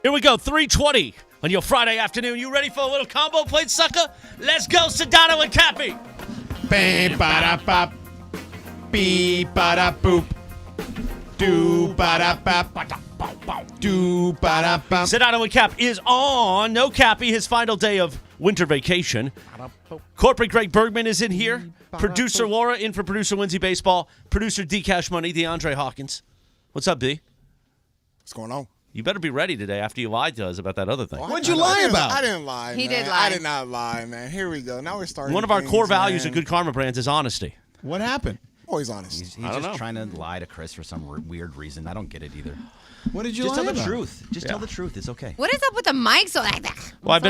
Here we go, 3:20 on your Friday afternoon. You ready for a little combo plate, sucker? Let's go, Sedano and Cappy. Ba-da-bop. Beep-ba-da-boop. Do-ba-da-bop. Do-ba-da-bop. Sedano and Cap is on. No Cappy, his final day of winter vacation. Corporate Greg Bergman is in here. Producer Laura in for producer Lindsay Baseball. Producer D Cash Money, DeAndre Hawkins. What's up, D? What's going on? You better be ready today after you lied to us about that other thing. What'd you lie about? I didn't lie, He man. did lie. I did not lie, man. Here we go. Now we're starting. One of our core values man. at Good Karma Brands is honesty. What happened? Always honest. He's I don't just know. trying to lie to Chris for some weird reason. I don't get it either. What did you Just lie tell the about? truth. Just tell the truth. It's okay. What is up with the mics like that? Well, I've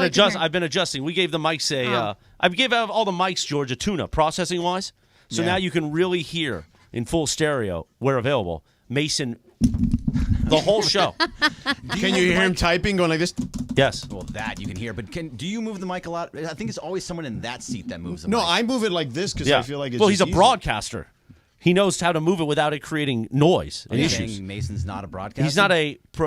been adjusting. We gave the mics I gave out all the mics, George, a tune-up processing wise. So now you can really hear in full stereo where available. Mason, the whole show. Can you hear him typing, going like this? Yes. Well, that you can hear, but do you move the mic a lot? I think it's always someone in that seat that moves the No, mic. I move it like this because I feel like it's well, he's a just easier. broadcaster. He knows how to move it without it creating noise and Are you issues. saying Mason's not a broadcaster?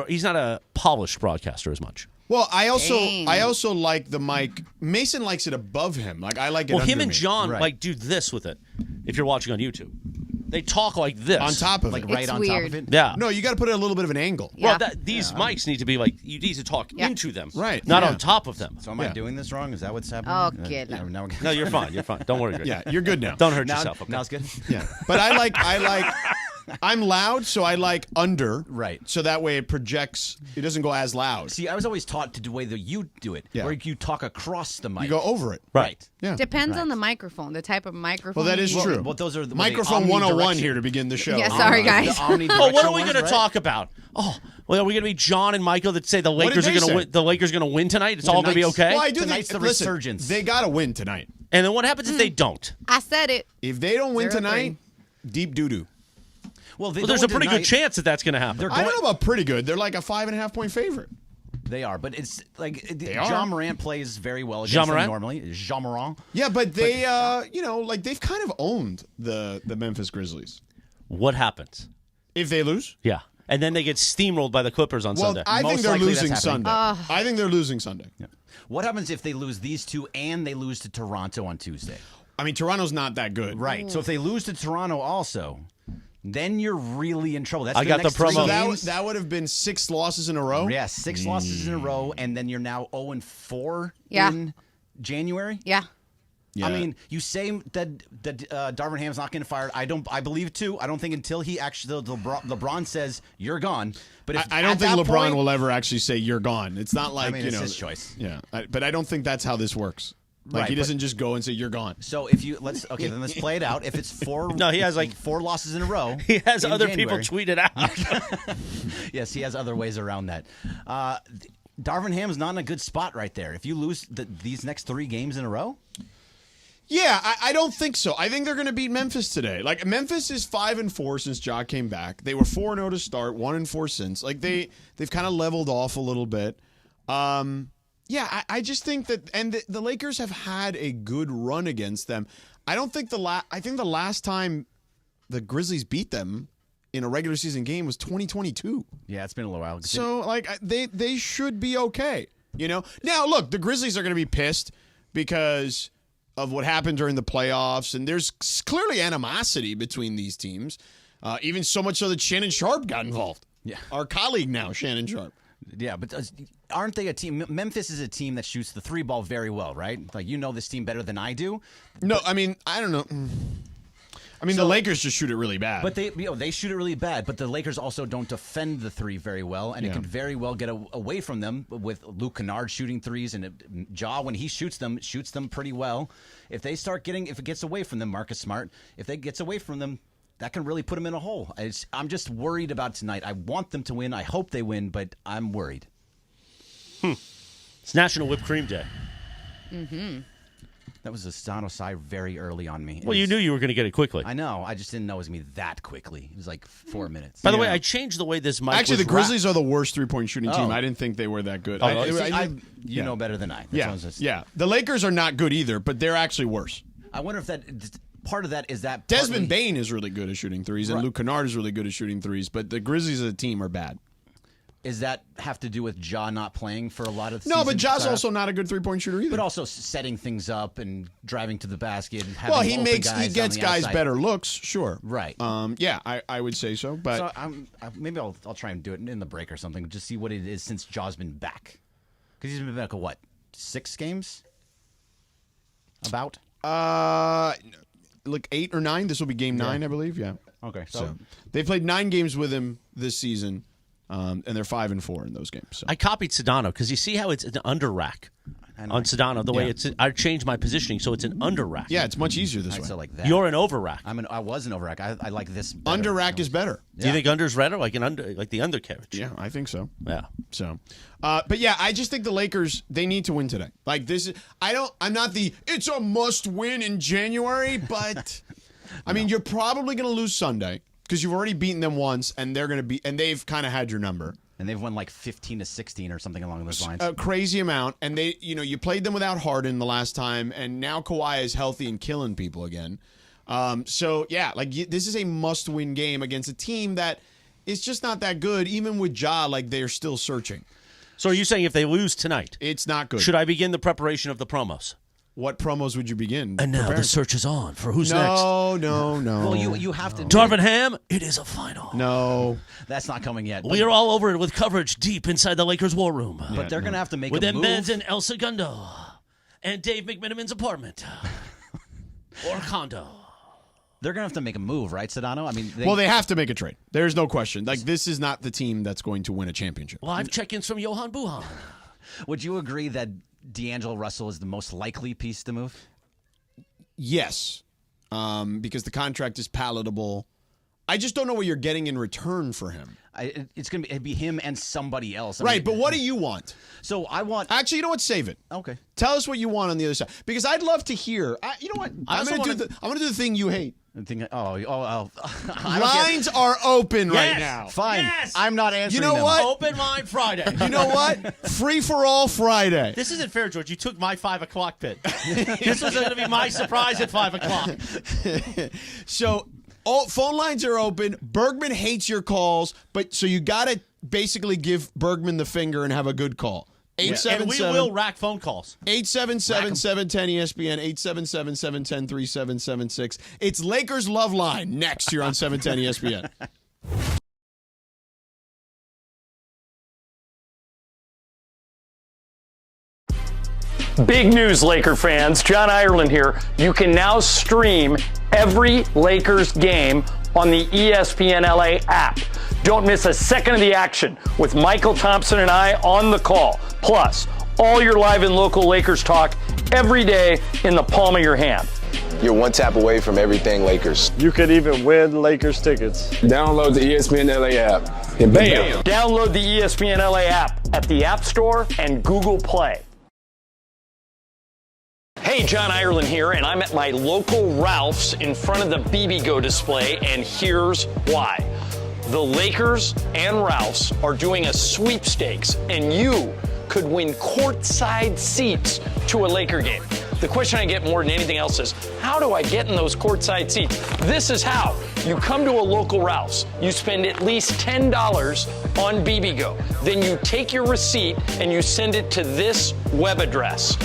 He's not a polished broadcaster as much. Well, I Dang. also like the mic. Mason likes it above him. Like I like it Well, under him and me. John Right. do this with it. If you're watching on YouTube, they talk like this on top of like it. right It's on top weird. of it. Yeah. No, you got to put it a little bit of an angle. Yeah. Well, these mics need to be like you need to talk into them, Right, Not yeah. on top of them. So am I Yeah. doing this wrong? Is that what's happening? Oh, good. Now we're No, you're fine. You're fine. Don't worry. Greg. Yeah, you're good now. Don't hurt now, yourself. Okay? now it's good. Yeah, but I like. I'm loud, so I like under. Right. So that way it projects. It doesn't go as loud. See, I was always taught to do the way that you do it, Yeah. where you talk across the mic. You go over it. Right. Yeah. Depends on the microphone, the type of microphone. Well, that is you use. true. Well, those are the Microphone 101 here to begin the show. Yeah, sorry, guys. The omnidirectional Oh, what are we ones, going to right? talk about? Oh, well, are we going to be John and Michael that say the What did Lakers are they going to say? win? The Lakers going to win tonight. It's all going to be Tonight's- okay. Well, I do Tonight's think. the Listen, resurgence. they got to win tonight. And then what happens if they don't? I said it. If they don't win 0-3. tonight, deep doo doo. Well, Well, there's a pretty good chance that that's going to happen. They're I don't know about pretty good. They're like a 5.5 point favorite. They are, but it's like are. John Morant plays very well Jean against them Morant? normally. Jean Morant. Yeah, but they, like they've kind of owned the Memphis Grizzlies. What happens? If they lose, Yeah. And then they get steamrolled by the Clippers on well, Sunday. I think Most they're likely losing that's happening. Sunday. I think they're losing Sunday. What happens if they lose these two and they lose to Toronto on Tuesday? I mean, Toronto's not that good, Right. So if they lose to Toronto also, then you're really in trouble. That's I got the next three promo. So games. that would have been 6 losses in a row. Yeah, 6 losses in a row, and then you're now 0-4 Yeah. in January. Yeah. Yeah. I mean, you say that Darvin Ham's not getting fired. I believe it too. I don't think until he actually LeBron says you're gone. But if, I don't at think that LeBron point- will ever actually say you're gone. It's not like mean, it's know his choice. Yeah, but I don't think that's how this works. Like Right, he but- doesn't just go and say you're gone. So if you then let's play it out. If it's four, No, he has, like- 4 losses in a row. he has in other January. people tweet it out. Yes, he has other ways around that. Darvin Ham's not in a good spot right there. If you lose these next 3 games in a row, Yeah, I don't think so. I think they're going to beat Memphis today. Like Memphis is 5-4 since Ja came back. They were 4-0 to start, 1-4 since. Like they've kind of leveled off a little bit. Yeah, I just think that, and the Lakers have had a good run against them. I don't think I think the last time the Grizzlies beat them in a regular season game was 2022. yeah, it's been a little while. So like they should be okay. You know. Now look, the Grizzlies are going to be pissed because of what happened during the playoffs, and there's clearly animosity between these teams. Even so much so that Shannon Sharp got involved. Yeah. Our colleague now, Shannon Sharp. Yeah, but aren't they a team? Memphis is a team that shoots the 3 ball very well, right? Like this team better than I do. No, I mean I don't know. I mean the Lakers just shoot it really bad. But they shoot it really bad. But the Lakers also don't defend the 3 very well, and it can very well get away from them with Luke Kennard shooting 3s, and Ja when he shoots them pretty well. If it gets away from them, Marcus Smart, if it gets away from them, that can really put them in a hole. I'm just worried about tonight. I want them to win. I hope they win, but I'm worried. It's National Whipped Cream Day. That was a Sedano sigh very early on me. Well, you knew you were going to get it quickly. I know. I just didn't know it was going to be that quickly. It was like 4 minutes. By the way, I changed the way this mic actually, was the Grizzlies are the worst 3-point shooting team. Oh. I didn't think they were that good. You know better than I. That's what I was just- Yeah. The Lakers are not good either, but they're actually worse. I wonder if that part of that is that Desmond partly- Bane is really good at shooting threes, and Luke Kennard is really good at shooting threes, but the Grizzlies as a team are bad. Is that have to do with Ja not playing for a lot of the No, season? but Ja's also not a good three-point shooter either. But also setting things up and driving to the basket. And having well, he open guys he on gets the guys outside. better looks, sure. Right. Yeah, I would say so. But So maybe I'll try and do it in the break or something. Just see what it is since Ja's been back. Because he's been back, what, 6 games? About? like 8 or 9. This will be game 9, I believe. Yeah. Okay. So they played 9 games with him this season, and they're 5-4 in those games. So. I copied Sedano because you see how it's an under rack on Sedano. The way it's, I changed my positioning so it's an under rack. Yeah, it's much easier this way. So like that. You're an over rack. I was an over rack. I like this better. Under rack is better. Do you think under's better, like the undercarriage? Yeah, I think so. Yeah. So, but yeah, I just think the Lakers, they need to win today. Like this, I'm not it's a must win in January, but I mean, you're probably going to lose Sunday because you've already beaten them once, and they've kind of had your number. And they've won like 15-16 or something along those lines. A crazy amount, and you played them without Harden the last time, and now Kawhi is healthy and killing people again. So yeah, like this is a must-win game against a team that is just not that good. Even with Ja, like they're still searching. So are you saying if they lose tonight, It's not good. should I begin the preparation of the promos? What promos would you begin? And now preparing? the search is on for who's next. No. Well, you have to. Darvin Ham, it is a final. No. That's not coming yet. We are all over it with coverage deep inside the Lakers war room. But they're going to have to make With a move. Embeds and El Segundo and Dave McMiniman's apartment or condo. They're going to have to make a move, right, Sedano? I mean, Well, they have to make a trade. There's no question. Like this is not the team that's going to win a championship. Live check-ins from Johan Buhan. would you agree that D'Angelo Russell is the most likely piece to move? Yes, because the contract is palatable. I just don't know what you're getting in return for him. It's going to be him and somebody else. I Right, mean, but what do you want? So I want. Actually, you know what? Save it. Okay. Tell us what you want on the other side, because I'd love to hear. You know what? I'm also going to do the thing you hate. Lines are open right now. Fine. Yes! I'm not answering You know them. what? Open Line Friday. You know what? Free for all Friday. This isn't fair, George. You took my 5 o'clock bit. This was going to be my surprise at 5 o'clock. So all phone lines are open. Bergman hates your calls, but so you got to basically give Bergman the finger and have a good call. And we 877 will rack phone calls. 877-710-ESPN, 877-710-3776. It's Lakers Love Line next here on 710 ESPN. Big news, Laker fans. John Ireland here. You can now stream every Lakers game on the ESPN LA app. Don't miss a second of the action with Michael Thompson and I on the call. Plus, all your live and local Lakers talk every day in the palm of your hand. You're one tap away from everything Lakers. You could even win Lakers tickets. Download the ESPN LA app. And bam! Download the ESPN LA app at the App Store and Google Play. Hey, John Ireland here, and I'm at my local Ralph's in front of the Bibigo display, and here's why. The Lakers and Ralph's are doing a sweepstakes, and you could win courtside seats to a Laker game. The question I get more than anything else is, how do I get in those courtside seats? This is how. You come to a local Ralph's, you spend at least $10 on Bibigo. Then you take your receipt and you send it to this web address,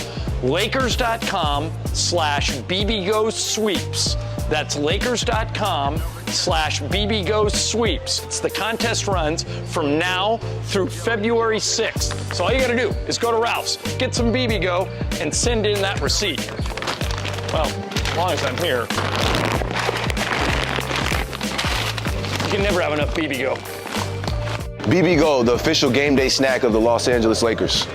Lakers.com/Bibigo sweeps. That's Lakers.com/Bibigo sweeps. It's the contest runs from now through February 6th. So all you got to do is go to Ralph's, get some Bibigo, and send in that receipt. Well, as long as I'm here. You can never have enough Bibigo. Bibigo, the official game day snack of the Los Angeles Lakers.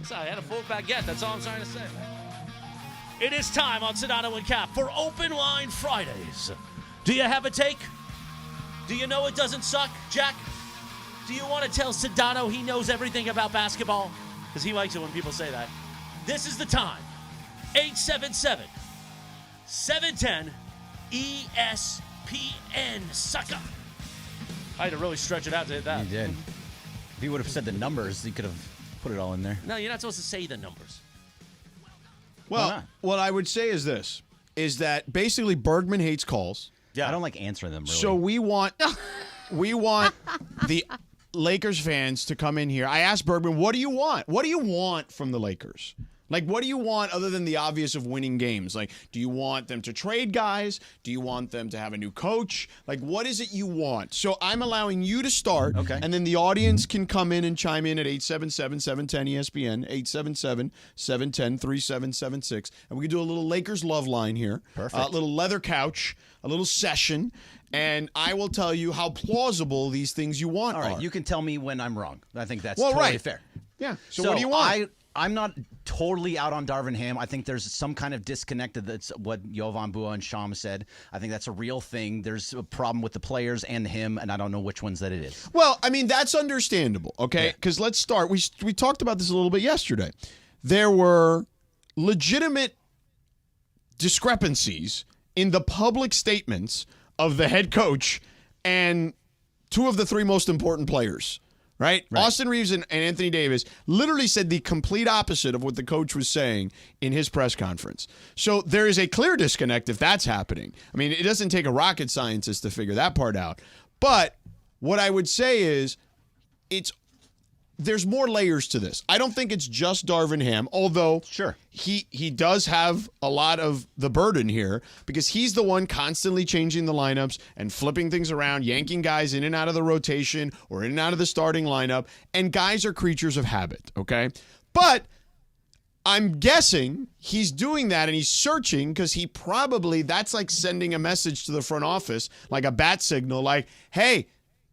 So I had a full baguette. That's all I'm trying to say. It is time on Sedano and Kap for Open Line Fridays. Do you have a take? Do you know it doesn't suck, Jack? Do you want to tell Sedano he knows everything about basketball? Because he likes it when people say that. This is the time. 877-710-ESPN. Sucker. I had to really stretch it out to hit that. He did. If he would have said the numbers, he could have put it all in there. No, you're not supposed to say the numbers. Well, what I would say is this, is that basically Bergman hates calls. Yeah. I don't like answering them, really. So we want the Lakers fans to come in here. I asked Bergman, what do you want? What do you want from the Lakers? Like, what do you want other than the obvious of winning games? Like, do you want them to trade guys? Do you want them to have a new coach? Like, what is it you want? So I'm allowing you to start, okay, and then the audience can come in and chime in at 877-710-ESPN, 877-710-3776, and we can do a little Lakers love line here. Perfect. A little leather couch, a little session, and I will tell you how plausible these things you want All right, are. you can tell me when I'm wrong. I think that's totally fair. Yeah. So what do you want? I'm not totally out on Darvin Ham. I think there's some kind of disconnect. That's what Jovan Bua and Sham said. I think that's a real thing. There's a problem with the players and him, and I don't know which ones that it is. Well, I mean, that's understandable, okay? Because let's start. We talked about this a little bit yesterday. There were legitimate discrepancies in the public statements of the head coach and two of the three most important players. Right? Austin Reeves and Anthony Davis literally said the complete opposite of what the coach was saying in his press conference. So there is a clear disconnect if that's happening. I mean, it doesn't take a rocket scientist to figure that part out. But what I would say is there's more layers to this. I don't think it's just Darvin Ham, although sure, he does have a lot of the burden here because he's the one constantly changing the lineups and flipping things around, yanking guys in and out of the rotation or in and out of the starting lineup, and guys are creatures of habit, okay? But I'm guessing he's doing that and he's searching because that's like sending a message to the front office, like a bat signal, like, hey,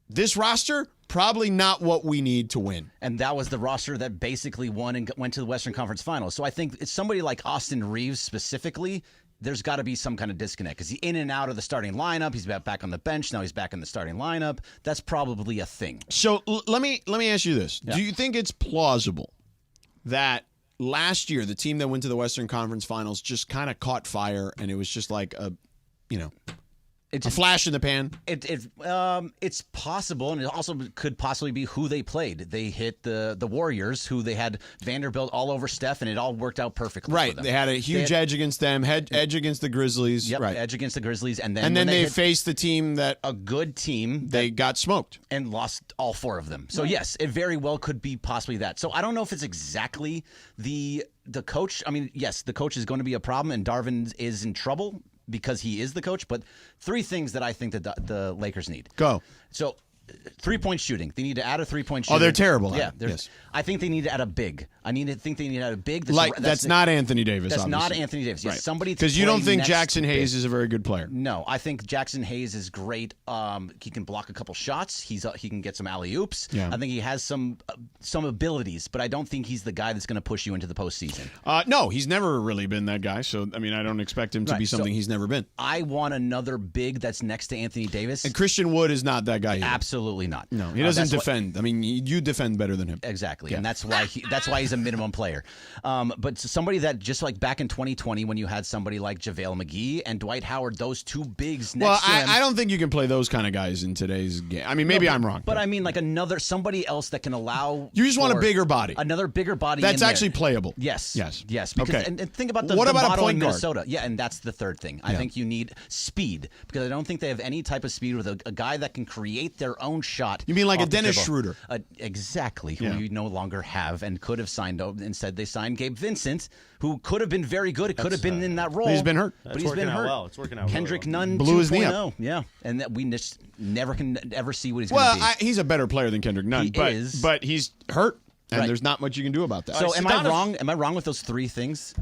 this roster, probably not what we need to win. And that was the roster that basically won and went to the Western Conference Finals. So I think it's somebody like Austin Reeves specifically, there's got to be some kind of disconnect because he's in and out of the starting lineup. He's back on the bench. Now he's back in the starting lineup. That's probably a thing. So let me ask you this. Yeah. Do you think it's plausible that last year the team that went to the Western Conference Finals just kind of caught fire and it was just like a flash in the pan? It's possible, and it also could possibly be who they played. They hit the Warriors, who they had Vanderbilt all over Steph, and it all worked out perfectly. Right, for them. they had a huge edge against them, edge against the Grizzlies. Yep, right. Edge against the Grizzlies, and then they faced the team that a good team. They got smoked and lost all four of them. So yes, it very well could be possibly that. So I don't know if it's exactly the coach. I mean, yes, the coach is going to be a problem, and Darvin is in trouble because he is the coach, but three things that I think that the Lakers need. Go. So, three-point shooting. They need to add a three-point shooting. Oh, they're terrible. Yeah. Yes. I think they need to add a big. Think they need to add a big. That's not Anthony Davis, That's obviously. not Anthony Davis. Yes, right. somebody because you don't think Jackson Hayes is a very good player. No, I think Jackson Hayes is great. He can block a couple shots. He can get some alley-oops. Yeah. I think he has some abilities, but I don't think he's the guy that's going to push you into the postseason. No, he's never really been that guy. So, I mean, I don't expect him to be something he's never been. I want another big that's next to Anthony Davis. And Christian Wood is not that guy either. Absolutely not. No, he doesn't defend. I mean, you defend better than him. Exactly, and that's why he's a minimum player. But somebody that just like back in 2020 when you had somebody like JaVale McGee and Dwight Howard, those two bigs next to him. I don't think you can play those kind of guys in today's game. I mean, maybe I'm wrong. But I mean, like somebody else that can allow. You just want a bigger body. Another bigger body. That's actually playable. Yes. Yes. Because, okay. And think about the about model a point in guard? Minnesota. Yeah, and that's the third thing. I think you need speed because I don't think they have any type of speed with a guy that can create their own shot. You mean like a Dennis Schroeder? Exactly, who you no longer have and could have signed. Instead, they signed Gabe Vincent, who could have been very good. It could have been in that role. He's been hurt. But he's been hurt. Well. It's working out Kendrick well. Nunn blew his knee 2.0. up. Yeah, and that we just never can ever see what he's going to be. Well, he's a better player than Kendrick Nunn. But he's hurt, and there's not much you can do about that. So am I wrong? Am I wrong with those three things?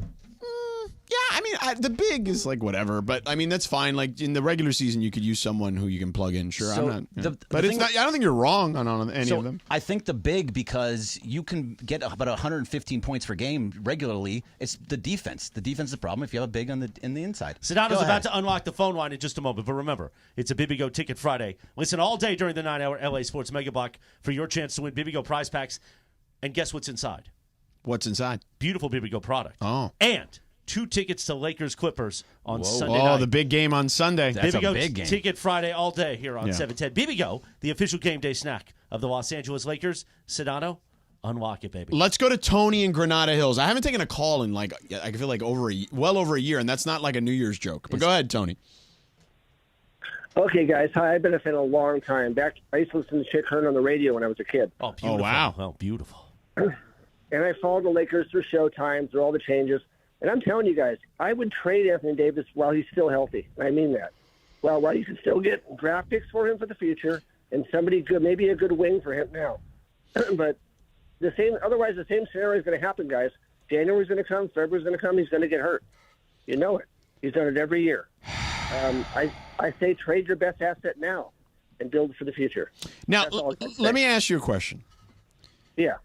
Yeah, I mean, the big is like whatever, but I mean that's fine. Like in the regular season, you could use someone who you can plug in. Sure, So I'm not. the But it's thing- not. I don't think you're wrong on any So of them. I think the big, because you can get about 115 points per game regularly. It's the defense. The defense is the problem if you have a big in the inside. Sedano's Go about ahead. to unlock the phone line in just a moment, but remember, it's a Bibigo Ticket Friday. Listen all day during the 9-hour LA Sports Mega Block for your chance to win Bibigo prize packs. And guess what's inside? What's inside? Beautiful Bibigo product. Oh. And 2 tickets to Lakers Clippers on Sunday Oh, night. the big game on Sunday. That's a Bibigo big game. Ticket Friday all day here on Yeah. 710. Bibigo, the official game day snack of the Los Angeles Lakers. Sedano, unlock it, baby. Let's go to Tony in Granada Hills. I haven't taken a call in like I feel like well over a year, and that's not like a New Year's joke. But go ahead, Tony. Okay, guys. Hi, I've been a fan a long time. I used to listen to Chick Hearn on the radio when I was a kid. Oh, beautiful. wow. Oh, beautiful. And I followed the Lakers through Showtime, through all the changes. And I'm telling you guys, I would trade Anthony Davis while he's still healthy. I mean that. Well, while you can still get draft picks for him for the future and somebody good, maybe a good wing for him now. But otherwise the same scenario is going to happen, guys. January's going to come, February's going to come, he's going to get hurt. You know it. He's done it every year. I say trade your best asset now and build for the future. Now, That's all I can say. let me ask you a question. Yeah.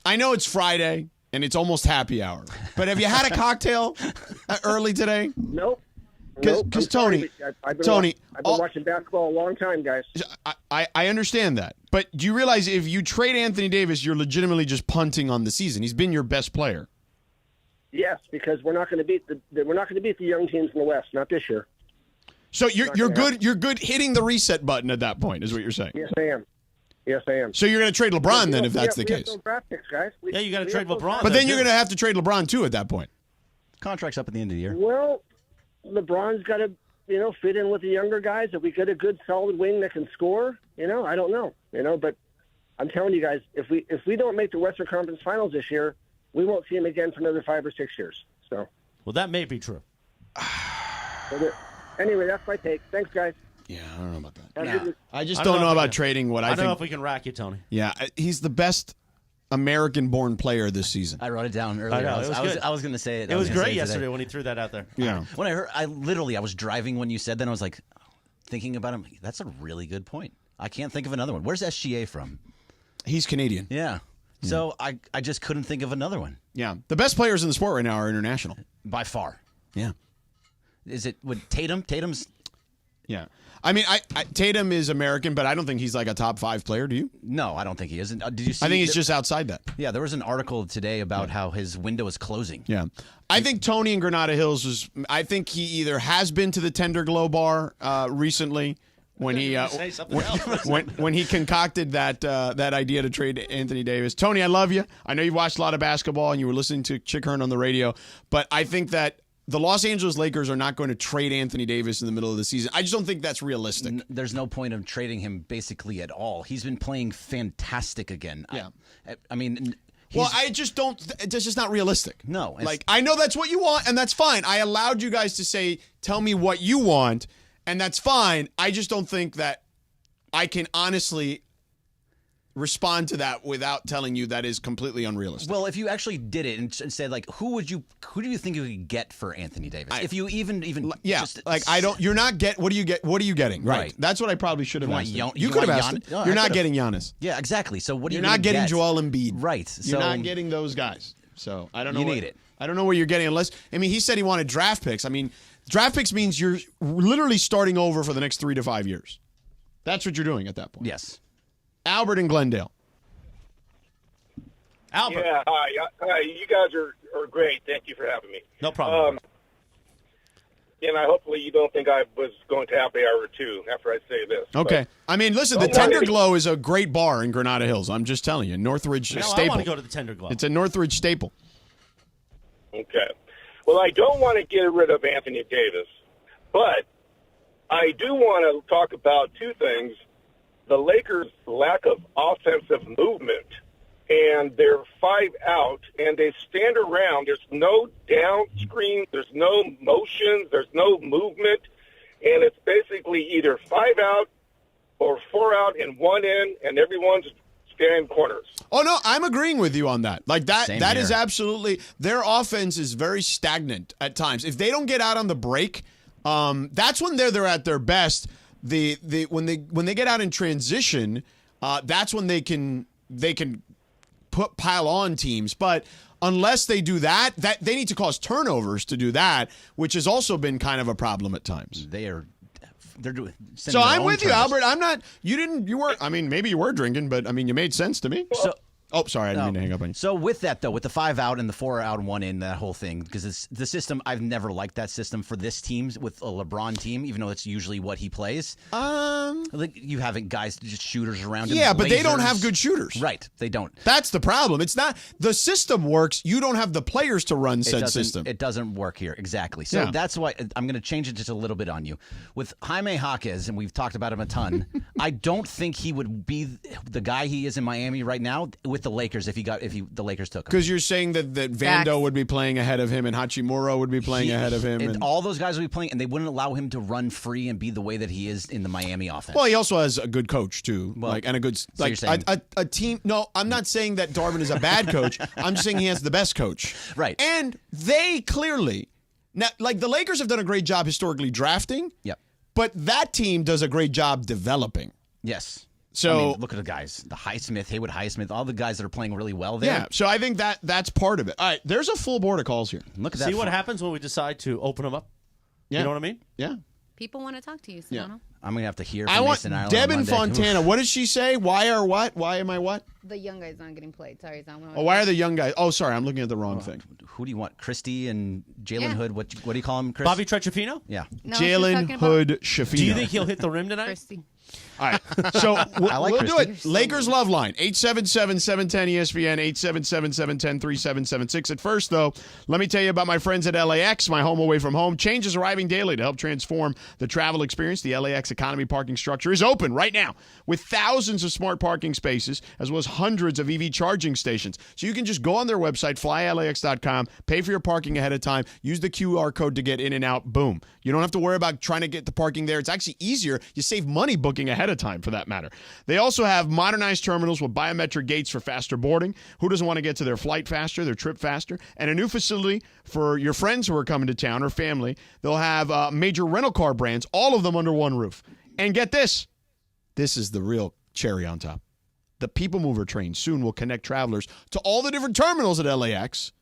I know it's Friday and it's almost happy hour, but have you had a cocktail early today? Nope. Because I'm sorry, Tony, but I've been Tony, watching basketball a long time, guys. I understand that, but do you realize if you trade Anthony Davis, you're legitimately just punting on the season? He's been your best player. Yes, because we're not going to beat the young teams in the West, not this year. So you're good. You're good hitting the reset button at that point, is what you're saying. Yes, I am. Yes, I am. So you're going to trade LeBron then, if that's the we have case. no draft picks, guys. Yeah, you got to trade LeBron. But then you're going to have to trade LeBron too at that point. Contract's up at the end of the year. Well, LeBron's got to fit in with the younger guys. If we get a good, solid wing that can score, I don't know, But I'm telling you guys, if we don't make the Western Conference Finals this year, we won't see him again for another 5 or 6 years. So. Well, that may be true. Anyway, that's my take. Thanks, guys. Yeah, I don't know about that. Have a good week. I just I don't don't know know if we about can- trading what I I don't know think. if we can rack you, Tony. Yeah, he's the best American-born player this season. I wrote it down earlier. I know, it was good. I was going to say it. It I was gonna say great it today. yesterday when he threw that out there. Yeah. When I heard, I was driving when you said that, and I was like, thinking about him. That's a really good point. I can't think of another one. Where's SGA from? He's Canadian. Yeah. So I just couldn't think of another one Yeah. The best players in the sport right now are international. by far. Yeah. Is it with Tatum? Tatum's Yeah. I mean, Tatum is American, but I don't think he's like a top 5 player. Do you? no, I don't think he is. Did you see? I think he's just outside that. Yeah, there was an article today about how his window is closing. Yeah. I think Tony in Granada Hills I think he either has been to the Tender Glow bar recently when he Say something else. when he concocted that idea to trade Anthony Davis. Tony, I love you. I know you watched a lot of basketball and you were listening to Chick Hearn on the radio, but I think that the Los Angeles Lakers are not going to trade Anthony Davis in the middle of the season. I just don't think that's realistic. There's no point of trading him basically at all. He's been playing fantastic again. Yeah. I mean, Well, I just don't. It's just not realistic. No, it's- like I know that's what you want, and that's fine. I allowed you guys to say, "Tell me what you want," and that's fine. I just don't think that I can honestly respond to that without telling you that is completely unrealistic. well, if you actually did it and said like, who do you think you could get for Anthony Davis? If you even yeah, just, like I don't. You're not get. What do you get? What are you getting? Right. Right. That's what I probably should have You want asked. Gian- You you could have want asked. Gian- It. No, I You're not could've. getting Giannis. Yeah, exactly. So what are You're you not gonna getting get? Joel Embiid. Right. You're So not getting those guys. So I don't know. You what- need it. I don't know what you're getting unless. I mean, he said he wanted draft picks. I mean, draft picks means you're literally starting over for the next 3 to 5 years. That's what you're doing at that point. Yes. Albert in Glendale. Albert. Yeah, hi. You guys are great. Thank you for having me. No problem. And hopefully you don't think I was going to happy hour 2 after I say this. Okay. I mean, listen, the Tender Glow is a great bar in Granada Hills. I'm just telling you. Northridge no, I staple. want to go to the Tender Glow. It's a Northridge staple. Okay. Well, I don't want to get rid of Anthony Davis, but I do want to talk about 2 things. The Lakers' lack of offensive movement, and they're 5 out, and they stand around. There's no down screen. There's no motion. There's no movement, and it's basically either 5 out or 4 out and 1 in, and everyone's stand corners. Oh no, I'm agreeing with you on that. Like that. Same That is here. absolutely. Their offense is very stagnant at times. If they don't get out on the break, that's when they're at their best. When they get out in transition, that's when they can pile on teams. But unless they do that they need to cause turnovers to do that, which has also been kind of a problem at times. They're doing. So I'm with you, Albert. I'm not. You weren't. I mean, maybe you were drinking, but I mean, you made sense to me. Oh, sorry, I didn't mean to hang up on you. So with that, though, with the 5 out and the 4 out and 1 in, that whole thing, because the system, I've never liked that system for this team with a LeBron team, even though it's usually what he plays. Like you having guys just shooters around him. Yeah, but they don't lasers. have good shooters. Right, they don't. That's the problem. It's not the system works. You don't have the players to run said system. It doesn't work here exactly. So that's why I'm going to change it just a little bit on you. With Jaime Jaquez, and we've talked about him a ton. I don't think he would be the guy he is in Miami right now with the Lakers if the Lakers took him. Because you're saying that Vando would be playing ahead of him and Hachimura would be playing ahead of him. And all those guys would be playing, and they wouldn't allow him to run free and be the way that he is in the Miami offense. Well, he also has a good coach, too. And a good you're saying- a team. No, I'm not saying that Darvin is a bad coach. I'm just saying he has the best coach. Right. And they clearly, now, like the Lakers have done a great job historically drafting. Yep. But that team does a great job developing. Yes. So I mean, look at the guys, Haywood Highsmith, all the guys that are playing really well there. Yeah, so I think that's part of it. All right, there's a full board of calls here. Look at that. See what happens when we decide to open them up? Yeah. You know what I mean? Yeah. People want to talk to you, Sedano. Yeah. I'm going to have to hear from I want Mason Ireland Deb on in Monday. Fontana. What does she say? Why or what? Why am I what? The young guys aren't getting played. Sorry, Zan. Why are the young guys? Oh, sorry, I'm looking at the wrong thing. Who do you want? Christie and Jalen Yeah. Hood? What do you call him, Chris? Bobby Trecefino? Yeah. No, she's Jalen talking about Hood Shafino. Do you think he'll hit the rim tonight? Christy. All right, so we'll do it. Christy. Lakers Love Line, 877-710-ESPN, 877-710-3776. At first, though, let me tell you about my friends at LAX, my home away from home. Change is arriving daily to help transform the travel experience. The LAX economy parking structure is open right now with thousands of smart parking spaces as well as hundreds of EV charging stations. So you can just go on their website, flylax.com, pay for your parking ahead of time, use the QR code to get in and out. Boom. You don't have to worry about trying to get the parking there. It's actually easier. You save money booking ahead of time, for that matter. They also have modernized terminals with biometric gates for faster boarding. Who doesn't want to get to their flight faster, their trip faster? And a new facility for your friends who are coming to town or family. They'll have major rental car brands, all of them under one roof. And get this. This is the real cherry on top. The People Mover train soon will connect travelers to all the different terminals at LAX,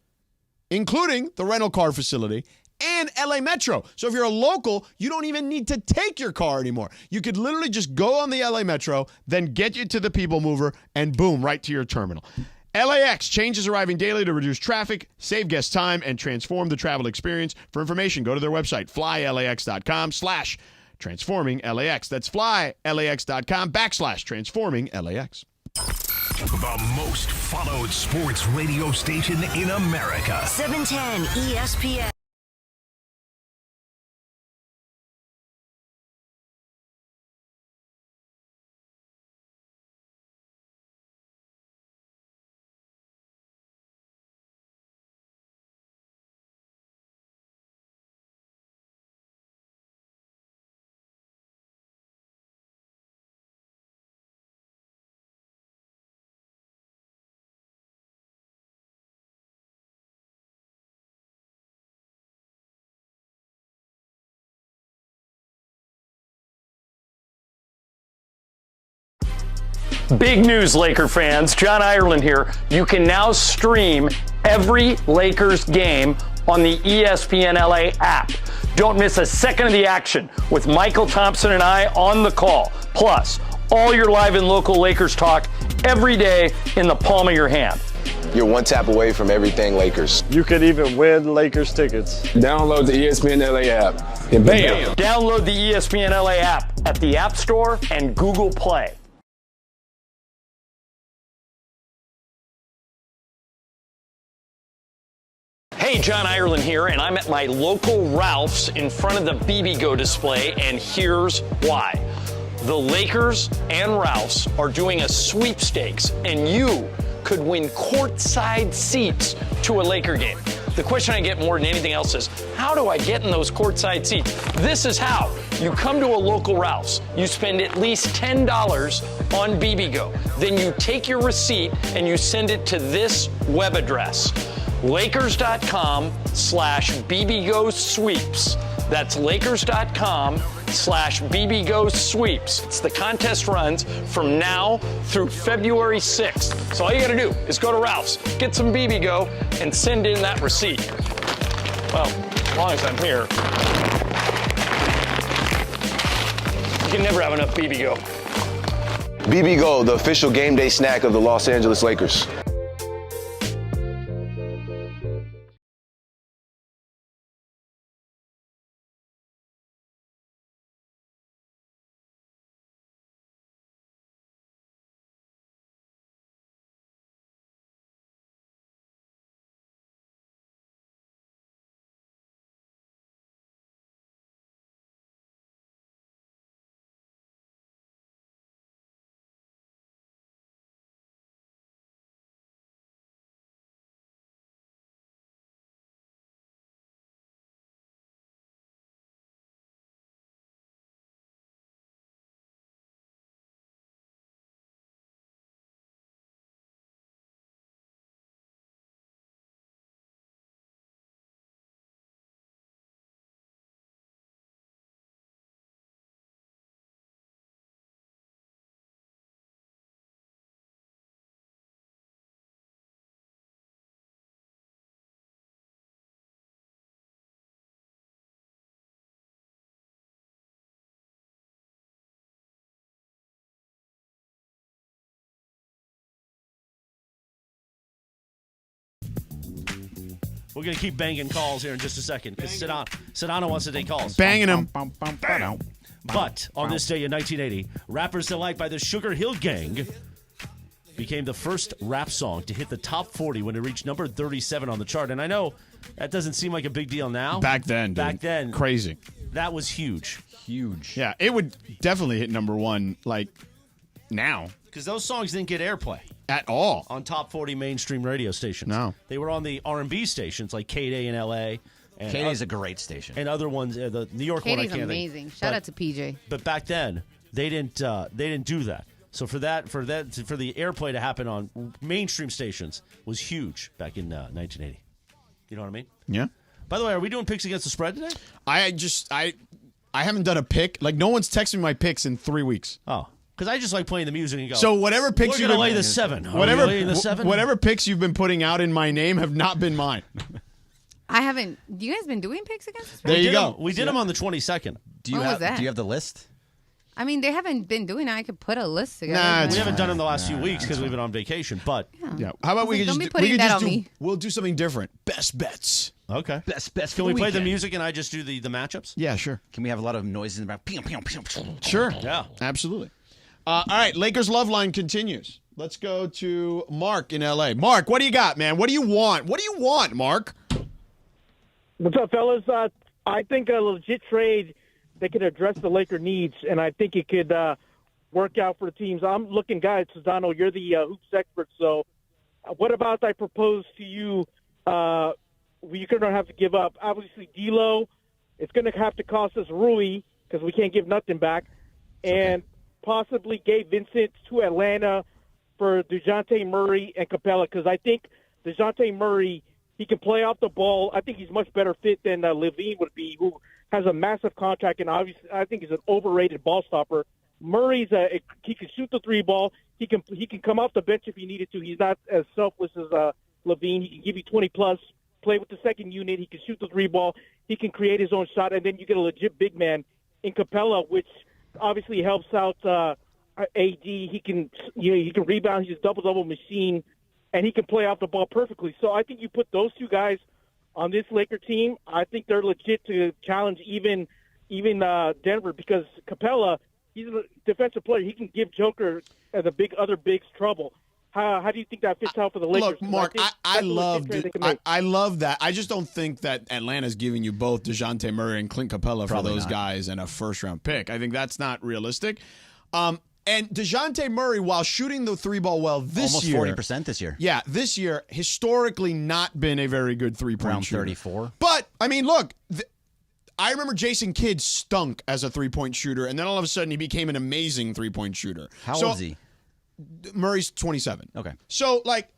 including the rental car facility and LA Metro. So if you're a local, you don't even need to take your car anymore. You could literally just go on the LA Metro, then get you to the People Mover, and boom, right to your terminal. LAX, changes arriving daily to reduce traffic, save guest time, and transform the travel experience. For information, go to their website, flylax.com/transforming-LAX. That's flylax.com/transforming-LAX. The most followed sports radio station in America. 710 ESPN. Big news, Laker fans. John Ireland here. You can now stream every Lakers game on the ESPN LA app. Don't miss a second of the action with Michael Thompson and I on the call. Plus, all your live and local Lakers talk every day in the palm of your hand. You're one tap away from everything Lakers. You could even win Lakers tickets. Download the ESPN LA app. And bam! Download the ESPN LA app at the App Store and Google Play. Hey, John Ireland here, and I'm at my local Ralph's in front of the Bibigo display, and here's why. The Lakers and Ralph's are doing a sweepstakes, and you could win courtside seats to a Laker game. the question I get more than anything else is, how do I get in those courtside seats? This is how. You come to a local Ralph's. You spend at least $10 on Bibigo. Then you take your receipt and you send it to this web address, Lakers.com/Bibigo Sweeps. That's Lakers.com/Bibigo Sweeps. It's the contest runs from now through February 6th. So all you gotta do is go to Ralph's, get some Bibigo, and send in that receipt. Well, as long as I'm here. You can never have enough Bibigo. Bibigo, the official game day snack of the Los Angeles Lakers. We're going to keep banging calls here in just a second because Sedano wants to take calls. Banging them. But on this day in 1980, Rapper's Delight by the Sugar Hill Gang became the first rap song to hit the top 40 when it reached number 37 on the chart. And I know that doesn't seem like a big deal now. Back then, dude. Back then. Crazy. That was huge. Huge. Yeah, it would definitely hit number one, like, now. Because those songs didn't get airplay. At all. On top 40 mainstream radio stations. No. They were on the R&B stations like K-Day in L.A. K-Day's a great station. And other ones, the New York one I Katie's can't amazing. think. Shout out to PJ. But back then, they didn't do that. So for the airplay to happen on mainstream stations was huge back in 1980. You know what I mean? Yeah. By the way, are we doing picks against the spread today? I haven't done a pick. Like, no one's texted me my picks in 3 weeks. Oh. Because I just like playing the music and go. So whatever picks we're you've going been to lay the 7. Whatever picks you've been putting out in my name have not been mine. I haven't. You guys been doing picks against the spread? There you go. We did them on the 22nd. Do you When was that? Do you have the list? I mean, they haven't been doing it. I could put a list together. Nah, We haven't done them the last few weeks because we've been on vacation. But Yeah. How about we could Don't just be putting that on me. we'll do something different. Best bets. okay. Best bets. Can we play the music and I just do the matchups? Yeah, sure. Can we have a lot of noises in the background? Sure. Yeah. Absolutely. All right, Lakers Love Line continues. Let's go to Mark in L.A. Mark, what do you got, man? What do you want? What do you want, Mark? What's up, fellas? I think a legit trade that could address the Laker needs, and I think it could work out for the teams. I'm looking, guys, Sedano, you're the hoops expert, so what about I propose to you you're going to have to give up, obviously, D'Lo. It's going to have to cost us Rui because we can't give nothing back, and possibly Gabe Vincent to Atlanta for DeJounte Murray and Capella, because I think DeJounte Murray, he can play off the ball. I think he's much better fit than Levine would be, who has a massive contract, and obviously I think he's an overrated ball stopper. Murray's he can shoot the three ball. He can come off the bench if he needed to. He's not as selfless as Levine. He can give you 20+, play with the second unit. He can shoot the three ball. He can create his own shot, and then you get a legit big man in Capella, which obviously helps out AD. He can rebound. He's a double machine, and he can play off the ball perfectly. So I think you put those two guys on this Laker team, I think they're legit to challenge even Denver, because Capella, he's a defensive player. He can give Joker and the other bigs trouble. How do you think that fits out for the Lakers? Look, Mark, I love that. I just don't think that Atlanta's giving you both DeJounte Murray and Clint Capella for those guys and a first-round pick. I think that's not realistic. And DeJounte Murray, while shooting the three ball well almost year. 40% this year. Yeah, this year, historically not been a very good three-point Around shooter. 34. But, I mean, look, I remember Jason Kidd stunk as a three-point shooter, and then all of a sudden he became an amazing three-point shooter. How old is he? Murray's 27. Okay. So, like,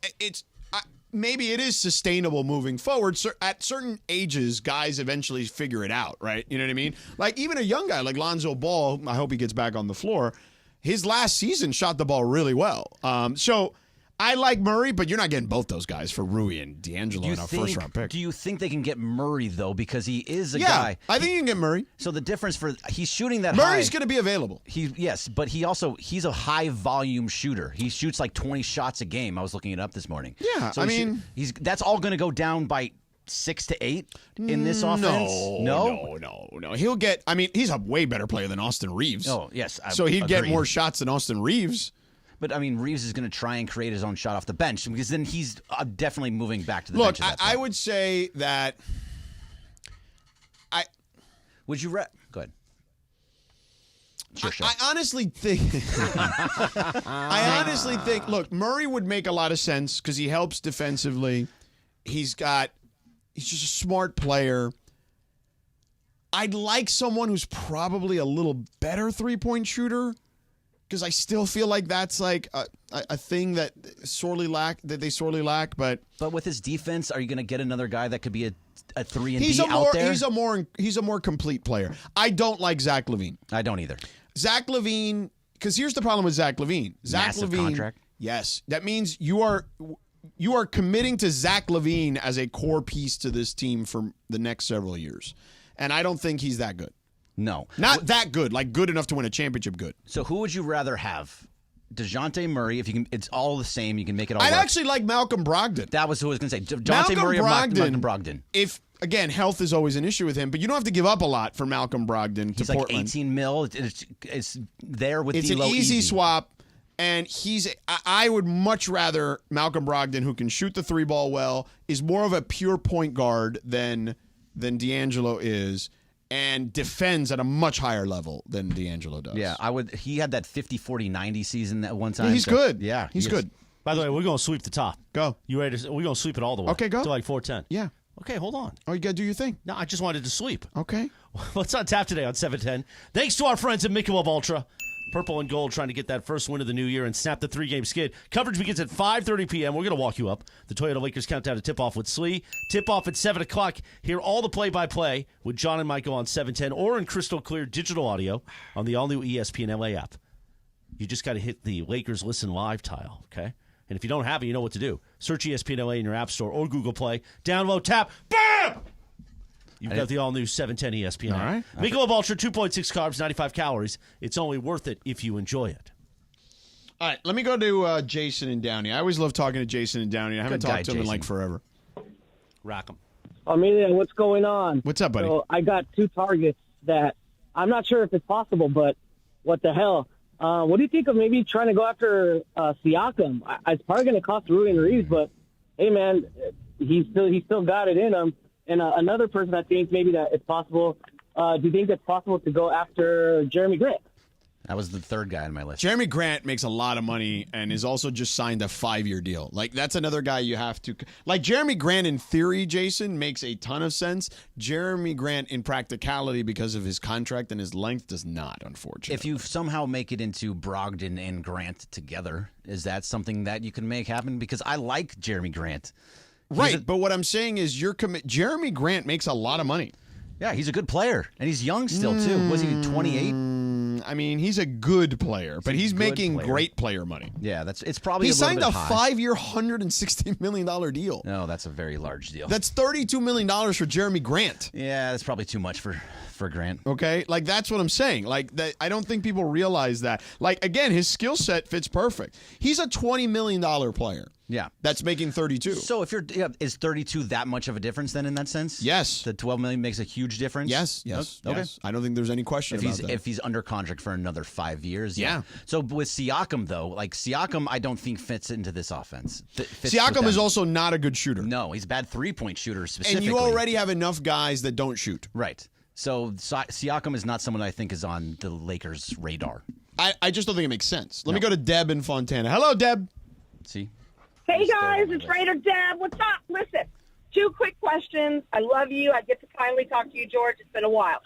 maybe it is sustainable moving forward. At certain ages, guys eventually figure it out, right? You know what I mean? Like, even a young guy like Lonzo Ball, I hope he gets back on the floor. His last season shot the ball really well. So I like Murray, but you're not getting both those guys for Rui and D'Angelo in our first-round pick. Do you think they can get Murray, though, because he is a Yeah, guy? I think you can get Murray. So the difference he's shooting that high. Murray's going to be available. Yes, but he's a high-volume shooter. He shoots like 20 shots a game. I was looking it up this morning. Yeah, so I mean... that's all going to go down by 6 to 8 in this offense? No. He'll get... I mean, he's a way better player than Austin Reeves. Oh, yes. So he'd get agree. more shots than Austin Reeves. But, I mean, Reeves is going to try and create his own shot off the bench because then he's definitely moving back to the bench. Look, I would say that... Would you... Go ahead. Sure. I honestly think... look, Murray would make a lot of sense because he helps defensively. He's just a smart player. I'd like someone who's probably a little better three-point shooter because I still feel like that's like a thing that they sorely lack. But with his defense, are you going to get another guy that could be a 3-and-D out there? He's a more complete player. I don't like Zach LaVine. I don't either. Zach LaVine, because here's the problem with Zach LaVine. Massive contract. Yes, that means you are committing to Zach LaVine as a core piece to this team for the next several years. And I don't think he's that good. No. Not that good, like good enough to win a championship good. So who would you rather have? DeJounte Murray, if you can, it's all the same. You can make it all I'd work. actually like Malcolm Brogdon. That was who I was going to say. DeJounte Murray or Malcolm Brogdon. If, again, health is always an issue with him, but you don't have to give up a lot for Malcolm Brogdon He's to like Portland. 18 mil. It's there with It's D'Lo an easy easy swap. And I would much rather Malcolm Brogdon, who can shoot the three ball well, is more of a pure point guard than D'Angelo is, and defends at a much higher level than D'Angelo does. Yeah, he had that 50-40-90 season that one time. Yeah, he's good. Yeah, he's good. By the way, we're going to sweep the top. Go. You ready? We're going to sweep it all the way. Okay, go. To like 410. Yeah. Okay, hold on. Oh, you got to do your thing. No, I just wanted to sweep. Okay. What's on tap today on 710? Thanks to our friends at Michelob Ultra. Purple and gold trying to get that first win of the new year and snap the 3-game skid. Coverage begins at 5:30 p.m. We're going to walk you up. The Toyota Lakers countdown to tip-off with Slee. Tip-off at 7 o'clock. Hear all the play-by-play with John and Michael on 710 or in crystal clear digital audio on the all-new ESPN LA app. You just got to hit the Lakers Listen Live tile, okay? And if you don't have it, you know what to do. Search ESPN LA in your app store or Google Play. Download, tap, BAM! You've got the all-new 710 ESPN. All right. Michelob Ultra, 2.6 carbs, 95 calories. It's only worth it if you enjoy it. All right, let me go to Jason and Downey. I always love talking to Jason and Downey. I haven't talked to him in like forever. Rack 'em. Amelia, what's going on? What's up, buddy? So I got 2 targets that I'm not sure if it's possible, but what the hell? What do you think of maybe trying to go after Siakam? It's probably going to cost Rui and Reeves, but hey, man, he's still got it in him. And another person I think maybe that it's possible. Do you think it's possible to go after Jeremy Grant? That was the third guy on my list. Jeremy Grant makes a lot of money and is also just signed a 5-year deal. Like, that's another guy you have to... Like, Jeremy Grant in theory, Jason, makes a ton of sense. Jeremy Grant in practicality, because of his contract and his length, does not, unfortunately. If you somehow make it into Brogdon and Grant together, is that something that you can make happen? Because I like Jeremy Grant. Right, but what I'm saying is Jeremy Grant makes a lot of money. Yeah, he's a good player, and he's young still, too. Was he 28? I mean, he's a good player, but he's making great player money. Yeah, it's probably he a little signed bit a high. 5-year, $160 million deal. No, that's a very large deal. That's $32 million for Jeremy Grant. Yeah, that's probably too much for Grant. Okay, like that's what I'm saying. Like I don't think people realize that. Like again, his skill set fits perfect. He's a $20 million player. Yeah, that's making 32. So if is 32 that much of a difference then in that sense? Yes, the 12 million makes a huge difference. Yes. Okay, yes. I don't think there's any question about that. If he's under contract for another 5 years. Yeah. So with Siakam though, like Siakam, I don't think fits into this offense. Siakam is also not a good shooter. No, he's a bad 3-point shooter specifically. And you already have enough guys that don't shoot. Right. So Siakam is not someone I think is on the Lakers' radar. I just don't think it makes sense. Let me go to Deb in Fontana. Hello, Deb. See? Hey, guys, it's Raider Deb. What's up? Listen, 2 quick questions. I love you. I get to finally talk to you, George. It's been a while.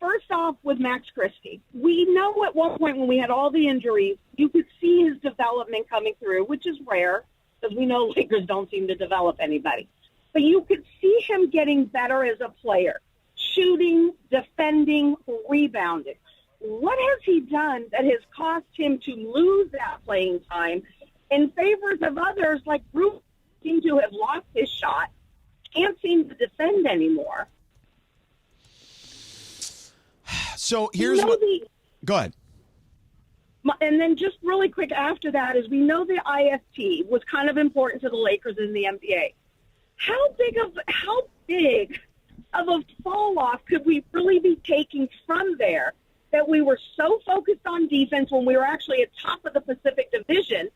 First off, with Max Christie, we know at one point when we had all the injuries, you could see his development coming through, which is rare because we know Lakers don't seem to develop anybody. But you could see him getting better as a player, shooting, defending, rebounding. What has he done that has caused him to lose that playing time in favor of others like Bruce seem to have lost his shot, can't seem to defend anymore? So here's what. Go ahead. And then just really quick after that is we know the IST was kind of important to the Lakers in the NBA. How big of a fall off could we really be taking from there that we were so focused on defense when we were actually at top of the Pacific Division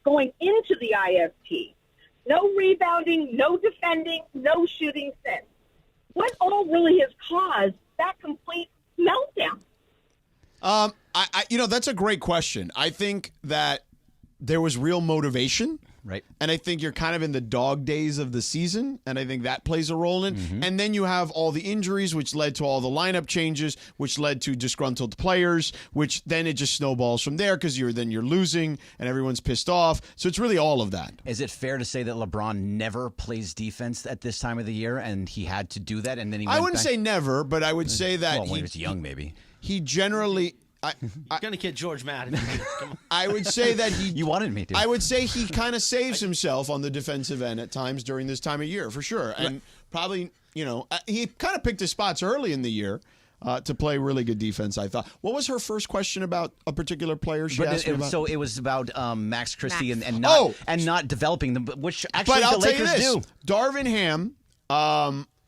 going into the IST? No rebounding, no defending, no shooting since. What all really has caused that complete meltdown? That's a great question. I think that there was real motivation. Right. And I think you're kind of in the dog days of the season, and I think that plays a role in it. Mm-hmm. And then you have all the injuries, which led to all the lineup changes, which led to disgruntled players, which then it just snowballs from there because you're losing and everyone's pissed off. So it's really all of that. Is it fair to say that LeBron never plays defense at this time of the year, and he had to do that, and then he went I wouldn't back? say never, but I would say that when he was young, maybe. He generally... Gonna get George mad. I would say that he. You wanted me to. I would say he kind of saves himself on the defensive end at times during this time of year, for sure. And probably, he kind of picked his spots early in the year to play really good defense, I thought. What was her first question about a particular player she asked me about? So it was about Max Christie and not developing them, which actually the Lakers do. Darvin Ham,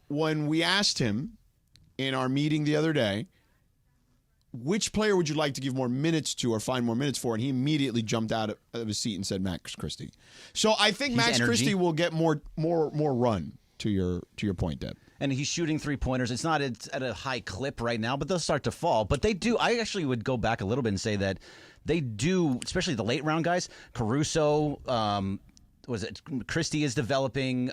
when we asked him in our meeting the other day, which player would you like to give more minutes to or find more minutes for? And he immediately jumped out of his seat and said Max Christie. So I think Max Christie will get more run, to your point, Deb. And he's shooting 3-pointers. It's at a high clip right now, but they'll start to fall. But they do. I actually would go back a little bit and say that they do, especially the late round guys. Caruso, Christie is developing.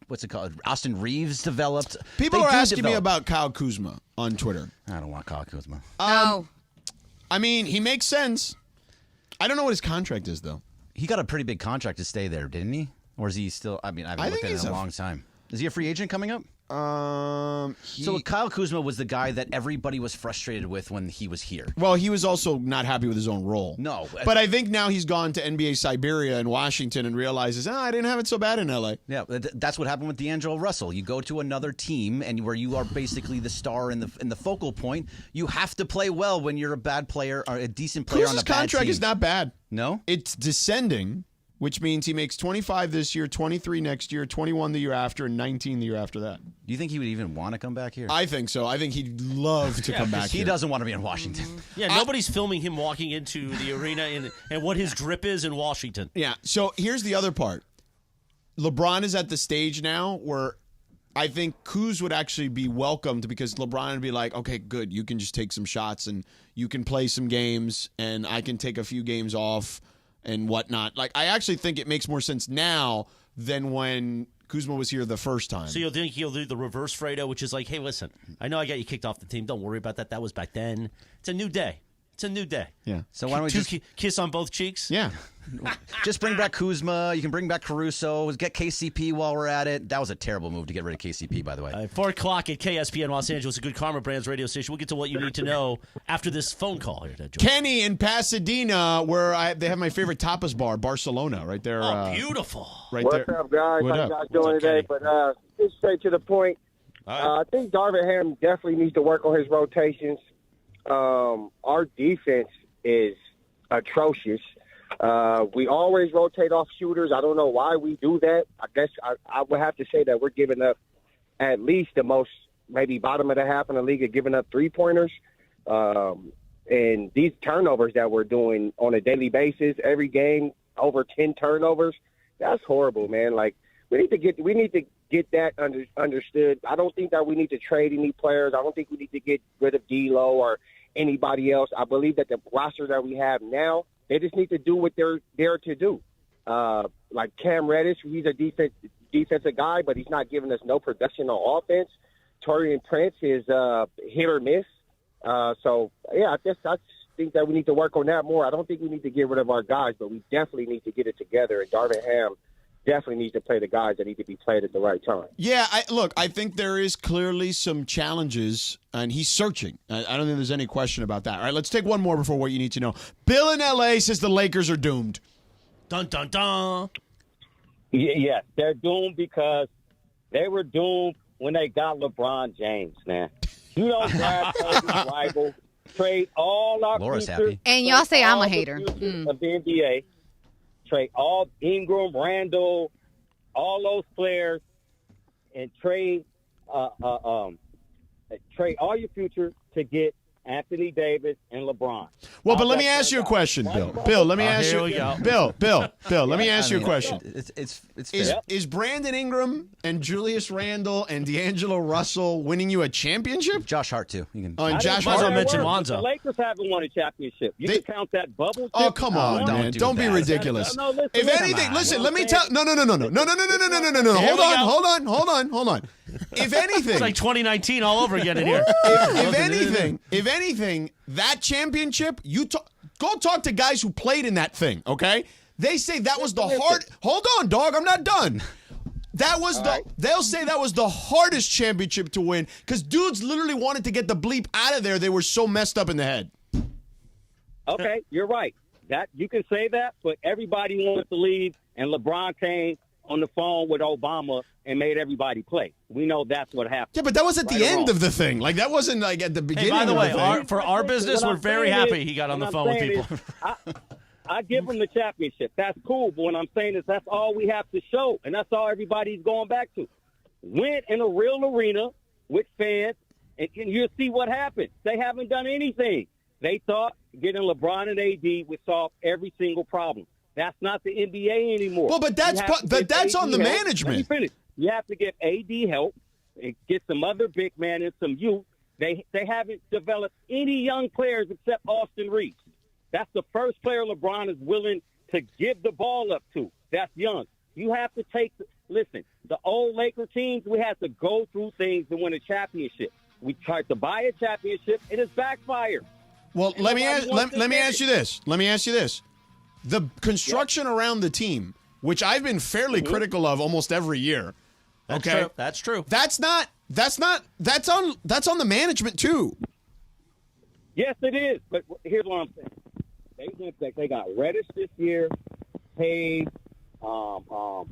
What's it called? Austin Reeves developed. People are asking me about Kyle Kuzma on Twitter. I don't want Kyle Kuzma. No. I mean, he makes sense. I don't know what his contract is, though. He got a pretty big contract to stay there, didn't he? Or is he still? I mean, I haven't looked at it in a long time. Is he a free agent coming up? So Kyle Kuzma was the guy that everybody was frustrated with when he was here. Well, he was also not happy with his own role. No. But I think now he's gone to NBA Siberia in Washington and realizes, I didn't have it so bad in LA. Yeah, that's what happened with D'Angelo Russell. You go to another team and where you are basically the star in the focal point, you have to play well when you're a bad player or a decent player on a bad team. His contract is not bad. No? It's descending, which means he makes 25 this year, 23 next year, 21 the year after, and 19 the year after that. Do you think he would even want to come back here? I think so. I think he'd love to come back here. He doesn't want to be in Washington. Yeah, nobody's filming him walking into the arena and what his drip is in Washington. Yeah, so here's the other part. LeBron is at the stage now where I think Kuz would actually be welcomed because LeBron would be like, okay, good, you can just take some shots and you can play some games and I can take a few games off and whatnot. Like, I actually think it makes more sense now than when Kuzma was here the first time. So you'll think he'll do the reverse Fredo, which is like, hey, listen, I know I got you kicked off the team. Don't worry about that. That was back then. It's a new day. It's a new day. Yeah. So why don't we just kiss on both cheeks? Yeah. Just bring back Kuzma. You can bring back Caruso. Get KCP while we're at it. That was a terrible move to get rid of KCP, by the way. 4 o'clock at KSPN Los Angeles, a Good Karma Brands radio station. We'll get to what you need to know after this phone call here. Kenny in Pasadena, where they have my favorite tapas bar, Barcelona, right there. Oh, beautiful. Right What's there. up, guys? What How up? you guys doing today? But just straight to the point. I think Darvin Ham definitely needs to work on his rotations. Our defense is atrocious. We always rotate off shooters. I don't know why we do that. I guess I would have to say that we're giving up at least the most, maybe bottom of the half in the league of giving up three-pointers. And these turnovers that we're doing on a daily basis, every game, over 10 turnovers, that's horrible, man. Like, we need to get that understood. I don't think that we need to trade any players. I don't think we need to get rid of D'Lo or anybody else. I believe that the roster that we have now, they just need to do what they're there to do. Like Cam Reddish, he's a defensive guy, but he's not giving us no production on offense. Torian Prince is hit or miss. I think that we need to work on that more. I don't think we need to get rid of our guys, but we definitely need to get it together. And Darvin Ham definitely needs to play the guys that need to be played at the right time. Yeah, I think there is clearly some challenges, and he's searching. I don't think there's any question about that. All right, let's take one more before what you need to know. Bill in L.A. says the Lakers are doomed. Dun, dun, dun. Yeah, they're doomed because they were doomed when they got LeBron James, man. You don't grab Kobe's rival, trade all our Laura's futures, happy. And y'all say I'm a all the hater. futures of the NBA, trade all Ingram, Randall, all those players, and trade all your future to get Anthony Davis and LeBron. Well, but let me ask you a question, Bill. Bill, let me ask you. Bill, let me ask you a question. Is Brandon Ingram and Julius Randle and D'Angelo Russell winning you a championship? Josh Hart too. And Josh Hart. The Lakers haven't won a championship. You can count that bubble. Oh, come on, man! Don't be ridiculous. If anything, listen. Let me tell. No. Hold on. If anything, it's like 2019 all over again in here. If anything, that championship, go talk to guys who played in that thing, okay? They say that was the hard. Hold on, dog. I'm not done. They'll say that was the hardest championship to win because dudes literally wanted to get the bleep out of there. They were so messed up in the head. Okay, you're right. That you can say that, but everybody wanted to leave, and LeBron came on the phone with Obama and made everybody play. We know that's what happened. Yeah, but that was at the end of the thing. Like, that wasn't like at the beginning. Hey, by the way, of the thing. for our business, we're very happy he got on the phone with people. I give him the championship. That's cool. But what I'm saying is that's all we have to show, and that's all everybody's going back to. Win in a real arena with fans, and you'll see what happens. They haven't done anything. They thought getting LeBron and AD would solve every single problem. That's not the NBA anymore. Well, but that's on the management. Let me finish. You have to get AD help and get some other big man and some youth. They haven't developed any young players except Austin Reeves. That's the first player LeBron is willing to give the ball up to. That's young. You have to listen, the old Laker teams, we had to go through things to win a championship. We tried to buy a championship, and it's backfired. Well, let me ask you this. The construction around the team, which I've been fairly critical of almost every year. Okay, that's true. That's on the management too. Yes, it is. But here's what I'm saying. They got Reddish this year, Hayes, Rui,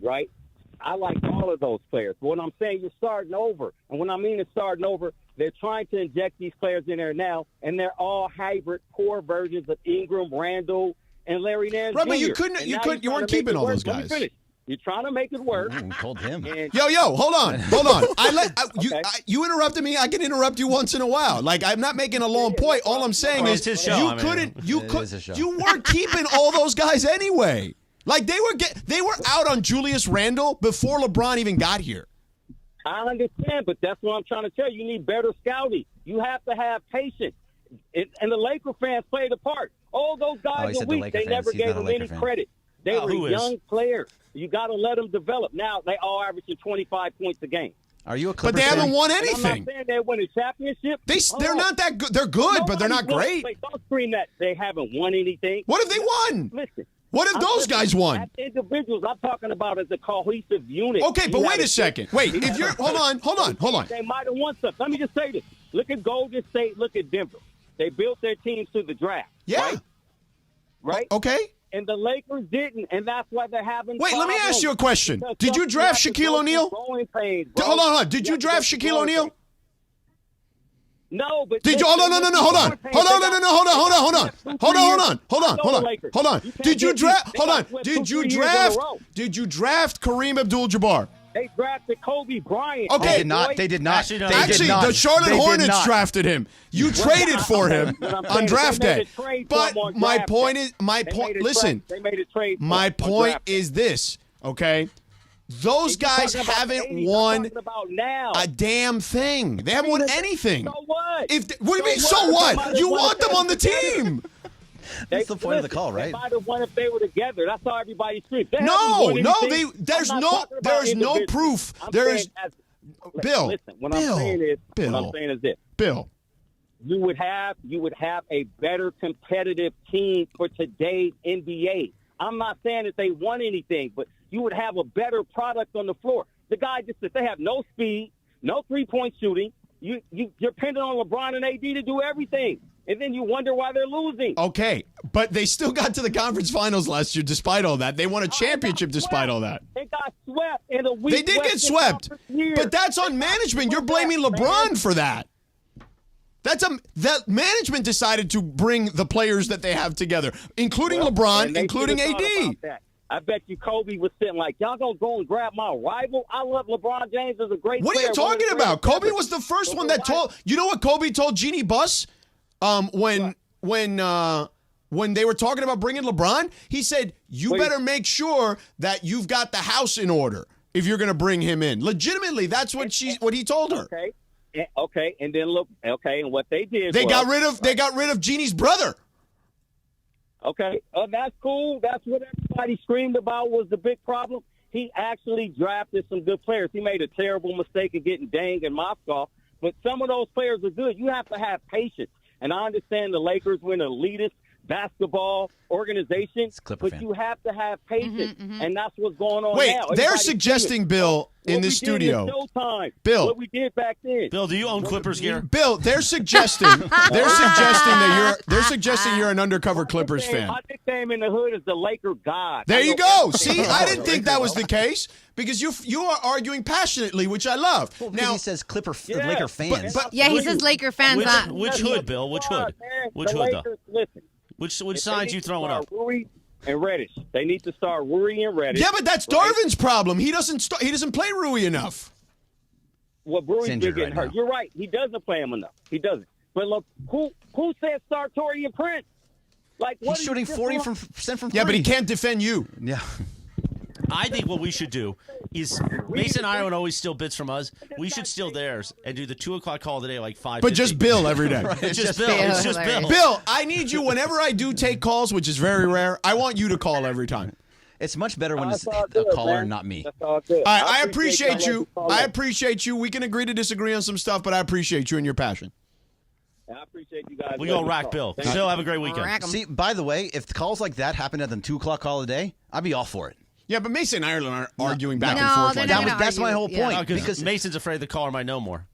right? I like all of those players. But what I'm saying, you're starting over. And when I mean it's starting over, they're trying to inject these players in there now, and they're all hybrid, poor versions of Ingram, Randall, and Larry Nance. Right, but you weren't keeping all those guys. You're trying to make it work. Told him. Yo, hold on. You interrupted me. I can interrupt you once in a while. Like, I'm not making a long point. All I'm saying is you weren't keeping all those guys anyway. Like, they were out on Julius Randle before LeBron even got here. I understand, but that's what I'm trying to tell you. You need better scouting. You have to have patience. And the Laker fans played a part. All those guys are weak. They never gave them any credit. They were young players. You got to let them develop. Now they all averaging 25 points a game. Are you a Clippers But they haven't won And anything. I'm not saying they win a championship. They're not that good. They're good, but they're not great. Don't scream that they haven't won anything. What if they won? Listen. What if those guys won? As individuals, I'm talking about as a cohesive unit. Okay, but wait a second. Wait, if you're hold on. They might have won something. Let me just say this. Look at Golden State. Look at Denver. They built their teams through the draft. Yeah. Right? Okay. And the Lakers didn't, and that's why they're having Wait, let me problems. ask you a question. Because Did you draft Shaquille O'Neal? Hold on. Did you draft Shaquille O'Neal? No, but did you? Hold on. Hold on. Did you draft? Hold on. Did you draft Kareem Abdul-Jabbar? They drafted Kobe Bryant. Okay, They did not. Actually, the Charlotte Hornets drafted him. You traded for him on draft day. But my point is, listen. They made a trade. My point is this. Okay. Those guys haven't won about now. a damn thing. They haven't won anything. So what? What do you mean, so what? You want them on the team. That's the point of the call, right? They might have won if they were together. That's how everybody screams. There's no proof. Bill. Listen, what I'm saying is this. Bill. You would have a better competitive team for today's NBA. I'm not saying that they won anything, but you would have a better product on the floor. The guy just said they have no speed, no three-point shooting. You're dependent on LeBron and AD to do everything. And then you wonder why they're losing. Okay, but they still got to the conference finals last year despite all that. They won a championship despite all that. They got swept in a week. They did get swept, but that's on management. You're blaming LeBron for that. That management decided to bring the players that they have together, including LeBron, including AD. I bet you Kobe was sitting like, y'all gonna go and grab my rival? I love LeBron James as a great player. What are you talking about? Kobe was the first one that told. You know what Kobe told Jeannie Buss when they were talking about bringing LeBron? He said, "You better make sure that you've got the house in order if you're going to bring him in." Legitimately, that's what he told her. Okay, and then look. Okay, and what they did, they got rid of Jeannie's brother. Okay, that's cool. That's what everybody screamed about was the big problem. He actually drafted some good players. He made a terrible mistake of getting Dang and Moscow, but some of those players are good. You have to have patience. And I understand the Lakers were an elitist basketball organization, but you have to have patience, and that's what's going on now. They're suggesting, Bill, in the studio. Bill, what we did back then. Bill, do you own Clippers gear? Bill, they're suggesting you're an undercover Clippers fan. My nickname in the hood is the Laker God. There you go. See, I didn't think that was the case because you are arguing passionately, which I love. Well, now he says Laker fans. He says Laker fans. Which hood, Bill? Which hood? Which hood, though? Listen. Which sides you throwing up? Rui and Reddish. They need to start Rui and Reddish. Yeah, but that's Darvin's problem. He doesn't play Rui enough. Well, Rui's been getting hurt. You're right. He doesn't play him enough. He doesn't. But look, who said start Taurean Prince? Like he's shooting 40% from 3. Yeah, but he can't defend you. Yeah. I think what we should do is Mason Ireland always steal bits from us. We should steal theirs and do the 2 o'clock call today like 5. But just Bill every day. It's just Bill. It's just Bill. Bill, I need you whenever I do take calls, which is very rare. I want you to call every time. It's much better when it's a caller and not me. That's all good. All right, I appreciate you. I appreciate you. We can agree to disagree on some stuff, but I appreciate you and your passion. I appreciate you guys. We go rack Bill. Bill, have a great weekend. See, by the way, if calls like that happened at the 2 o'clock call a day, I'd be all for it. Yeah, but Mason and Ireland aren't arguing back and forth like that. That's my whole point. Because Mason's afraid the caller might know more.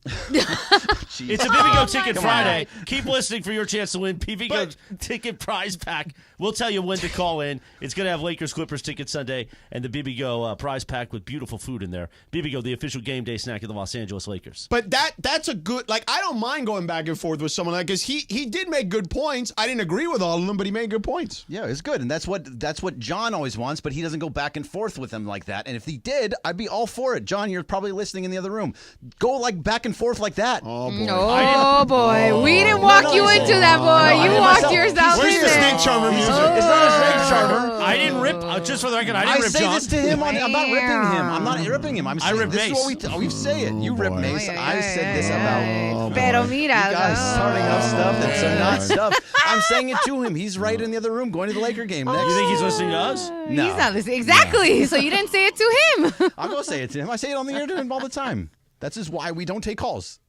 It's a Bibigo Ticket Friday. Keep listening for your chance to win Bibigo Ticket Prize Pack. We'll tell you when to call in. It's going to have Lakers-Clippers tickets Sunday and the Bibigo Prize Pack with beautiful food in there. Bibigo, the official game day snack of the Los Angeles Lakers. But that's a good, I don't mind going back and forth with someone like this. He did make good points. I didn't agree with all of them, but he made good points. Yeah, it's good. And that's what John always wants, but he doesn't go back and forth with him like that. And if he did, I'd be all for it. John, you're probably listening in the other room. Go back and forth like that. Oh, boy. Oh, boy. We didn't walk you into that, boy. You walked yourself in Where's the snake charmer music? It's not a snake charmer. I didn't rip, just for the record, I didn't rip John. I say this to him. I'm not ripping him. I'm not ripping him. I'm saying I rip this Mace. is what we say it. You rip Mace. I said this about Pero mira. you guys starting up stuff that's not stuff. I'm saying it to him. He's right in the other room going to the Laker game next. You think he's listening to us? No. He's not listening. Exactly. So you didn't say it to him. I'll go say it to him. I say it on the air to him all the time. That's just why we don't take calls.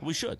We should.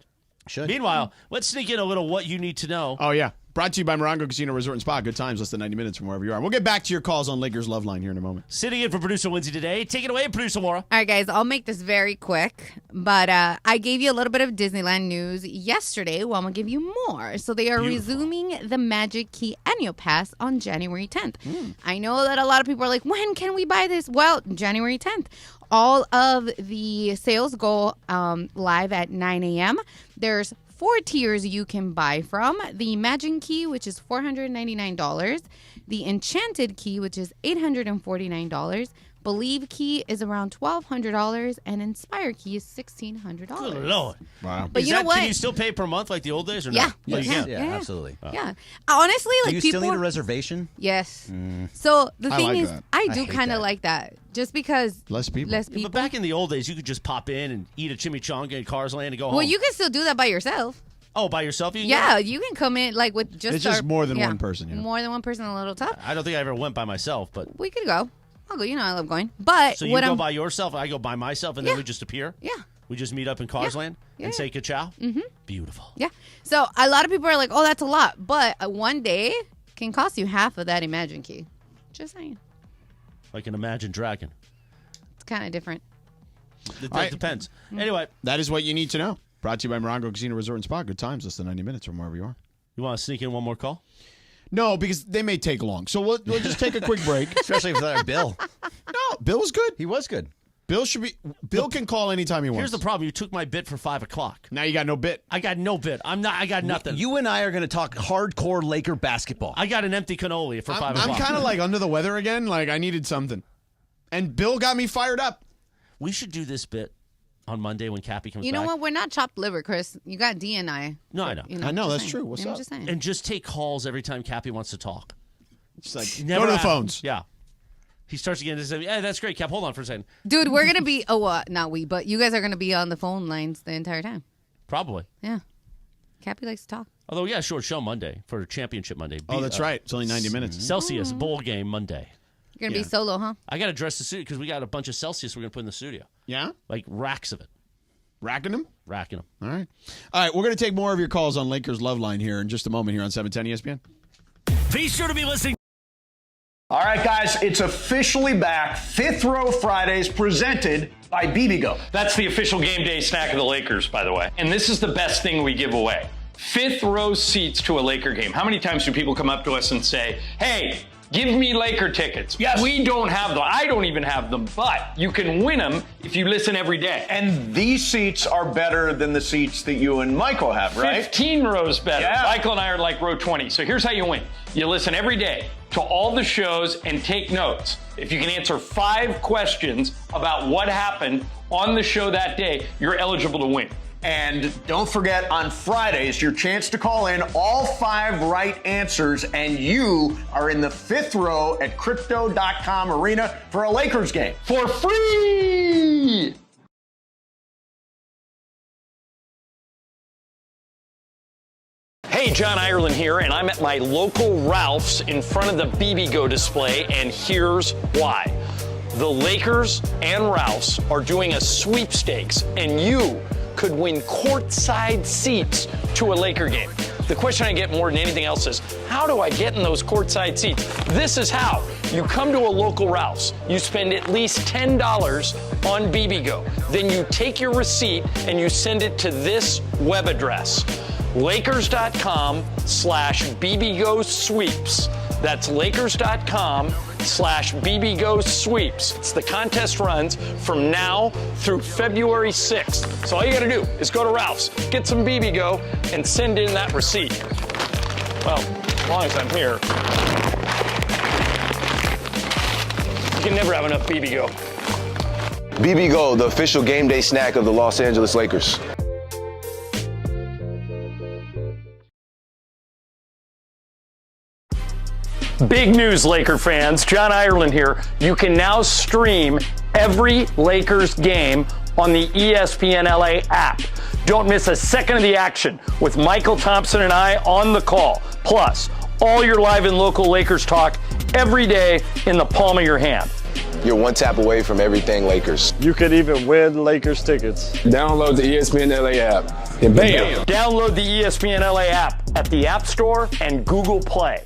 Meanwhile, let's sneak in a little what you need to know. Oh, yeah. Brought to you by Morongo Casino Resort and Spa. Good times, less than 90 minutes from wherever you are. We'll get back to your calls on Lakers Love Line here in a moment. Sitting in for producer Lindsay today. Take it away, producer Laura. All right, guys, I'll make this very quick, but I gave you a little bit of Disneyland news yesterday. Well, I'm going to give you more. So they are resuming the Magic Key Annual Pass on January 10th. I know that a lot of people are like, when can we buy this? Well, January 10th. All of the sales go live at 9 a.m. There's 4 tiers you can buy from. The Magic Key, which is $499. The Enchanted Key, which is $849. Believe key is around $1,200, and Inspire key is $1,600. Good Lord. Wow. But you know what? Can you still pay per month like the old days or Yeah. no? You Oh, can. Yeah, absolutely. Yeah. Honestly, like Do you people still need a reservation? Yes. So the I thing like is, that. I I do hate kind of that. like that, just because Less people. less Yeah, people. but back in the old days, you could just pop in and eat a chimichanga in Cars Land and go home. Well, you can still do that by yourself. Oh, by yourself? You can Yeah, go? you can come in like with just. It's just our- more than yeah, one person, yeah. More than one person, a little tough. I don't think I ever went by myself, but We could go. I'll go. You know, I love going. But so you what go I'm by yourself, I go by myself, and then we just appear. Yeah. We just meet up in Cars Land and say ka-chow. Mm-hmm. Beautiful. Yeah. So a lot of people are like, "Oh, that's a lot," but one day can cost you half of that Imagine key. Just saying, Like an Imagine Dragon. it's kind of different. That right. depends. Mm-hmm. Anyway, That is what you need to know. Brought to you by Morongo Casino Resort and Spa. Good times, less than 90 minutes from wherever you are. you want to sneak in one more call? No, because they may take long. So we'll just take a quick break. Especially for that Bill. No, Bill was good. He was good. Bill can call anytime he wants. Here's the problem. You took my bit for 5 o'clock. Now you got no bit. I got no bit. I got nothing. You and I are going to talk hardcore Laker basketball. I got an empty cannoli for 5 I'm o'clock. kind of like under the weather again. Like I needed something. And Bill got me fired up. We should do this bit on Monday when Cappy comes back. You know what? We're not chopped liver, Chris. You got D and I. No, I know. I know, just that's saying. true. What's I'm up? just saying. And just take calls every time Cappy wants to talk. Just like Never go to the ask- phones. Yeah. He starts again to say, "Yeah, that's great, Cap. Hold on for a second." Dude, we're gonna be not we, but you guys are gonna be on the phone lines the entire time. Probably. Yeah. Cappy likes to talk. Although, yeah, short show Monday for Championship Monday. Oh, that's right. It's only 90 minutes. Celsius bowl game Monday. You're gonna be solo, huh? I got to dress the studio because we got a bunch of Celsius we're gonna put in the studio. Yeah? Like racks of it. Racking them? Racking them. All right. All right, we're going to take more of your calls on Lakers Love Line here in just a moment here on 710 ESPN. Be sure to be listening. All right, guys, it's officially back. Fifth Row Fridays presented by Bibigo. That's the official game day snack of the Lakers, by the way. And this is the best thing we give away. Fifth row seats to a Laker game. How many times do people come up to us and say, hey, give me Laker tickets? Yes. We don't have them. I don't even have them, but you can win them if you listen every day. And these seats are better than the seats that you and Michael have, right? 15 rows better. Yeah. Michael and I are like row 20. So here's how you win. You listen every day to all the shows and take notes. If you can answer 5 questions about what happened on the show that day, you're eligible to win. And don't forget, on Fridays, your chance to call in all 5 right answers, and you are in the fifth row at Crypto.com Arena for a Lakers game. For free! Hey, John Ireland here, and I'm at my local Ralph's in front of the Bibigo display, and here's why. The Lakers and Ralph's are doing a sweepstakes, and you could win courtside seats to a Laker game. The question I get more than anything else is, how do I get in those courtside seats? This is how. You come to a local Ralph's, you spend at least $10 on Bibigo. Then you take your receipt and you send it to this web address, Lakers.com/Bibigo sweeps. That's Lakers.com/Bibigo sweeps. It's the contest runs from now through February 6th. So all you got to do is go to Ralph's, get some Bibigo, and send in that receipt. Well, as long as I'm here. You can never have enough Bibigo. Bibigo, the official game day snack of the Los Angeles Lakers. Big news, Laker fans. John Ireland here. You can now stream every Lakers game on the ESPN LA app. Don't miss a second of the action with Michael Thompson and I on the call. Plus, all your live and local Lakers talk every day in the palm of your hand. You're one tap away from everything Lakers. You could even win Lakers tickets. Download the ESPN LA app. And bam! Download the ESPN LA app at the App Store and Google Play.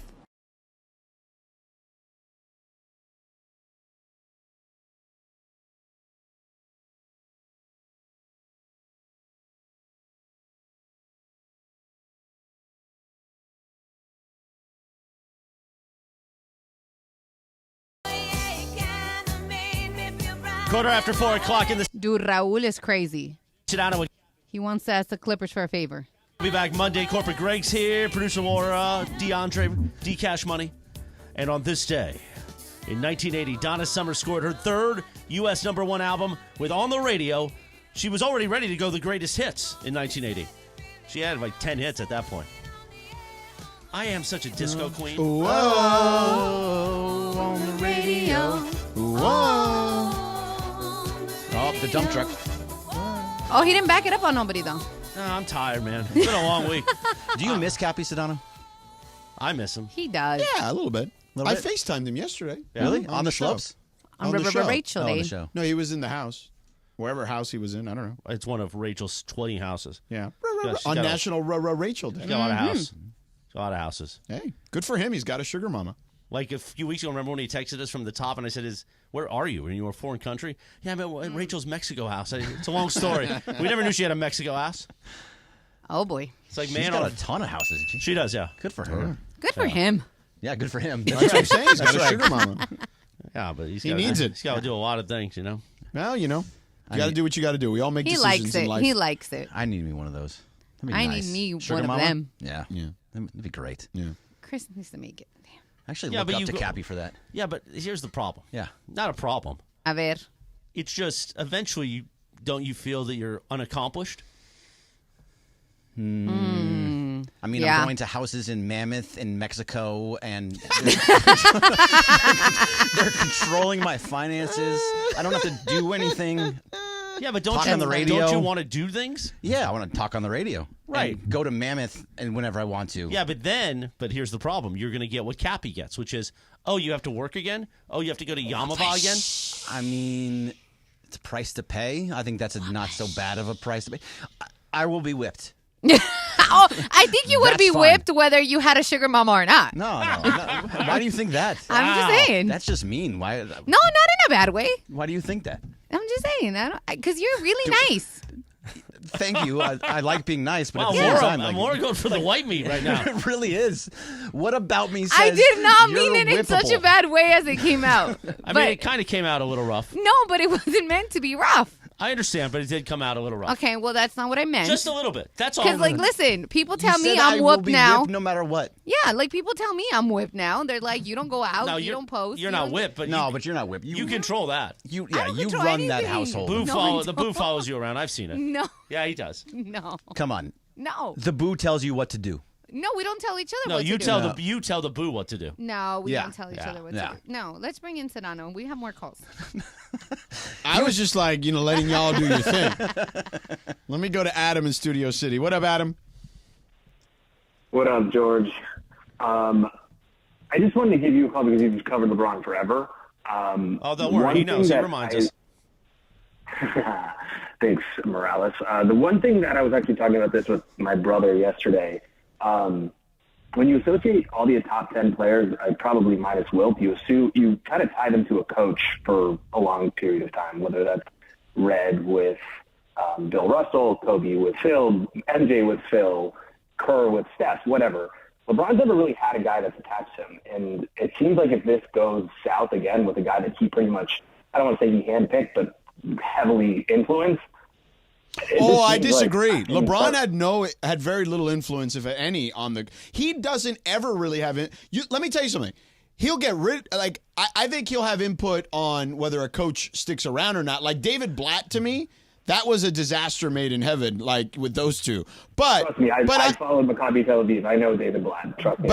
Quarter after 4 o'clock in the Dude, Raul is crazy. Sedano. He wants to ask the Clippers for a favor. We'll be back Monday. Corporate Greg's here. Producer Laura, DeAndre, D-Cash Money. And on this day, In 1980, Donna Summer scored her third U.S. #1 album with On the Radio. She was already ready to go the greatest hits in 1980. She had like 10 hits at that point. I am such a disco queen. Whoa, on the radio. Whoa. Oh, the dump truck. Oh, he didn't back it up on nobody, though. No, I'm tired, man. It's been a long week. Do you miss Cappy Sedano? I miss him. He does. Yeah, a little bit. I FaceTimed him yesterday. Yeah. Really? On On the show. slopes? On the show. Rachel Oh, on Day. the show. No, he was in the house. Wherever house he was in, I don't know. It's one of Rachel's 20 houses. Yeah. she's On got a- National Rachel Day. She's got a lot of house. A lot of houses. Hey, good for him. He's got a sugar mama. Like a few weeks ago, remember when he texted us from the top and I said, where are you? And you were a foreign country? Yeah, I'm at Rachel's Mexico house. It's a long story. We never knew she had a Mexico house. Oh, boy. It's like, She's man, got a ton of houses. She does, yeah. Good for her. Good for him. Yeah, good for him. That's what I'm saying. He's got a sugar mama. Yeah, but he needs it. He's got to do a lot of things, you know? Well, you know, you got to do what you got to do. We all make He decisions likes in it. life. He likes it. I need me one of those. That'd be I nice. need me Sugar one of mama? them. Yeah. Yeah. That'd be great. Yeah. Chris needs to make it. Actually, Yeah, look but up you to go- Cappy for that. Yeah, but here's the problem. Yeah. Not a problem. A ver. It's just eventually, don't you feel that you're unaccomplished? I mean, Yeah. I'm going to houses in Mammoth in Mexico, and they're controlling my finances. I don't have to do anything. Yeah, but don't Talk you on the radio. Don't you want to do things? Yeah, I want to talk on the radio. Right. And go to Mammoth and whenever I want to. Yeah, but here's the problem. You're going to get what Cappy gets, which is, oh, you have to work again? Oh, you have to go to Yamava again? I mean, it's a price to pay. I think that's not so bad of a price to pay. I will be whipped. Oh, I think you would That's be fine. whipped whether you had a sugar mama or not. No. Why do you think that? I'm just saying. That's just mean. Why? No, not in a bad way. Why do you think that? I'm just saying. Because you're really nice. Thank you. I like being nice, but Wow, at the same time, I'm more going for the white meat right now. It really is. What about me says I did not you're mean it in such a whippable? bad way as it came out. I mean, it kind of came out a little rough. No, but it wasn't meant to be rough. I understand, but it did come out a little rough. Okay, well, that's not what I meant. Just a little bit. That's all. Because, like, listen, people tell You me said I I'm will whooped be now. whipped no matter what. Yeah, like, people tell me I'm whipped now. They're like, you don't go out, No, you don't post. You're you not don't- whipped, but No, but you're not whipped. you control that. You don't you control run that anything. household. Boo No, follow, I the boo don't. follows you around. I've seen it. No, Yeah, he does. no, Come on. no. The boo tells you what to do. No, we don't tell each other No, what you to tell do. you tell the boo what to do. No, we Yeah, don't tell each yeah, other what yeah. to do. No, let's bring in Sedano. We have more calls. I was just like, letting y'all do your thing. Let me go to Adam in Studio City. What up, Adam? What up, George? I just wanted to give you a call because you've covered LeBron forever. Oh, don't worry. one He knows. thing He that reminds us. Thanks, Morales. The one thing that I was actually talking about this with my brother yesterday, when you associate all the top 10 players, probably minus Wilt, you kind of tie them to a coach for a long period of time, whether that's Red with Bill Russell, Kobe with Phil, MJ with Phil, Kerr with Steph, whatever. LeBron's never really had a guy that's attached to him. And it seems like if this goes south again with a guy that he pretty much, I don't want to say he handpicked, but heavily influenced. I disagree. LeBron had very little influence, if any, on the. He doesn't ever really have it. Let me tell you something. He'll get rid. Like I think he'll have input on whether a coach sticks around or not. Like David Blatt, to me, that was a disaster made in heaven. Like with those two. But trust me, I followed Maccabi Tel Aviv. I know David Blatt. Trust me.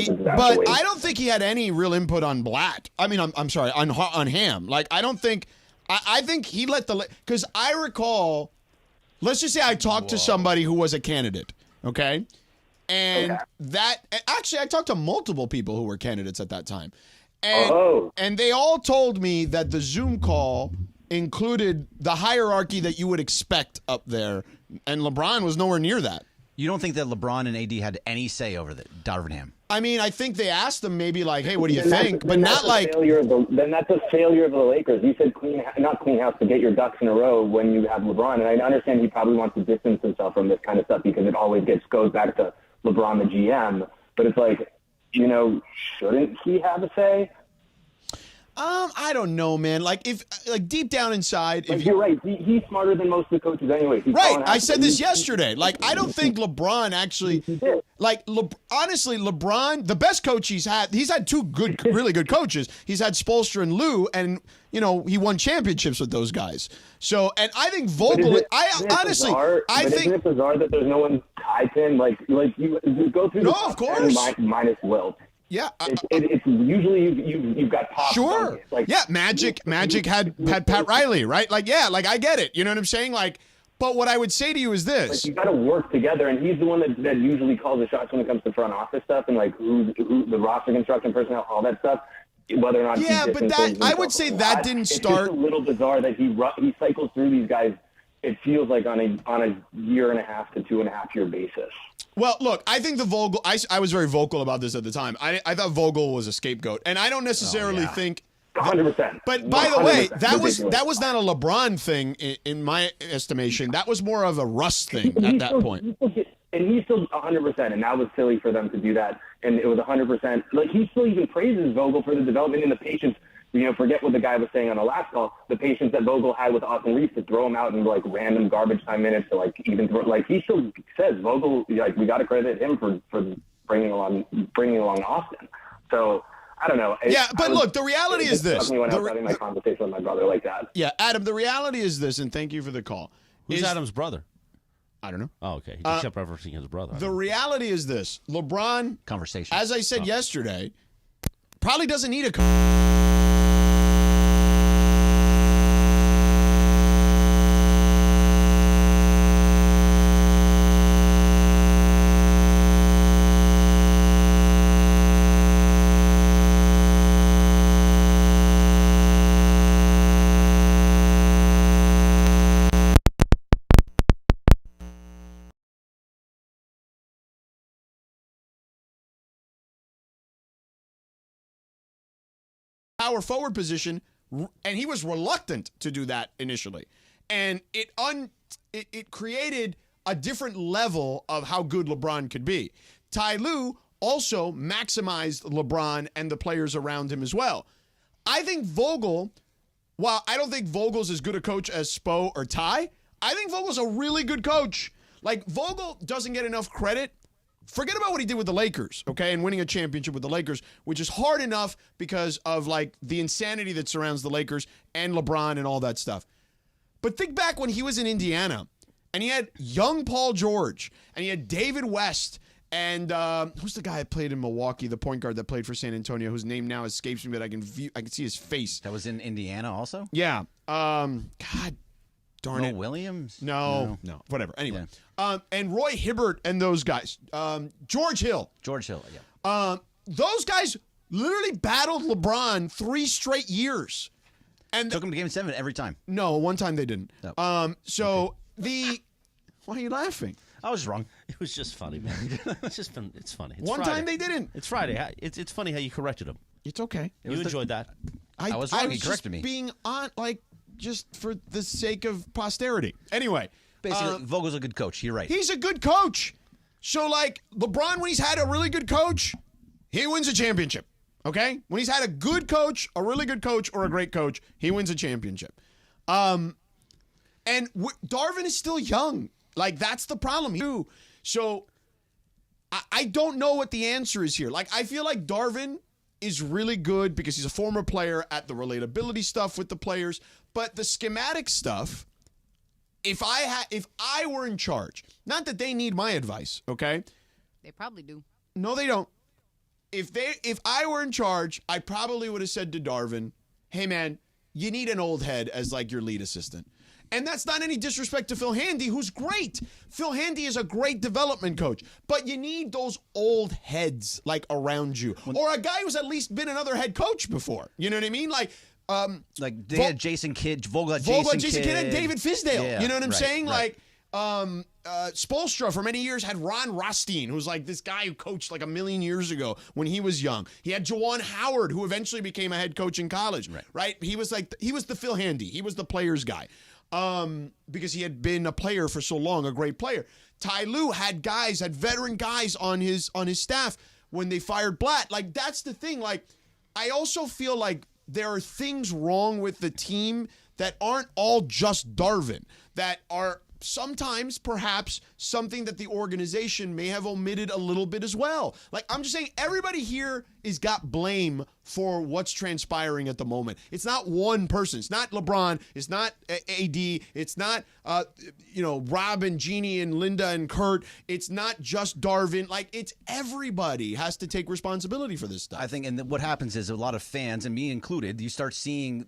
But I don't think he had any real input on Blatt. I mean, I'm sorry, on Ham. Like I don't think. I think he let because I recall. Let's just say I talked to somebody who was a candidate, okay? And actually, I talked to multiple people who were candidates at that time. And they all told me that the Zoom call included the hierarchy that you would expect up there, and LeBron was nowhere near that. You don't think that LeBron and AD had any say over Darvin Ham? I mean, I think they asked them maybe like, hey, what do you think? But not like... Then that's a failure of the Lakers. You said not clean house, to get your ducks in a row when you have LeBron. And I understand he probably wants to distance himself from this kind of stuff because it always goes back to LeBron, the GM. But it's like, shouldn't he have a say? I don't know, man. Like if deep down inside, if you're right, he's smarter than most of the coaches anyway. Right, I said this yesterday. Like I don't think LeBron actually, honestly, LeBron, the best coach he's had two really good coaches. He's had Spoelstra and Lou, and he won championships with those guys. So, and I think Vogel. Isn't it bizarre that there's no one tied to him? Like you go through. No, of course. Minus Wilt. Yeah, it's usually you've got Pop. Sure. Magic had Pat Riley, right? I get it. You know what I'm saying? But what I would say to you is this: you got to work together, and he's the one that usually calls the shots when it comes to front office stuff and who the roster construction, personnel, all that stuff. Whether or not but that I would say that didn't start. It's just a little bizarre that he cycles through these guys. It feels like on a year and a half to 2.5 year basis. Well, look, I think the Vogel. I was very vocal about this at the time. I thought Vogel was a scapegoat, and I don't necessarily think. 100%. But by the way, that was not a LeBron thing in my estimation. That was more of a Russ thing at that point. And he's still 100%, and that was silly for them to do that. And it was 100%. Like he still even praises Vogel for the development and the patience. Forget what the guy was saying on the last call. The patience that Vogel had with Austin Reeves to throw him out in random garbage time minutes to even throw. He still says Vogel. We got to credit him for bringing along Austin. So I don't know. But look, the reality is this. When I was having my conversation with my brother like that. Yeah, Adam. The reality is this, and thank you for the call. Who's Adam's brother? I don't know. Oh, okay. He just kept referencing his brother. The reality is this: LeBron, conversation. As I said yesterday, probably doesn't need a. Power forward position, and he was reluctant to do that initially, and it created a different level of how good LeBron could be. Ty Lue also maximized LeBron and the players around him as well. I think Vogel, while I don't think Vogel's as good a coach as Spo or Ty, I think Vogel's a really good coach. Vogel doesn't get enough credit. Forget about what he did with the Lakers, okay, and winning a championship with the Lakers, which is hard enough because of, the insanity that surrounds the Lakers and LeBron and all that stuff. But think back when he was in Indiana, and he had young Paul George, and he had David West, and who's the guy that played in Milwaukee, the point guard that played for San Antonio, whose name now escapes me, but I can see his face. That was in Indiana also? Yeah. God darn it. Williams? No. Whatever. Anyway. Yeah. And Roy Hibbert and those guys. George Hill. Yeah. Those guys literally battled LeBron 3 straight years. And took him to Game 7 every time. No, one time they didn't. No. Why are you laughing? I was wrong. It was just funny, man. It's funny. It's one Friday. time they didn't. It's Friday. It's funny how you corrected him. It's okay. You enjoyed that. I was wrong. He corrected me. Being on, just for the sake of posterity. Anyway. Basically, Vogel's a good coach. You're right. He's a good coach. So, LeBron, when he's had a really good coach, he wins a championship. Okay? When he's had a good coach, a really good coach, or a great coach, he wins a championship. And Darvin is still young. That's the problem. So, I don't know what the answer is here. I feel like Darvin is really good because he's a former player at the relatability stuff with the players. But the schematic stuff... If I were in charge, not that they need my advice, okay? They probably do. No, they don't. If I were in charge, I probably would have said to Darvin, "Hey man, you need an old head as your lead assistant." And that's not any disrespect to Phil Handy, who's great. Phil Handy is a great development coach, but you need those old heads around you, or a guy who's at least been another head coach before. You know what I mean? They had Jason Kidd, Vogel had Jason Kidd, and David Fisdale. Yeah, you know what I'm saying? Right. Spoelstra for many years had Ron Rothstein, who's this guy who coached a million years ago when he was young. He had Juwan Howard, who eventually became a head coach in college. Right? He was the Phil Handy. He was the player's guy because he had been a player for so long, a great player. Ty Lue had veteran guys on his staff when they fired Blatt. That's the thing. I also feel there are things wrong with the team that aren't all just Darvin, that are sometimes perhaps something that the organization may have omitted a little bit as well. Like, I'm just saying, everybody here is got blame for what's transpiring at the moment. It's not one person. It's not LeBron. It's not AD. It's not, Rob and Jeannie and Linda and Kurt. It's not just Darvin. Like, it's everybody has to take responsibility for this stuff. I think, and what happens is a lot of fans, and me included, you start seeing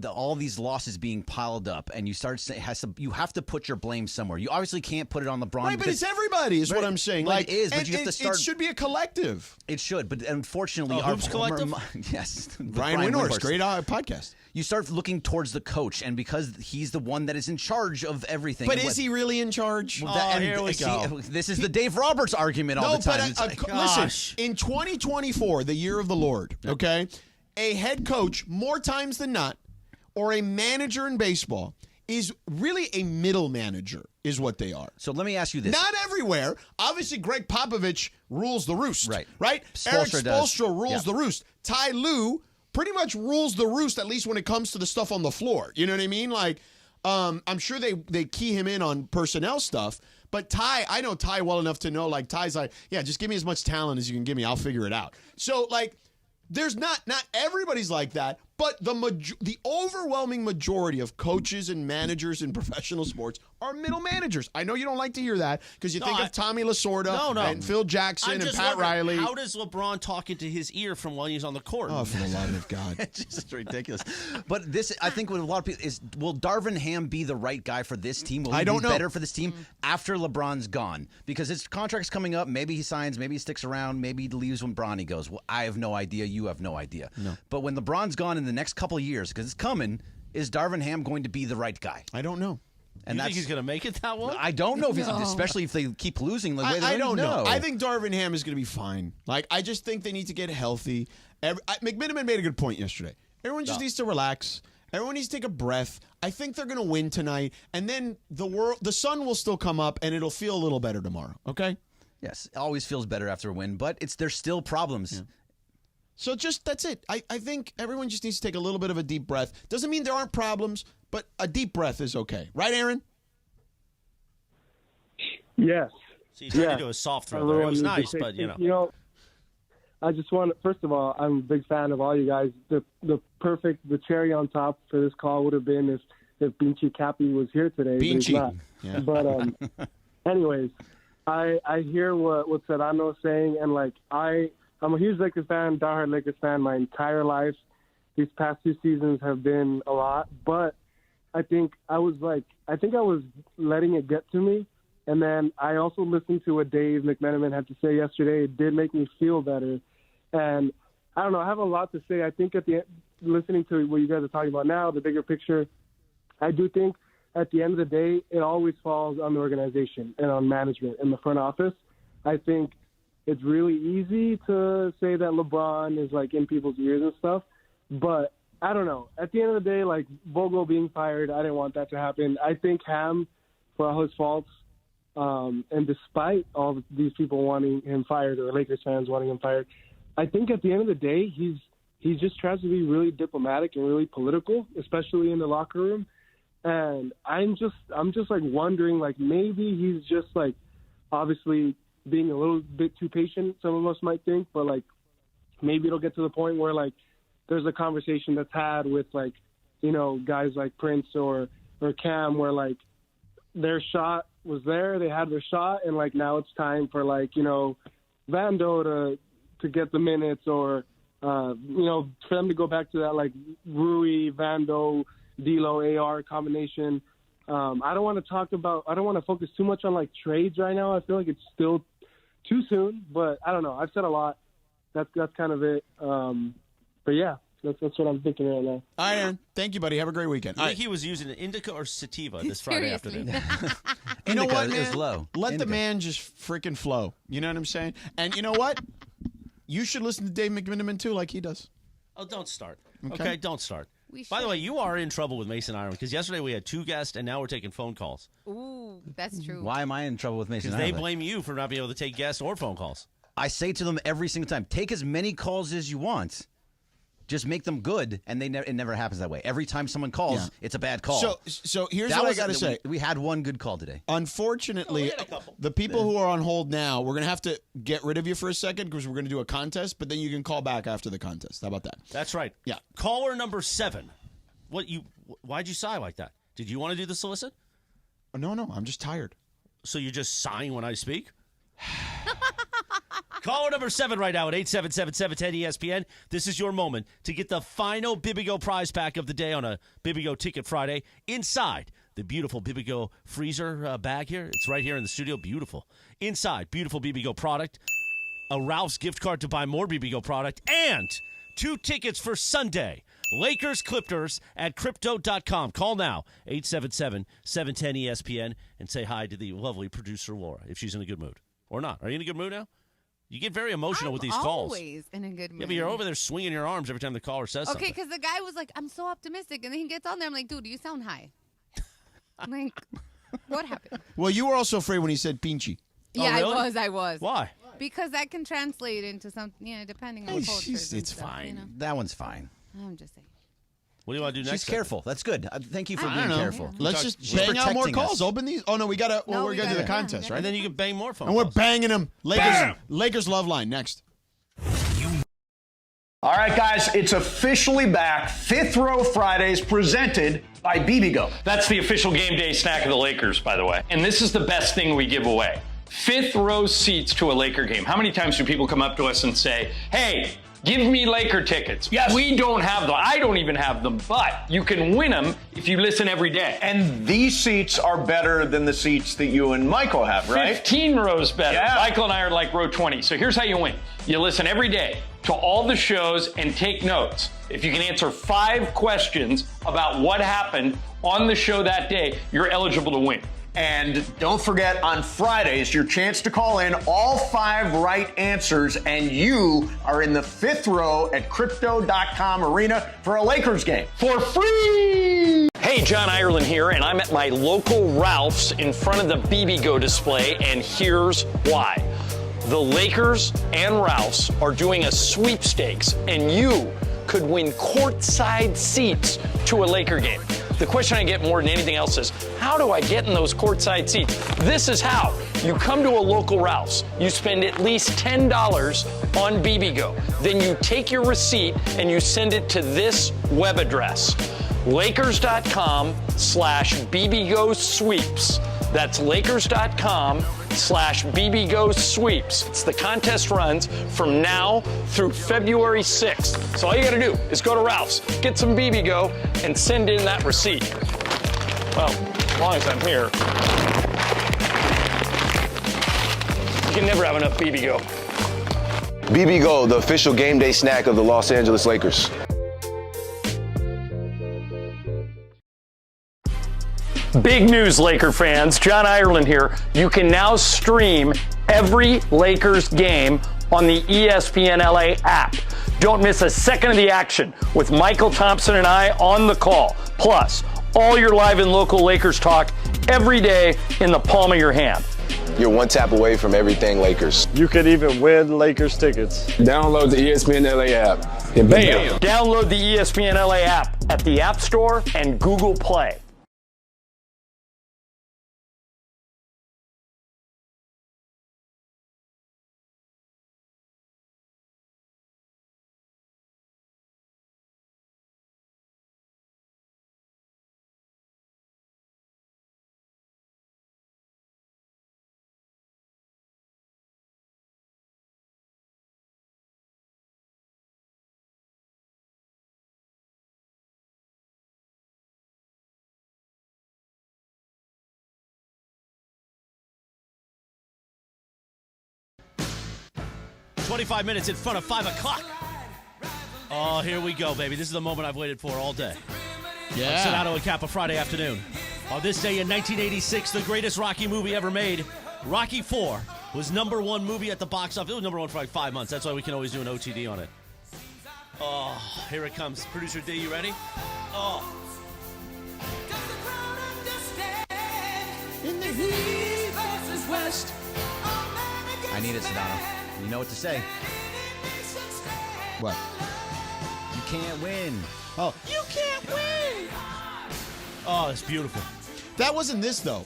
all these losses being piled up, and you start saying you have to put your blame somewhere. You obviously can't put it on LeBron. Right, but it's everybody, is what I'm saying. Like, it is, but you have to start. It should be a collective. It should, but unfortunately, our Hoops Collective. Yes, Brian Windhorst, great podcast. You start looking towards the coach, and because he's the one that is in charge of everything. But is he really in charge? Here we go. This is the Dave Roberts argument all the time. Listen, in 2024, the year of the Lord, okay, a head coach, more times than not, or a manager in baseball is really a middle manager, is what they are. So let me ask you this. Not everywhere. Obviously, Greg Popovich rules the roost. Right? Eric Spoelstra Spoelstra rules the roost. Ty Lue pretty much rules the roost, at least when it comes to the stuff on the floor. You know what I mean? Like, I'm sure they key him in on personnel stuff. But Ty, I know Ty well enough to know, like, Ty's like, yeah, just give me as much talent as you can give me. I'll figure it out. So, like, there's not everybody's like that, but the overwhelming majority of coaches and managers in professional sports are middle managers. I know you don't like to hear that because you think of Tommy Lasorda and Phil Jackson and Pat Riley. How does LeBron talk into his ear from while he's on the court? Oh, for the love of God. It's just ridiculous. But this, I think, with a lot of people is, will Darvin Ham be the right guy for this team? Will he be better for this team after LeBron's gone? Because his contract's coming up. Maybe he signs. Maybe he sticks around. Maybe he leaves when Bronny goes. Well, I have no idea. You have no idea. No. But when LeBron's gone in the next couple of years, because it's coming, is Darvin Ham going to be the right guy? I don't know. And you think he's going to make it that long? I don't know if he's, especially if they keep losing the way they I don't know. I think Darvin Ham is going to be fine. Like, I just think they need to get healthy. McMiniman made a good point yesterday. Everyone just needs to relax. Everyone needs to take a breath. I think they're going to win tonight, and then the sun will still come up, and it'll feel a little better tomorrow. Okay? Yes, it always feels better after a win, but there's still problems. Yeah. So that's it. I think everyone just needs to take a little bit of a deep breath. Doesn't mean there aren't problems, but a deep breath is okay. Right, Aaron? Yes. So you tried to do a soft throw there. It was nice, but, You know, I just want to, first of all, I'm a big fan of all you guys. The cherry on top for this call would have been if Beachy Cappy was here today. Beachy. But he's not. But anyways, I hear what Sedano is saying, and like I'm a huge Lakers fan, diehard Lakers fan my entire life. These past 2 seasons have been a lot, but I think I was letting it get to me. And then I also listened to what Dave McMenamin had to say yesterday. It did make me feel better. And I don't know, I have a lot to say. I think listening to what you guys are talking about now, the bigger picture, I do think at the end of the day, it always falls on the organization and on management and the front office. I think it's really easy to say that LeBron is like in people's ears and stuff, but I don't know. At the end of the day, like Vogel being fired, I didn't want that to happen. I think Ham, for all his faults, and despite all these people wanting him fired or Lakers fans wanting him fired, I think at the end of the day, he's just tries to be really diplomatic and really political, especially in the locker room. And I'm just like wondering, like maybe he's just like obviously being a little bit too patient, some of us might think, but like maybe it'll get to the point where like there's a conversation that's had with like, you know, guys like Prince or Cam where like their shot was there, they had their shot, and like now it's time for like, you know, Vando to get the minutes or you know, for them to go back to that like Rui, Vando, D'Lo, AR combination. I don't want to focus too much on like trades right now. I feel like it's still too soon, but I don't know. I've said a lot. That's kind of it. But yeah, that's what I'm thinking right now. All right, Aaron. Thank you, buddy. Have a great weekend. I think he was using an indica or sativa this Friday afternoon. You know what, man? Is low. Let the man just freaking flow. You know what I'm saying? And you know what? You should listen to Dave McMiniman too, like he does. Oh, don't start. Okay, don't start. By the way, you are in trouble with Mason Ireland because yesterday we had 2 guests and now we're taking phone calls. Ooh, that's true. Why am I in trouble with Mason Because Ireland? they blame you for not being able to take guests or phone calls. I say to them every single time, take as many calls as you want. Just make them good, and it never happens that way. Every time someone calls, it's a bad call. So here's what I got to say. We had one good call today. Unfortunately, the people who are on hold now, we're going to have to get rid of you for a second because we're going to do a contest, but then you can call back after the contest. How about that? That's right. Yeah. Caller number 7. Why'd you sigh like that? Did you want to do the solicit? No, I'm just tired. So you're just sighing when I speak? Caller number 7 right now at 877-710-ESPN. This is your moment to get the final Bibigo prize pack of the day on a Bibigo Ticket Friday. Inside the beautiful Bibigo freezer bag here. It's right here in the studio. Beautiful. Inside, beautiful Bibigo product. A Ralph's gift card to buy more Bibigo product. And 2 tickets for Sunday. Lakers Clippers at Crypto.com. Call now, 877-710-ESPN, and say hi to the lovely producer Laura, if she's in a good mood. Or not. Are you in a good mood now? You get very emotional with these calls. Always in a good mood. Yeah, but you're over there swinging your arms every time the caller says something. Okay, because the guy was like, I'm so optimistic. And then he gets on there. I'm like, dude, you sound high. I'm like, what happened? Well, you were also afraid when he said pinchy. Yeah, really? I was. Why? Because that can translate into something, depending on cultures. It's stuff, fine. You know? That one's fine. I'm just saying. What do you want to do next? She's careful. That's good. Thank you for being careful. Let's just bang out more calls. Open these. Oh, no, we got to. Well, we're going to do the contest, right? And then you can bang more phone And we're calls. banging them. Lakers love line next. All right, guys, it's officially back. Fifth Row Fridays presented by Bibigo. That's the official game day snack of the Lakers, by the way. And this is the best thing we give away. 5th row seats to a Laker game. How many times do people come up to us and say, hey, give me Laker tickets? Yes. We don't have them. I don't even have them, but you can win them if you listen every day. And these seats are better than the seats that you and Michael have, right? 15 rows better. Yeah. Michael and I are like row 20. So here's how you win. You listen every day to all the shows and take notes. If you can answer 5 questions about what happened on the show that day, you're eligible to win. And don't forget, on Fridays, your chance to call in all 5 right answers, and you are in the 5th row at Crypto.com Arena for a Lakers game. For free! Hey, John Ireland here, and I'm at my local Ralph's in front of the Bibigo display, and here's why. The Lakers and Ralph's are doing a sweepstakes, and you could win courtside seats to a Laker game. The question I get more than anything else is, how do I get in those courtside seats? This is how. You come to a local Ralph's, you spend at least $10 on Bibigo. Then you take your receipt and you send it to this web address, lakers.com/Bibigo sweeps. That's lakers.com/Bibigo sweeps. It's the contest runs from now through February 6th. So all you gotta do is go to Ralph's, get some Bibigo, and send in that receipt. Well, as long as I'm here. You can never have enough Bibigo. Bibigo, the official game day snack of the Los Angeles Lakers. Big news, Laker fans. John Ireland here. You can now stream every Lakers game on the ESPN LA app. Don't miss a second of the action with Michael Thompson and I on the call. Plus, all your live and local Lakers talk every day in the palm of your hand. You're one tap away from everything Lakers. You could even win Lakers tickets. Download the ESPN LA app and bam! Download the ESPN LA app at the App Store and Google Play. $25 minutes in front of 5 o'clock. Oh, here we go, baby. This is the moment I've waited for all day. Yeah. Sedano Kap, a Friday afternoon. On this day in 1986, the greatest Rocky movie ever made, Rocky IV, was #1 movie at the box office. It was #1 for like 5 months. That's why we can always do an OTD on it. Oh, here it comes. Producer D, you ready? Oh. In the East versus West. I need it, Sedano. You know what to say. What? You can't win. Oh, you can't win. Oh, it's beautiful. That wasn't this though.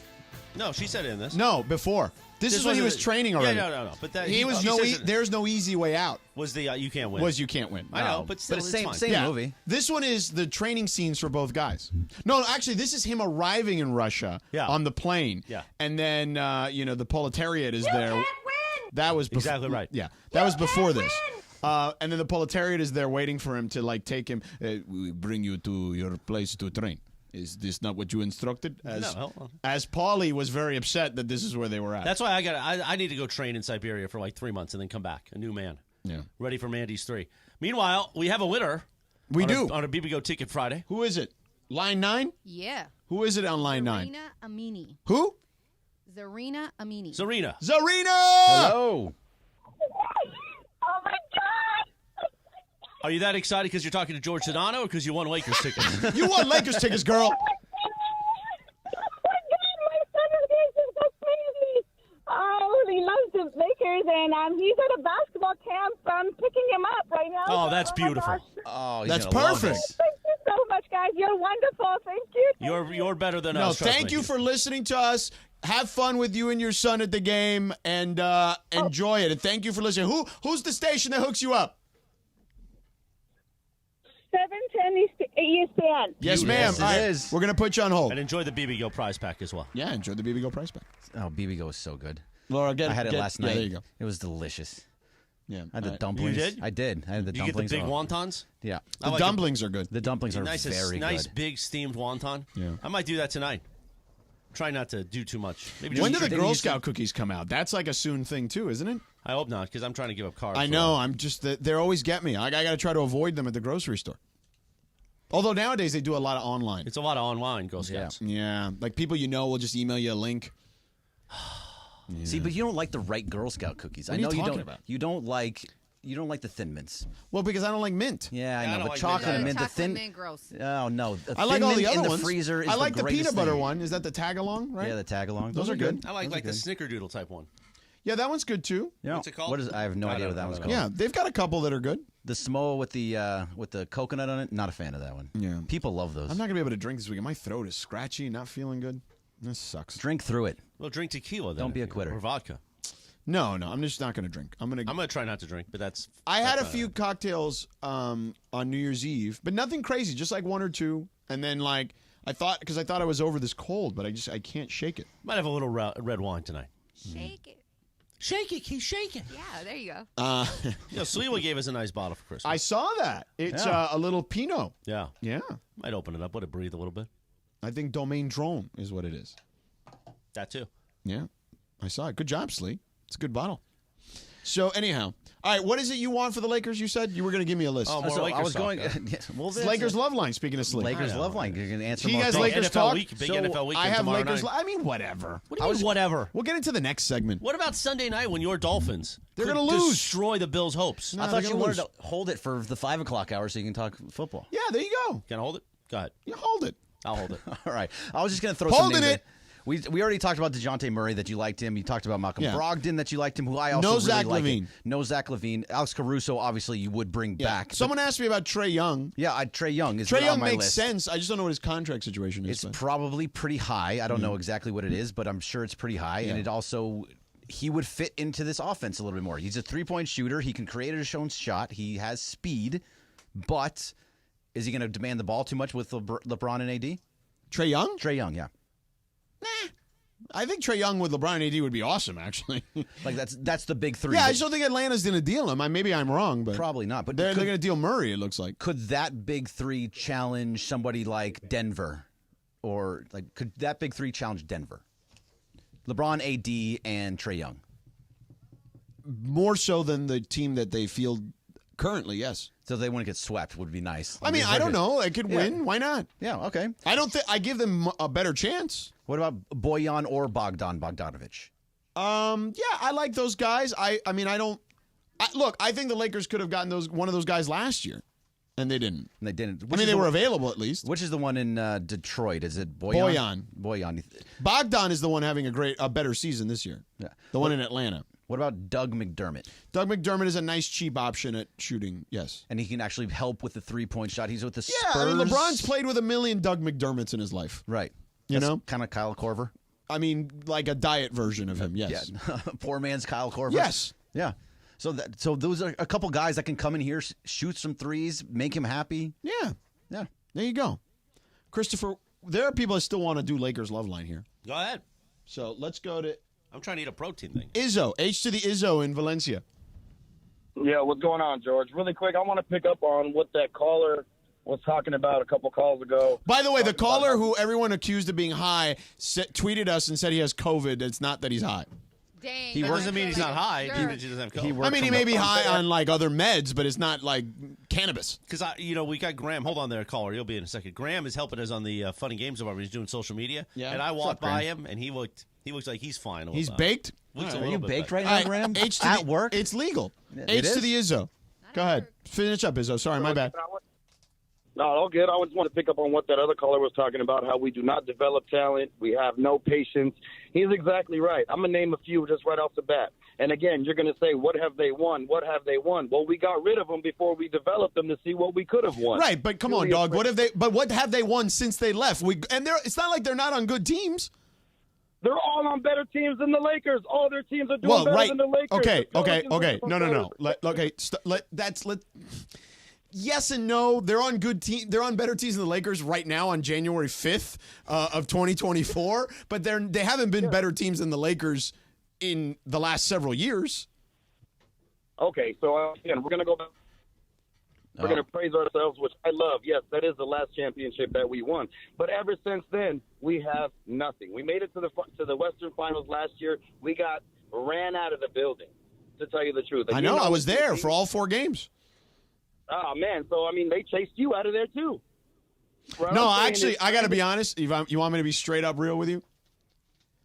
No, she said it in this. No, before. This is when he was wasn't- training already. Yeah, no. But that, He was he no. says it- There's no easy way out. Was the you can't win? Was you can't win? I know, but still, it's it's same fine. movie. This one is the training scenes for both guys. No, actually, this is him arriving in Russia on the plane. Yeah. And then, the proletariat is there. That was Exactly right. Yeah. That was before this. And then the proletariat is there waiting for him to, take him. We bring you to your place to train. Is this not what you instructed? As Paulie was very upset that this is where they were at. That's why I need to go train in Siberia for 3 months and then come back a new man. Yeah. Ready for Mandy's 3. Meanwhile, we have a winner. We do. On a Bibigo Ticket Friday. Who is it? Line 9? Yeah. Who is it on line 9? Zarina Amini. Who? Zarina Amini. Zarina. Hello. Oh my God! Are you that excited because you're talking to George Sedano or because you won Lakers tickets? You won Lakers tickets, girl. Oh, he loves the Lakers, and he's at a basketball camp. I'm picking him up right now. Oh, that's my beautiful. gosh. Oh, he's That's gonna love perfect. this. Thank you so much, guys. You're wonderful. Thank you. You're better than No, us. trust thank me. you for listening to us. Have fun with you and your son at the game, and enjoy it. And thank you for listening. Who's the station that hooks you up? 710 ESPN. Yes, ma'am. Yes, it All right, is. We're gonna put you on hold. And enjoy the Bibigo prize pack as well. Yeah, enjoy the Bibigo prize pack. Oh, Bibigo is so good. Laura, I had it last night. Yeah, there you go. It was delicious. Yeah, I had the all right. dumplings. You did? I did. I had the You get the dumplings. big Oh. wontons? Yeah. The I like dumplings are good. The dumplings are nice, very nice good. big steamed wonton. Yeah. I might do that tonight. Try not to do too much. Maybe When do just the Girl Scout cookies come out? That's like a soon thing too, isn't it? I hope not, because I'm trying to give up carbs. I know. I'm just they always get me. I got to try to avoid them at the grocery store. Although nowadays they do a lot of online. It's a lot of online Girl Scouts. Yeah, like people will just email you a link. Yeah. See, but you don't like the right Girl Scout cookies. What I are you know you talking don't. about? You don't like the Thin Mints. Well, because I don't like mint. Yeah, I know. don't But like chocolate and mint, the Chocolate thin. mint, gross. Oh no, I like all the other in the ones. freezer is I like the greatest peanut butter thing. one. Is that the tag along? Right? Yeah, the tag along. Those are good. I like the snickerdoodle type one. Yeah, that one's good too. Yeah. What's it called? What is? I have no idea what that one's called. Yeah, they've got a couple that are good. The Samoa with the coconut on it. Not a fan of that one. Yeah. People love those. I'm not gonna be able to drink this weekend. My throat is scratchy, not feeling good. This sucks. Drink through it. Well, drink tequila then. Don't be a if you- quitter. Or vodka. No, I'm just not gonna drink. I'm gonna try not to drink, but that's. I had a that's few cocktails on New Year's Eve, but nothing crazy, just like one or two. And then I thought I was over this cold, but I can't shake it. Might have a little red wine tonight. Shake it. Shake it, keep shaking. Yeah, there you go. Sliwa gave us a nice bottle for Christmas. I saw that. It's Yeah. a little Pinot. Yeah. Yeah. Might open it up. Let it breathe a little bit. I think Domaine Drone is what it is. That too. Yeah. I saw it. Good job, Slee. It's a good bottle. So anyhow, all right. What is it you want for the Lakers? You said you were going to give me a list. Oh, more So Lakers I was talk, going. yeah. Well, It's Lakers love line. Speaking of Slee, Lakers love line. You're going to answer He more has calls. Lakers NFL talk. week, big So NFL weekend I have tomorrow Lakers. night. I mean, whatever. What do you mean, whatever? We'll get into the next segment. What about Sunday night when your Dolphins They're could gonna lose. destroy the Bills' hopes? No, I thought they're you gonna wanted lose. to hold it for the 5 o'clock hour so you can talk football. Yeah, there you go. Can I hold it? Go ahead. You hold it. I'll hold it. All right. I was just going to throw Holding some names it. in. We already talked about DeJounte Murray, that you liked him. You talked about Malcolm Yeah. Brogdon, that you liked him, who I also No really Zach like. LaVine. No Zach LaVine. Alex Caruso, obviously, you would bring Yeah. back. Someone asked me about Trey Young. Yeah, Trey Young is Trey on Young my makes list. sense. I just don't know what his contract situation is. It's but- probably pretty high. I don't know exactly what it is, but I'm sure it's pretty high. And Yeah. it also, he would fit into this offense a little bit more. He's a three-point shooter. He can create his own shot. He has speed, but is he going to demand the ball too much with LeBron and AD? Trey Young? Trey Young, yeah. I think Trey Young with LeBron and AD would be awesome, actually. Like that's the big three. Yeah, I But just don't think Atlanta's going to deal him. Maybe I'm wrong, but probably not. But they're could- going to deal Murray, it looks like. Could that big three challenge somebody like Denver? Or could that big three challenge Denver? LeBron, AD, and Trey Young. More so than the team that they field currently, yes. So they wouldn't get swept would be nice. I mean, I don't know. They could win. Why not? Yeah, okay. I don't think I give them a better chance. What about Bojan or Bogdanovich? Yeah, I like those guys. I think the Lakers could have gotten one of those guys last year, and they didn't. And they didn't. I mean, they were available at least. Which is the one in Detroit? Is it Bojan? Bojan. Bogdan is the one having a better season this year. Yeah. The one in Atlanta. What about Doug McDermott? Doug McDermott is a nice, cheap option at shooting, yes. And he can actually help with the three-point shot. He's with the Yeah, Spurs. I mean, LeBron's played with a million Doug McDermotts in his life. Right. You know? Kind of Kyle Korver. I mean, like a diet version of him, yes. Yeah. Poor man's Kyle Korver. Yes. Yeah. So those are a couple guys that can come in here, shoot some threes, make him happy. Yeah. Yeah. There you go. Christopher, there are people that still want to do Lakers love line here. Go ahead. So let's go to I'm trying to eat a protein thing. Izzo, H to the Izzo in Valencia. Yeah, what's going on, George? Really quick, I want to pick up on what that caller was talking about a couple calls ago. By the way, the caller who everyone accused of being high tweeted us and said he has COVID. It's not that he's high. Dang. That doesn't mean he's not high. It Sure. means he doesn't have COVID. I mean, he may be high on like other meds, but it's not like cannabis. Because we got Graham. Hold on there, caller. You'll be in a second. Graham is helping us on the Fun and Games department. He's doing social media. Yeah. And I What's walked up, by Graham? him, and he looks like he's fine. He's baked? Looks a Are little you bit baked better. right now, Graham? H to At the, work? It's legal. It H to is? the Izzo. Go ahead. Finish up, Izzo. Sorry, my bad. No, all good. I just want to pick up on what that other caller was talking about, how we do not develop talent. We have no patience. He's exactly right. I'm going to name a few just right off the bat. And again, you're going to say, what have they won? What have they won? Well, we got rid of them before we developed them to see what we could have won. Right, but come on, dog. What have they won since they left? It's not like they're not on good teams. They're all on better teams than the Lakers. All their teams are doing better than the Lakers. Okay. The Yes and no. They're on good team. They're on better teams than the Lakers right now on January 5th of 2024. But they haven't been better teams than the Lakers in the last several years. Okay, so again, we're going to go back. We're going to praise ourselves, which I love. Yes, that is the last championship that we won. But ever since then, we have nothing. We made it to the Western Finals last year. We got ran out of the building, to tell you the truth. I know. I was there for all 4 games. Oh, man. So, I mean, they chased you out of there, too. No, actually, I got to be honest. You want me to be straight up real with you?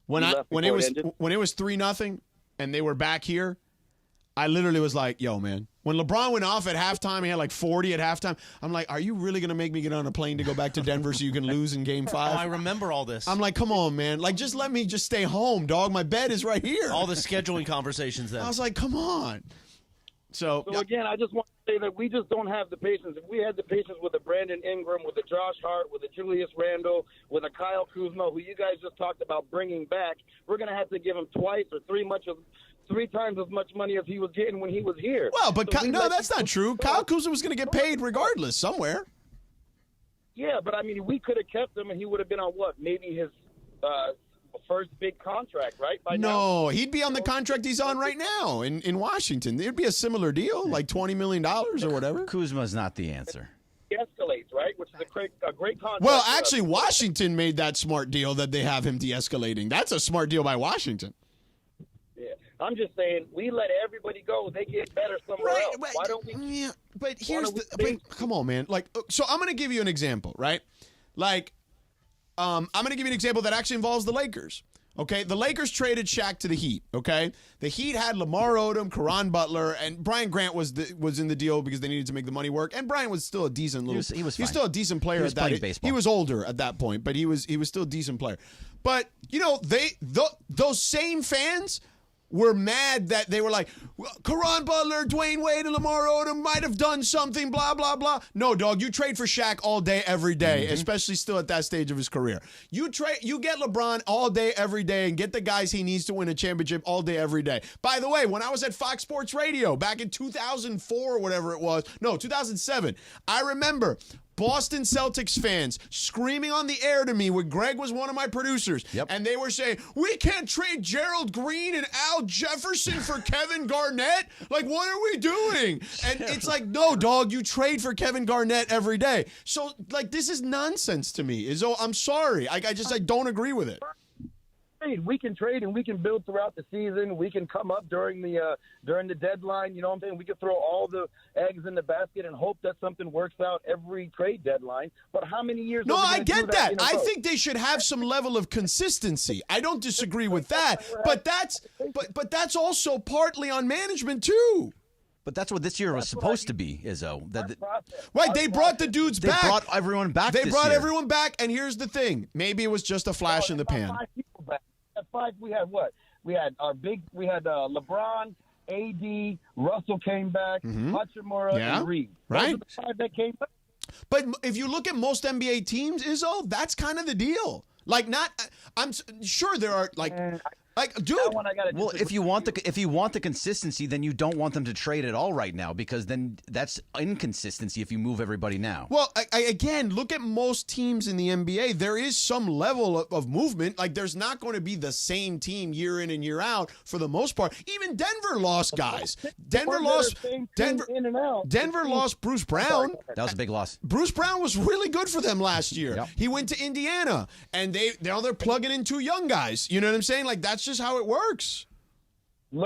When it was 3-0 and they were back here, I literally was like, yo, man. When LeBron went off at halftime, he had like 40 at halftime. I'm like, are you really going to make me get on a plane to go back to Denver so you can lose in Game 5? Oh, I remember all this. I'm like, come on, man. Like, just let me just stay home, dog. My bed is right here. All the scheduling conversations then. I was like, come on. So again, I just want to say that we just don't have the patience. If we had the patience with a Brandon Ingram, with a Josh Hart, with a Julius Randle, with a Kyle Kuzma, who you guys just talked about bringing back, we're going to have to give him twice or three times as much money as he was getting when he was here. Well, but no, that's not true. Kyle Kuzma was going to get paid regardless somewhere. Yeah, but I mean, we could have kept him, and he would have been on what? Maybe his first big contract, right? No, he'd be on the contract he's on right now in Washington. It'd be a similar deal, like $20 million or whatever. Kuzma's not the answer. He escalates, right? Which is a great contract. Well, actually, Washington made that smart deal that they have him de-escalating. That's a smart deal by Washington. Yeah, I'm just saying, we let everybody go. They get better somewhere else. Why don't we? Yeah, but come on, man. Like, so I'm going to give you an example, right? Like, I'm going to give you an example that actually involves the Lakers. Okay, the Lakers traded Shaq to the Heat. Okay, the Heat had Lamar Odom, Caron Butler, and Brian Grant was in the deal because they needed to make the money work. And Brian was still a decent little. He was still a decent player. He was at that. playing baseball. He was older at that point, but he was still a decent player. But you know, those same fans were mad that they were like, Caron Butler, Dwayne Wade, and Lamar Odom might have done something, blah, blah, blah. No, dog, you trade for Shaq all day, every day, especially still at that stage of his career. You get LeBron all day, every day, and get the guys he needs to win a championship all day, every day. By the way, when I was at Fox Sports Radio back in 2004 or whatever it was, no, 2007, I remember Boston Celtics fans screaming on the air to me when Greg was one of my producers. And they were saying, we can't trade Gerald Green and Al Jefferson for Kevin Garnett. Like, what are we doing? And it's like, no, dog, you trade for Kevin Garnett every day. So, like, this is nonsense to me. I'm sorry. I don't agree with it. We can trade and we can build throughout the season. We can come up during the deadline. You know what I'm saying? We can throw all the eggs in the basket and hope that something works out every trade deadline. But how many years? No, I get that. I think they should have some level of consistency. I don't disagree with that. But that's also partly on management too. But that's what this year was supposed to be, Izzo. Right, they brought the dudes back. They brought everyone back. They this brought year. everyone back, and here's the thing: maybe it was just a flash in the pan. At 5, we had what? We had LeBron, AD, Russell came back, Hachimura, and Reed. Right. Those are the 5 that came back. But if you look at most NBA teams, Izzo, that's kind of the deal. Like, I'm sure there are dude. Well, if you want the consistency, then you don't want them to trade at all right now, because then that's inconsistency if you move everybody now. Well, again, look at most teams in the NBA. There is some level of movement. Like, there's not going to be the same team year in and year out for the most part. Even Denver lost guys. Denver lost Bruce Brown. That was a big loss. Bruce Brown was really good for them last year. Yep. He went to Indiana, and they're plugging in 2 young guys. You know what I'm saying? Like, that's just how it works. So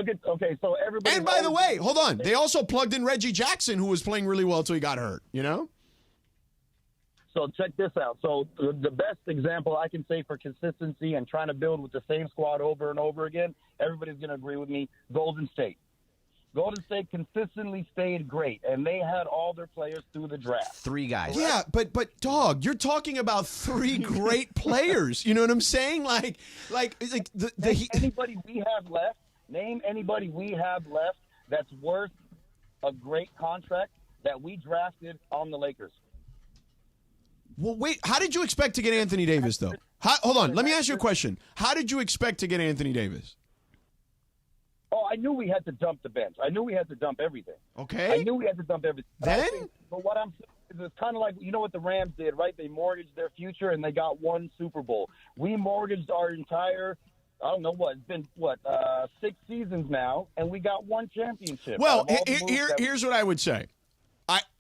everybody. And by the way, hold on. They also plugged in Reggie Jackson, who was playing really well until he got hurt. You know. So check this out. So the best example I can say for consistency and trying to build with the same squad over and over again, everybody's going to agree with me. Golden State. Golden State consistently stayed great, and they had all their players through the draft. 3 guys. Yeah, but dog, you're talking about 3 great players. You know what I'm saying? Like anybody we have left. Name anybody we have left that's worth a great contract that we drafted on the Lakers. Well, wait. How did you expect to get Anthony Davis, though? Hold on. Let me ask you a question. How did you expect to get Anthony Davis? Oh, I knew we had to dump the bench. I knew we had to dump everything. Okay. I knew we had to dump everything. But what I'm saying is it's kind of like, you know what the Rams did, right? They mortgaged their future, and they got 1 Super Bowl. We mortgaged our entire, I don't know what, it's been, 6 seasons now, and we got 1 championship. Well, here's what I would say.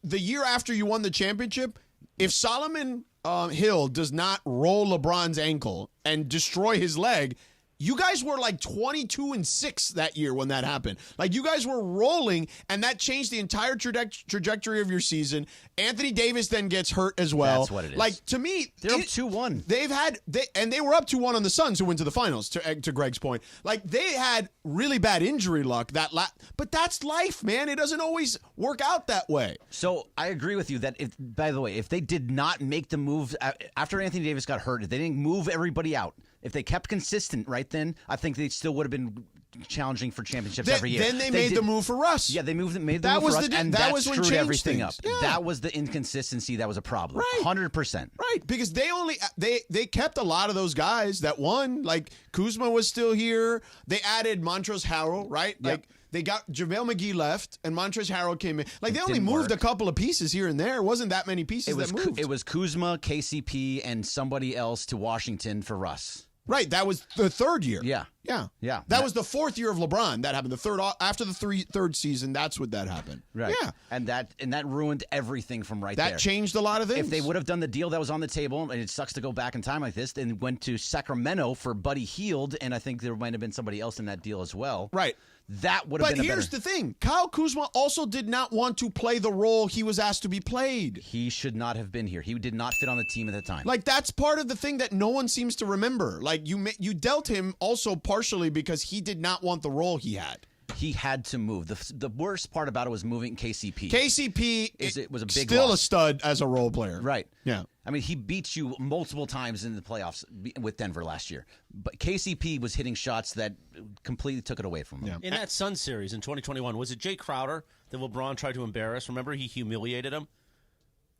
The year after you won the championship, if Solomon Hill does not roll LeBron's ankle and destroy his leg, you guys were like 22-6 that year when that happened. Like, you guys were rolling, and that changed the entire trajectory of your season. Anthony Davis then gets hurt as well. That's what it is. Like, to me, they're up 2-1. They were up 2-1 on the Suns, who went to the finals. To Greg's point, like, they had really bad injury luck but that's life, man. It doesn't always work out that way. So I agree with you that by the way, if they did not make the move after Anthony Davis got hurt, if they didn't move everybody out, if they kept consistent right then, I think they still would have been challenging for championships every year. Then they made the move for Russ. Yeah, they made the move for Russ, and that screwed everything up. Yeah. That was the inconsistency that was a problem. Right. 100%. Right, because they kept a lot of those guys that won. Like, Kuzma was still here. They added Montrezl Harrell, right? Yep. Like, they got JaVale McGee left, and Montrezl Harrell came in. Like, they only didn't moved work. a couple of pieces here and there. It wasn't that many pieces that moved. It was Kuzma, KCP, and somebody else to Washington for Russ. Right, that was the 3rd year. Yeah. That was the 4th year of LeBron. That happened. After the third season, that's what that happened. Right. Yeah, and that ruined everything from there. That changed a lot of things. If they would have done the deal that was on the table, and it sucks to go back in time like this, then went to Sacramento for Buddy Hield, and I think there might have been somebody else in that deal as well. Right. That would have been But here's the thing. Kyle Kuzma also did not want to play the role he was asked to be played. He should not have been here. He did not fit on the team at the time. Like, that's part of the thing that no one seems to remember. Like, you dealt him also partially because he did not want the role he had. He had to move. The worst part about it was moving KCP. KCP was a big still loss. a stud as a role player. Right. Yeah. I mean, he beat you multiple times in the playoffs with Denver last year. But KCP was hitting shots that completely took it away from him. In that Suns series in 2021, was it Jay Crowder that LeBron tried to embarrass? Remember, he humiliated him?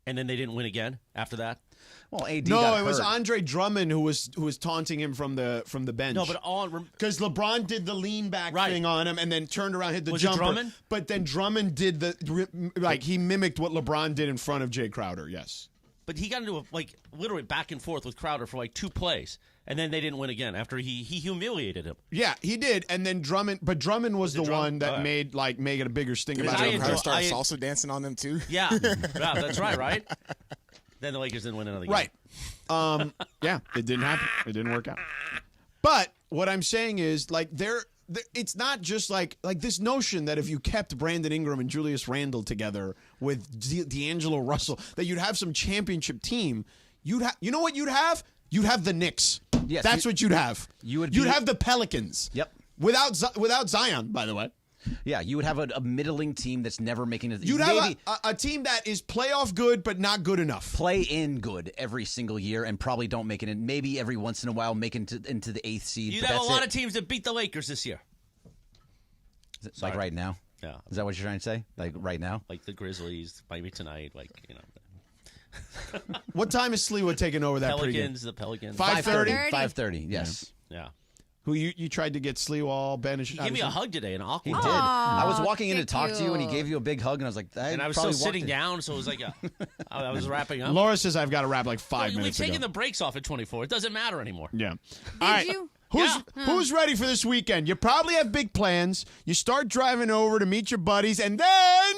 And then they didn't win again after that? Well, AD No, got it was hurt. Andre Drummond who was taunting him from the bench. No, but because LeBron did the lean back thing on him and then turned around, hit the Was it jumper. Drummond? But then Drummond did he mimicked what LeBron did in front of Jay Crowder. Yes. But he got into literally back and forth with Crowder for 2 plays, and then they didn't win again after he humiliated him. Yeah, he did, and then Drummond was the one that made it a bigger sting about it. Crowder started salsa dancing on them too. Yeah, that's right. Then the Lakers didn't win another game. Right. Yeah, it didn't happen. It didn't work out. But what I'm saying is, it's not just like this notion that if you kept Brandon Ingram and Julius Randle together with D'Angelo Russell, that you'd have some championship team. You know what you'd have? You'd have the Knicks. Yes, that's what you'd have. You'd have the Pelicans. Yep. Without Zion, by the way. Yeah, you would have a middling team that's never making it. You'd have a team that is playoff good but not good enough. Play in good every single year and probably don't make it in. Maybe every once in a while make it into the 8th seed. You'd have a lot of teams that beat the Lakers this year. Like right now? Yeah. Is that what you're trying to say? Like right now? Like the Grizzlies, maybe tonight, What time is Sliwa taking over that Pelicans, pregame? the Pelicans. 5:30? 5:30, yes. Yeah. Who you tried to get Sliwa all bandaged? He gave me a hug today, an awkward. He did. I was walking in to talk to you, and he gave you a big hug, and I was like, and I was still sitting down, so it was like I was wrapping up. Laura says I've got to wrap like 5 minutes We've ago. taken the breaks off at 24. It doesn't matter anymore. Yeah. All right. Who's ready for this weekend? You probably have big plans. You start driving over to meet your buddies, and then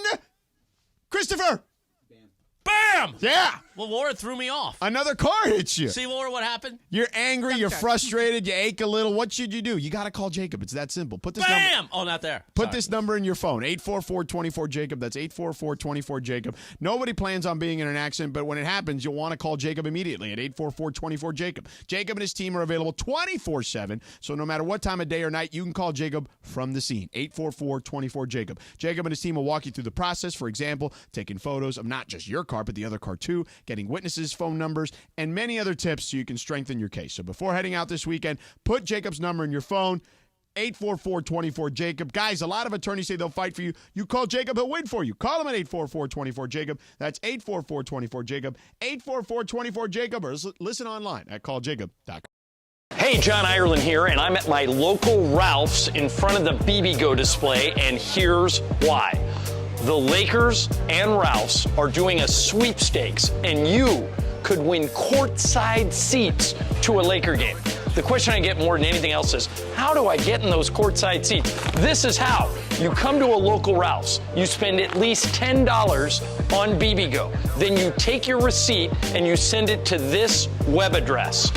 Christopher. Bam! Yeah. Well, Laura threw me off. Another car hits you. See, Laura, what happened? You're angry. You're frustrated. You ache a little. What should you do? You got to call Jacob. It's that simple. Put this Bam! number. Oh, not there. Put this number in your phone. 844-24-JACOB. That's 844-24-JACOB. Nobody plans on being in an accident, but when it happens, you'll want to call Jacob immediately at 844-24-JACOB. Jacob and his team are available 24/7, so no matter what time of day or night, you can call Jacob from the scene. 844-24-JACOB. Jacob and his team will walk you through the process. For example, taking photos of not just your car, but the other car too, getting witnesses' phone numbers, and many other tips so you can strengthen your case. So before heading out this weekend, put Jacob's number in your phone. 844-24-JACOB. Guys, a lot of attorneys say they'll fight for you. You call Jacob, he'll win for you. Call him at 844-24-JACOB. That's 844-24-JACOB. 844-24-JACOB, or listen online at calljacob.com. Hey, John Ireland here, and I'm at my local Ralph's in front of the Bibigo display, and here's why. The Lakers and Ralph's are doing a sweepstakes, and you could win courtside seats to a Laker game. The question I get more than anything else is, how do I get in those courtside seats? This is how. You come to a local Ralph's, you spend at least $10 on Bibigo. Then you take your receipt and you send it to this web address,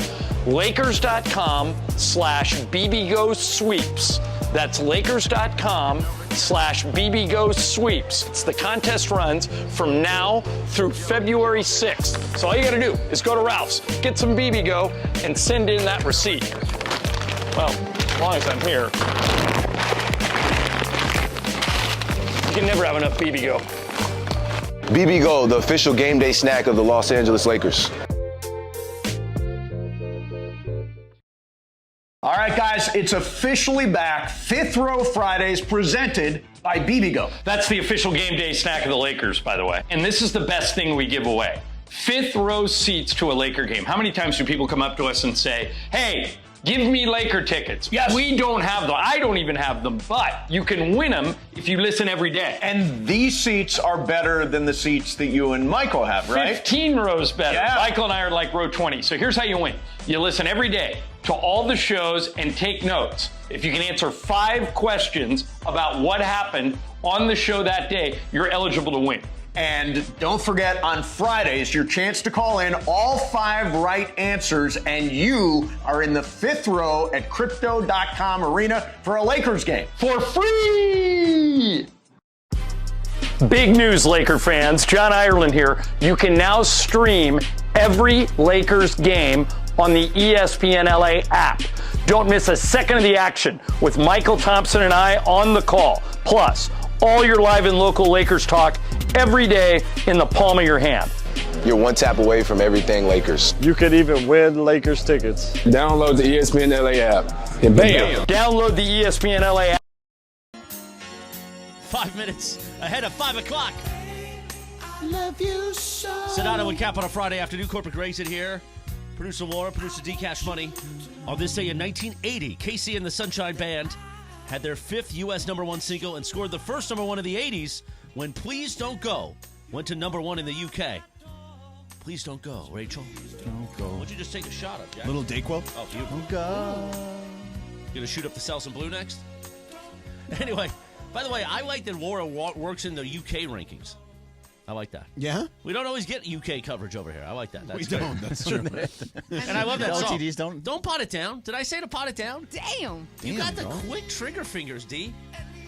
lakers.com/Bibigo sweeps. That's lakers.com/Bibigo sweeps. It's the contest runs from now through February 6th. So all you got to do is go to Ralph's, get some Bibigo, and send in that receipt. Well, as long as I'm here. You can never have enough Bibigo. Bibigo, the official game day snack of the Los Angeles Lakers. All right, guys, it's officially back. Fifth Row Fridays presented by Bibigo. That's the official game day snack of the Lakers, by the way. And this is the best thing we give away. Fifth row seats to a Laker game. How many times do people come up to us and say, hey, give me Laker tickets? Yes. We don't have them. I don't even have them, but you can win them if you listen every day. And these seats are better than the seats that you and Michael have, right? 15 rows better. Yeah. Michael and I are like row 20. So here's how you win. You listen every day to all the shows and take notes. If you can answer 5 questions about what happened on the show that day, you're eligible to win. And don't forget, on Fridays, your chance to call in all 5 right answers, and you are in the fifth row at Crypto.com Arena for a Lakers game. For free! Big news, Laker fans. John Ireland here. You can now stream every Lakers game on the ESPN LA app. Don't miss a second of the action with Michael Thompson and I on the call. Plus, all your live and local Lakers talk every day in the palm of your hand. You're one tap away from everything Lakers. You could even win Lakers tickets. Download the ESPN LA app. And bam! Download the ESPN LA app. 5 minutes ahead of 5 o'clock. Love you so. Sedano Kap on a Friday afternoon. Corporate Gray's in here. Producer Laura, producer D Cash Money. On this day in 1980, Casey and the Sunshine Band had their 5th U.S. #1 single and scored the first #1 of the 80s when Please Don't Go went to #1 in the UK. Please don't go, Rachel. Don't go. Would you just take a shot of, Jack? Little Dayquil? Oh, beautiful. Don't go. You gonna shoot up the Selsun Blue next? Anyway, by the way, I like that Laura works in the UK rankings. I like that. Yeah? We don't always get UK coverage over here. I like that. That's We good. don't. That's true. And I love that song. LTDs don't. Don't pot it down. Did I say to pot it down? Damn. You got the bro. quick trigger fingers, D.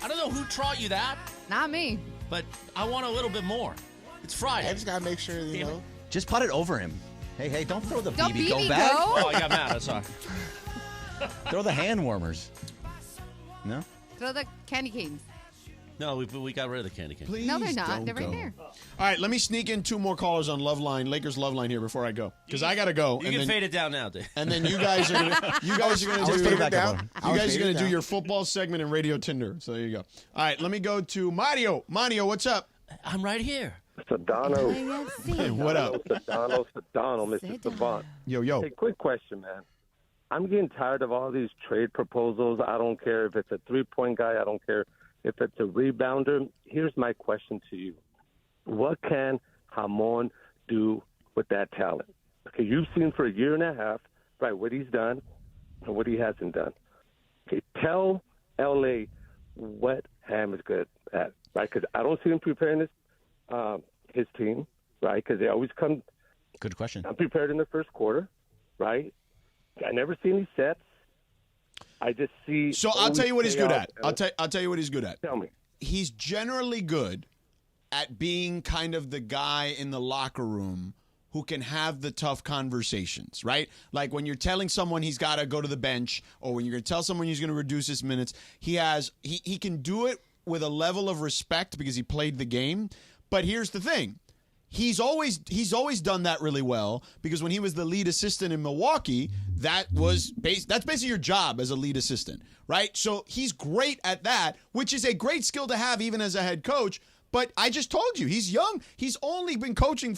I don't know who taught you that, Not me. but I want a little bit more. It's Friday. I just gotta make sure, you know. Just put it over him. Hey, don't throw the Don't BB-Go BB-Go? back. Oh, I got mad. I'm sorry. Throw the hand warmers. No? Throw the candy canes. No, we got rid of the candy cane. Please No, they're not. don't They're right go. there. All right, let me sneak in 2 more callers on Love Line, Lakers Love Line here before I go, because I gotta go. You can fade it down now, Dave. And then you guys are gonna do your football segment in Radio Tinder. So there you go. All right, let me go to Mario. Mario, what's up? I'm right here. Sedano. Hey, what up? Sedano, Mr. Savant. Yo. Hey, quick question, man. I'm getting tired of all these trade proposals. I don't care if it's a three-point guy. I don't care if it's a rebounder. Here's my question to you. What can Hamon do with that talent? Okay, you've seen for a year and a half, right, what he's done and what he hasn't done. Okay, tell L.A. what Ham is good at, right? Because I don't see him preparing his team, right? Because they always come Good question. unprepared in the first quarter, right? I never see any sets. I just see. So I'll tell you what he's good at. chaos. I'll tell you what he's good at. Tell me. He's generally good at being kind of the guy in the locker room who can have the tough conversations, right? Like when you're telling someone he's got to go to the bench, or when you're going to tell someone he's going to reduce his minutes, he can do it with a level of respect because he played the game. But here's the thing. He's always done that really well, because when he was the lead assistant in Milwaukee, that's basically your job as a lead assistant, right? So he's great at that, which is a great skill to have even as a head coach. But I just told you, he's young. He's only been coaching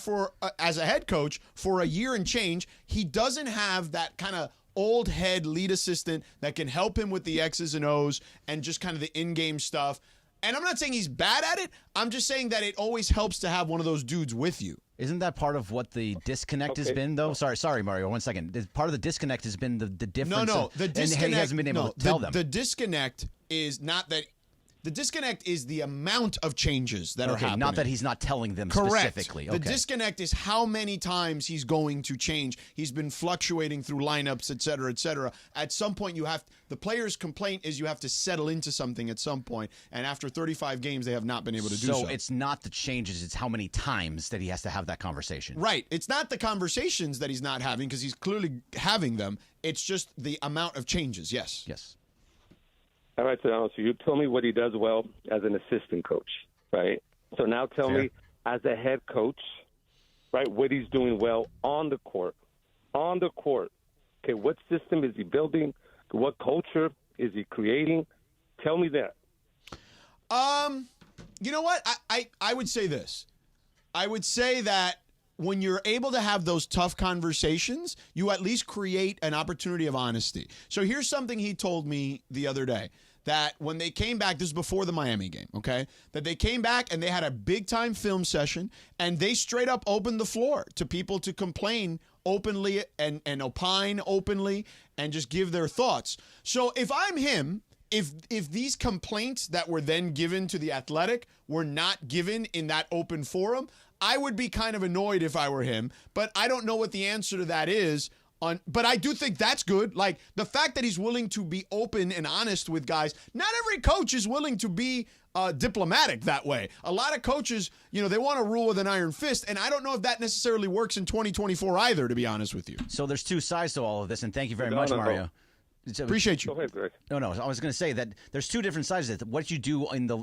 as a head coach for a year and change. He doesn't have that kind of old head lead assistant that can help him with the X's and O's and just kind of the in-game stuff. And I'm not saying he's bad at it. I'm just saying that it always helps to have one of those dudes with you. Isn't that part of what the disconnect has been, though? Sorry, Mario. 1 second. Part of the disconnect has been the difference. No. The disconnect, and he hasn't been able to tell them. The disconnect is not that. The disconnect is the amount of changes that are happening. Not that he's not telling them Correct. specifically. The disconnect is how many times he's going to change. He's been fluctuating through lineups, et cetera, et cetera. At some point, the player's complaint is you have to settle into something at some point. And after 35 games, they have not been able to do so. So it's not the changes, it's how many times that he has to have that conversation. Right. It's not the conversations that he's not having, because he's clearly having them. It's just the amount of changes. Yes. Yes. All right, so you tell me what he does well as an assistant coach, right? So now tell me, as a head coach, right, what he's doing well on the court. On the court. Okay, what system is he building? What culture is he creating? Tell me that. You know what? I would say this. I would say that when you're able to have those tough conversations, you at least create an opportunity of honesty. So here's something he told me the other day, that when they came back, this is before the Miami game, okay, that they came back and they had a big-time film session, and they straight up opened the floor to people to complain openly and opine openly and just give their thoughts. So if I'm him, if these complaints that were then given to The Athletic were not given in that open forum, I would be kind of annoyed if I were him, but I don't know what the answer to that is. But I do think that's good. Like, the fact that he's willing to be open and honest with guys. Not every coach is willing to be diplomatic that way. A lot of coaches, they want to rule with an iron fist, and I don't know if that necessarily works in 2024 either, to be honest with you. So there's two sides to all of this, and thank you very much, Mario. Appreciate you. Go ahead, Greg. No, I was going to say that there's two different sides of it. What you do in the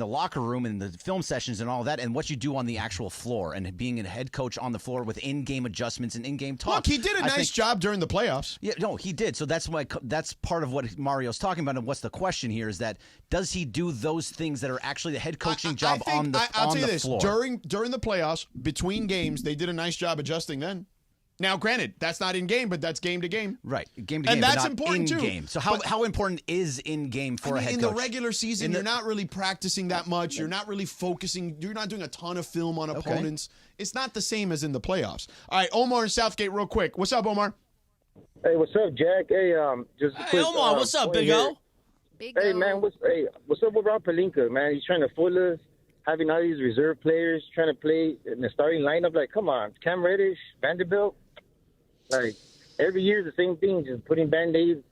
locker room and the film sessions and all that, and what you do on the actual floor, and being a head coach on the floor with in-game adjustments and in-game talk. Look, he did a nice job during the playoffs. Yeah, no, he did. So that's part of what Mario's talking about. And what's the question here is that does he do those things that are actually the head coaching job on the floor? I'll tell you this: during the playoffs, between games, they did a nice job adjusting then. Now, granted, that's not in game, but that's game to game. Right, game to game, and that's but not important in too. game. So how important is in game for a head coach? In the regular season, you're not really practicing that much. You're not really focusing. You're not doing a ton of film on opponents. It's not the same as in the playoffs. All right, Omar in Southgate, real quick. What's up, Omar? Hey, what's up, Jack? Hey, just hey, Omar, what's up, Big O? Hey, man, what's up with Rob Pelinka, man? He's trying to fool us, having all these reserve players trying to play in the starting lineup. Like, come on, Cam Reddish, Vanderbilt. Like, every year the same thing, just putting Band-Aids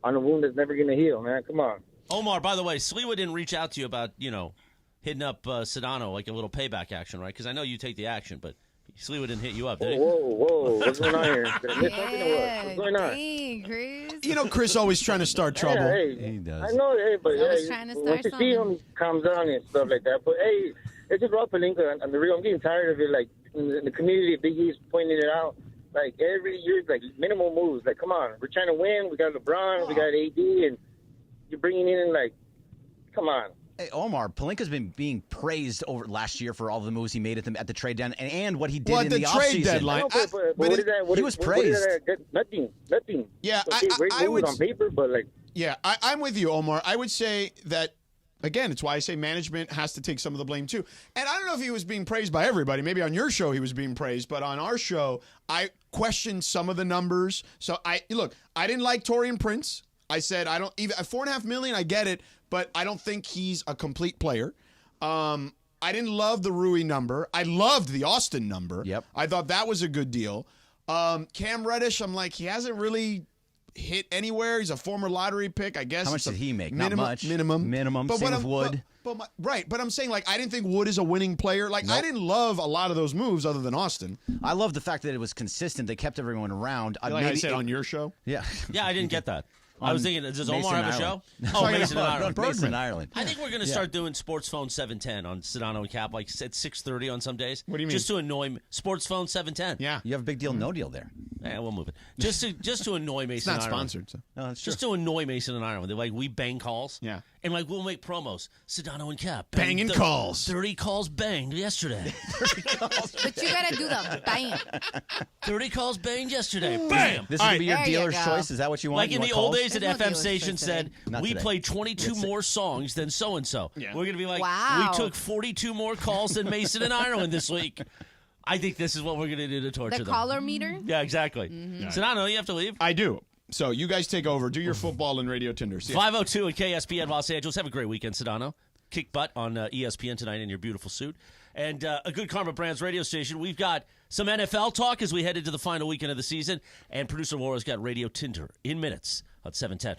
on a wound that's never going to heal, man. Come on. Omar, by the way, Sliwa didn't reach out to you about, hitting up Sedano, like a little payback action, right? Because I know you take the action, but Sliwa didn't hit you up, did he? Whoa. What's going on here? Did I miss something or what? What's going on? Dang, Chris. You know, Chris always trying to start trouble. Hey, He does. I know, hey, but Always hey, trying to once start you see something. him, calms down and stuff like that. But hey, it's just Rob Pelinka. I'm getting tired of it. Like in the community, Big E's pointing it out. Like every year, like minimal moves. Like, come on, we're trying to win. We got LeBron, we got AD, and you're bringing in like, come on. Hey, Omar, Pelinka's been being praised over last year for all the moves he made at the trade deadline and what he did in the trade offseason. deadline. No, but what is that? What he is- was what is praised. that? Nothing. Yeah, Okay, great I moves would on paper, but like, Yeah, I'm with you, Omar. I would say that, again, it's why I say management has to take some of the blame, too. And I don't know if he was being praised by everybody. Maybe on your show he was being praised, but on our show, I questioned some of the numbers. So, I didn't like Taurean Prince. I said, I don't even, at $4.5 million, I get it, but I don't think he's a complete player. I didn't love the Rui number. I loved the Austin number. Yep. I thought that was a good deal. Cam Reddish, I'm like, he hasn't really hit anywhere. He's a former lottery pick, I guess. How much It's a did he make? Minimum, Not much. Minimum. Same with Wood. But I'm saying, like, I didn't think Wood is a winning player. Like, I didn't love a lot of those moves other than Austin. I love the fact that it was consistent. They kept everyone around. Like I said on your show. Yeah. Yeah, I didn't get that. I was thinking, does Mason Omar have a Ireland. show? Oh, Mason and Ireland. Mason Ireland. I think we're going to start doing Sports Phone 710 on Sedano and Cap, like at 6:30 on some days. What do you mean? Just to annoy me. Sports Phone 710. Yeah. You have a big deal, no deal there. Yeah, we'll move it. Just to annoy Mason It's not and Ireland. sponsored. So. No, that's true. Just to annoy Mason and Ireland. They're like, we bang calls. Yeah. And like, we'll make promos. Sedano and Cap. Banging calls. 30 calls banged yesterday. But you gotta do the bam. 30 calls banged yesterday. Bam! This is going to be your There you dealer's go. choice? Is that what you want? Like You in want the old calls? days, that There's no FM dealer's station choice said, today. Not we today. played 22 more songs than so-and-so. Yeah. We're going to be like, Wow. we took 42 more calls than Mason and Ireland this week. I think this is what we're going to do to torture The them. caller meter? Yeah, exactly. Sedano, you have to leave. I do. So you guys take over. Do your football and Radio Tinder. See ya. 502 at KSPN Los Angeles. Have a great weekend, Sedano. Kick butt on ESPN tonight in your beautiful suit. And a Good Karma Brands radio station. We've got some NFL talk as we head into the final weekend of the season. And producer Laura's got Radio Tinder in minutes at 7:10.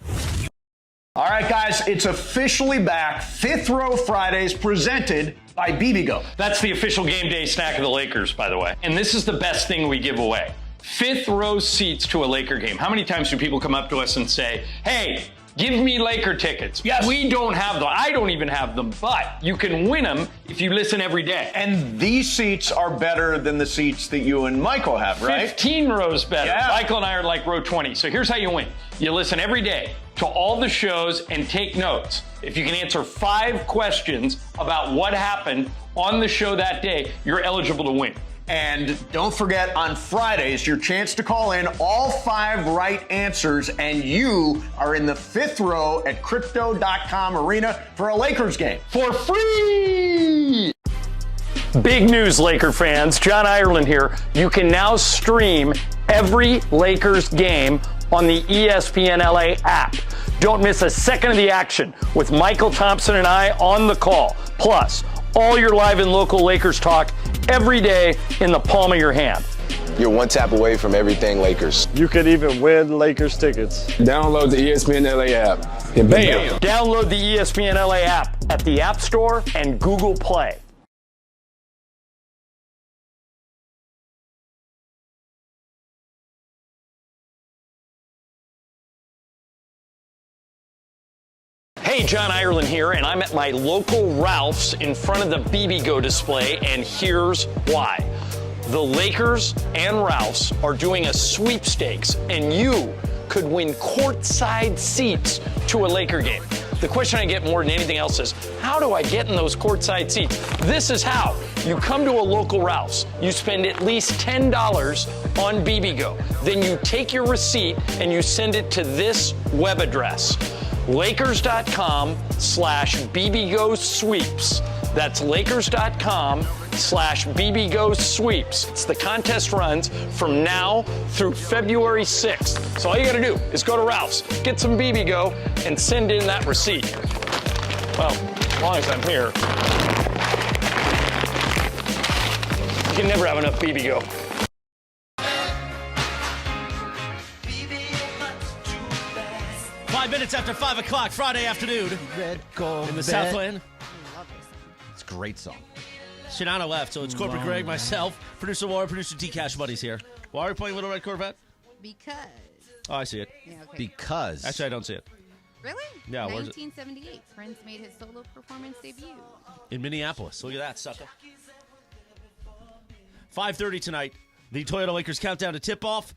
All right, guys, it's officially back. Fifth Row Fridays presented by Bibigo. That's the official game day snack of the Lakers, by the way. And this is the best thing we give away. Fifth row seats to a Laker game. How many times do people come up to us and say, hey, give me Laker tickets? Yes. We don't have them. I don't even have them, but you can win them if you listen every day. And these seats are better than the seats that you and Michael have, right? 15 rows better. Yeah. Michael and I are like row 20. So here's how you win. You listen every day to all the shows and take notes. If you can answer 5 questions about what happened on the show that day, you're eligible to win. And don't forget, on Fridays, your chance to call in all 5 right answers, and you are in the fifth row at Crypto.com Arena for a Lakers game. For free! Big news, Laker fans. John Ireland here. You can now stream every Lakers game on the ESPN LA app. Don't miss a second of the action with Michael Thompson and I on the call. Plus, all your live and local Lakers talk every day in the palm of your hand. You're one tap away from everything Lakers. You could even win Lakers tickets. Download the ESPN LA app. And bam! Download the ESPN LA app at the App Store and Google Play. Hey, John Ireland here, and I'm at my local Ralph's in front of the Bibigo display, and here's why. The Lakers and Ralph's are doing a sweepstakes, and you could win courtside seats to a Laker game. The question I get more than anything else is, how do I get in those courtside seats? This is how. You come to a local Ralph's, you spend at least $10 on Bibigo. Then you take your receipt and you send it to this web address. Lakers.com/Bibigo sweeps. That's Lakers.com/Bibigo sweeps. It's the contest runs from now through February 6th. So all you gotta do is go to Ralph's, get some Bibigo, and send in that receipt. Well, as long as I'm here. You can never have enough Bibigo. Five minutes after 5 o'clock, Friday afternoon. Red Corvette. In the Southland. It's a great song. Sedano left, so it's Corporate Greg, myself, producer Laura, producer D Cash Buddy's here. Why are we playing Little Red Corvette? Because Oh, I see it. Yeah, okay. Because Actually, I don't see it. Really? Yeah, where's it? 1978. Prince made his solo performance debut. In Minneapolis. Look at that, sucker. 5:30 tonight. The Toyota Lakers countdown to tip-off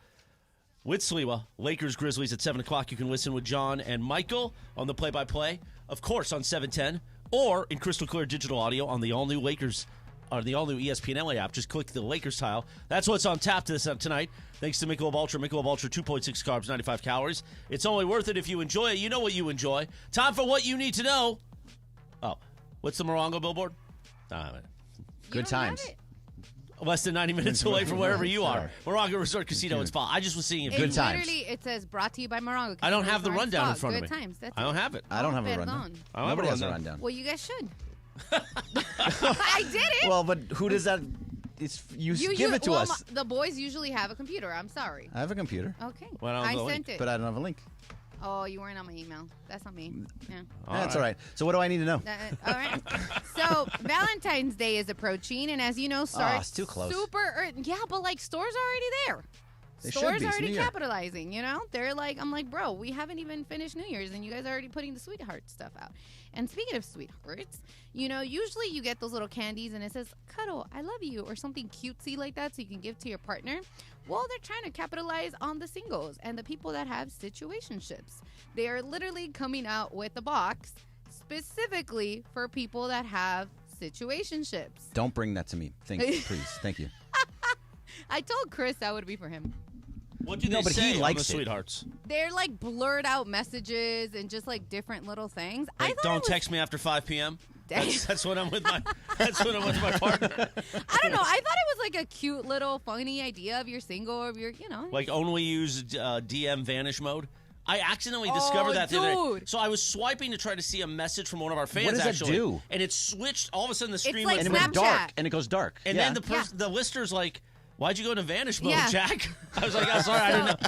with Sliwa. Lakers Grizzlies at 7 o'clock. You can listen with John and Michael on the play-by-play. Of course, on 710. Or in crystal clear digital audio on the all-new Lakers, or the all-new ESPN LA app. Just click the Lakers tile. That's what's on tap tonight. Thanks to Michelob Ultra. Michelob Ultra, 2.6 carbs, 95 calories. It's only worth it if you enjoy it. You know what you enjoy. Time for what you need to know. Oh, what's the Morongo billboard? Good times. Less than 90 minutes away from wherever you are. Morongo Resort Casino and Spa. I just was seeing it. Good times. Literally, it says brought to you by Morongo. I don't have the rundown in front of Good me. times. That's I don't have it. I don't have a rundown. Nobody has a rundown. Well, you guys should. I did it. Well, but who does that? You give it to us. The boys usually have a computer. I'm sorry. I have a computer. Okay. Well, I sent it. But I don't have a link. Oh, you weren't on my email. That's not me. Yeah. That's all right. So what do I need to know? All right. So Valentine's Day is approaching, and as you know, starts it's too close. Yeah, but like stores are already there. They should Stores be. are It's already New Year. capitalizing, you know? They're like, I'm like, bro, we haven't even finished New Year's, and you guys are already putting the sweetheart stuff out. And speaking of sweethearts, you know, usually you get those little candies, and it says, cuddle, I love you, or something cutesy like that so you can give to your partner. Well, they're trying to capitalize on the singles and the people that have situationships. They are literally coming out with a box specifically for people that have situationships. Don't bring that to me. Please. Thank you. I told Chris that would be for him. What do they but say he on likes the it. sweethearts? They're like blurred out messages and just like different little things. Like, don't text me after 5 p.m. Dang. That's when I'm with my. That's when I'm with my partner. I don't know. I thought it was like a cute little funny idea of you're single or you're, you know. Like only use DM vanish mode. I accidentally discovered that the other day. So I was swiping to try to see a message from one of our fans. What does actually, that do? And it switched. All of a sudden, the screen like went and it went Snapchat. dark. And it goes dark. And then the listener's like, "Why'd you go into vanish mode, Yeah. Jack?" I was like, "I'm sorry, I didn't know."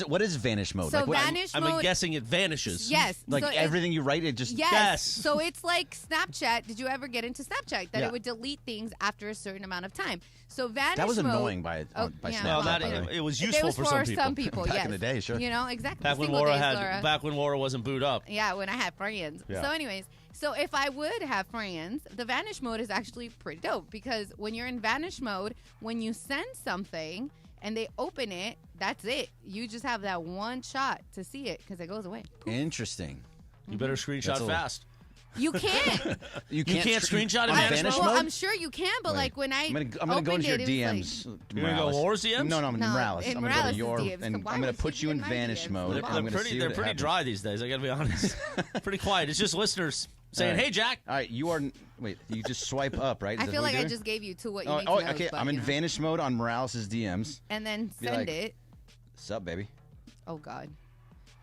What is vanish mode? So like, what, vanish I'm mode. guessing it vanishes. Yes. like so everything you write, it just Yes. So it's like Snapchat. Did you ever get into Snapchat? That Yeah. it would delete things after a certain amount of time. So vanish That was mode, annoying by yeah, Snapchat. Well, by the way. it was It useful was for some people. Back yes. in the day, sure. You know, exactly. Back when Single Laura days, Laura. back when Laura wasn't booed up. Yeah, when I had friends. Yeah. So anyways, so if I would have friends, the vanish mode is actually pretty dope because when you're in vanish mode, when you send something and they open it, that's it. You just have that one shot to see it because it goes away. Interesting. You better screenshot fast. You can't. You can't screenshot in on vanish Well, mode? I'm sure you can, but Wait. like when I'm gonna go opened into your it, it was DMs. like- You're gonna go Laura's DMs? No, No, Morales. in I'm gonna go to Morales' your, DMs. and Why I'm gonna would put you you in get my vanish DMs? mode. They're I'm gonna see pretty what pretty happens. dry these days. I gotta be honest. Pretty quiet. It's just listeners saying, All right. "Hey, Jack." All right, you are. Wait, you just swipe up, right? Is I that feel what like we I do? just gave you two what you Oh, need oh, to know. okay. but, I'm in you know. vanish mode on Morales' DMs. And then Be send like- it. Sup, baby? Oh God.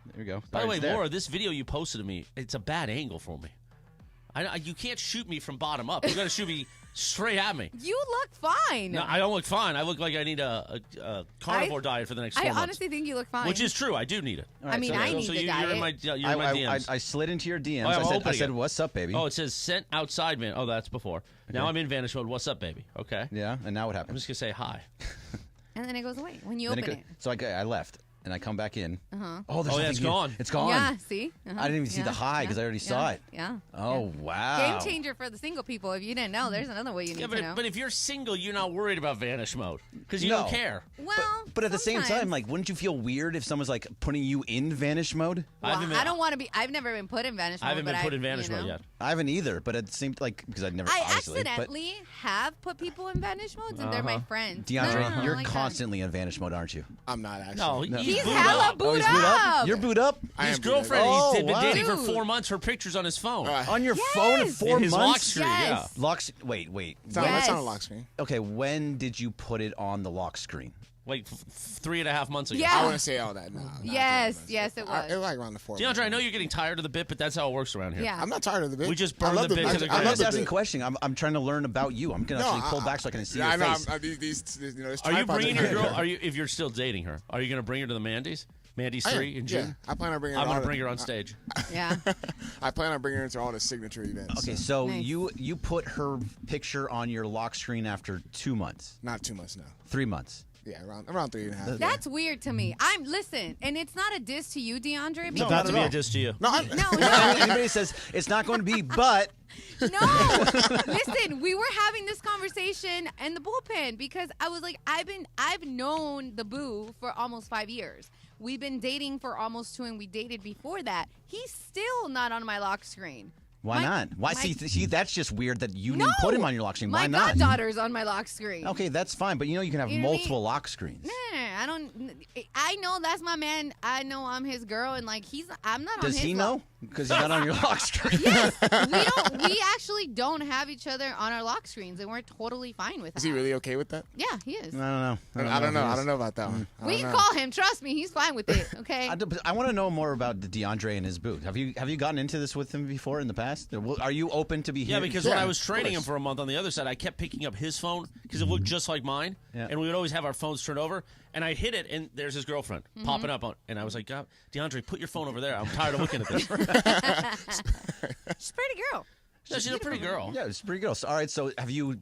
There we go. By the way, It's there. Laura, this video you posted to me, it's a bad angle for me. You can't shoot me from bottom up. You got to shoot me straight at me. You look fine. No, I don't look fine. I look like I need a carnivore diet for the next 4 I months. honestly think you look fine. Which is true. I do need it. I mean, I need so the you're diet. in my DMs. I slid into your DMs. Oh, I'm I opening said, it. "What's up, baby?" Oh, it says sent outside, man. Oh, that's before. Now I'm in vanish mode. What's up, baby? Okay. Yeah, and now what I'm happens? just going to say hi. And then it goes away when you Then open it it. go- So I left, and I come back in. Uh-huh. Oh, there's Oh, yeah, nothing it's here. gone. It's gone. Yeah, see? Uh-huh. I didn't even see the hi because I already saw it. Yeah. Oh, wow. Game changer for the single people. If you didn't know, there's another way you need Yeah, to know. but if you're single, you're not worried about vanish mode because you No. don't care. well, But at the same sometimes. time, like, wouldn't you feel weird if someone's like putting you in vanish mode? Well, I don't want to be. I've never been put in vanish mode. I haven't been but put in vanish you know. mode yet. I haven't either, but it seemed like because I'd never. I obviously, accidentally have put people in vanish modes, and they're my friends. But DeAndre, No, you're like constantly in vanish mode, aren't you? I'm not actually. No, He's booed hella up. booed he's booed up. up. You're booed up. I His am booed up. girlfriend Oh, he's been wow. dating for Dude. 4 months. Her pictures on his phone. On your phone in 4 In his lock months. screen, Yes. Wait. It's not, Yes. That's not a lock screen. Okay, when did you put it on the lock screen? Like 3.5 months ago. Yeah. I wouldn't say all that. No. Yes, yes, it It was. was like around the 4. DeAndre, I know you're getting tired of the bit, but that's how it works around here. Yeah. I'm not tired of the bit. We just I burned love the bit to the I ground. I'm love just the asking a bit. question. I'm trying to learn about you. I'm gonna actually pull back so I can see I your know. face. These, you know, this Are you tripod bringing thing- your girl? Are you, if you're still dating her, are you going to bring her to the Mandy's? Mandy's 3 in June? Yeah, I plan on bringing her. I'm going all to bring the- her on stage. Yeah. I plan on bringing her to all the signature events. Okay, so Nice. you put her picture on your lock screen after 2 months, Not 2 months now. 3 months. Yeah, around 3.5. Yeah. That's weird to me. Listen, and it's not a diss to you, DeAndre. It's Because about to be a diss to you. No, Anybody says it's not going to be, but No, listen, we were having this conversation in the bullpen because I was like, I've known the Boo for almost 5 years. We've been dating for almost 2, and we dated before that. He's still not on my lock screen. why not? Why? See, that's just weird that you didn't put him on your lock screen. Why My not? goddaughter's on my lock screen. Okay, that's fine, but you can have You know what I multiple mean? lock screens. I don't. I know that's my man. I know I'm his girl, and like I'm not on his. Does he lock. know? Because he's not on your lock screen. Yes, we actually don't have each other on our lock screens, and we're totally fine with that. Is he really okay with that? Yeah, he is. I don't know. I don't know. I don't know about that one. I We don't can know. call him. Trust me, he's fine with it. Okay. I want to know more about the DeAndre and his boot. Have you gotten into this with him before in the past? Are you open to be here? Yeah, because when I was training him for a month on the other side, I kept picking up his phone because it looked just like mine, and we would always have our phones turned over. And I hit it, and there's his girlfriend popping up on. And I was like, God, DeAndre, put your phone over there. I'm tired of looking at this. She's a pretty girl. Yeah, she's a pretty girl. Yeah, it's a pretty girl. So, all right, so have you,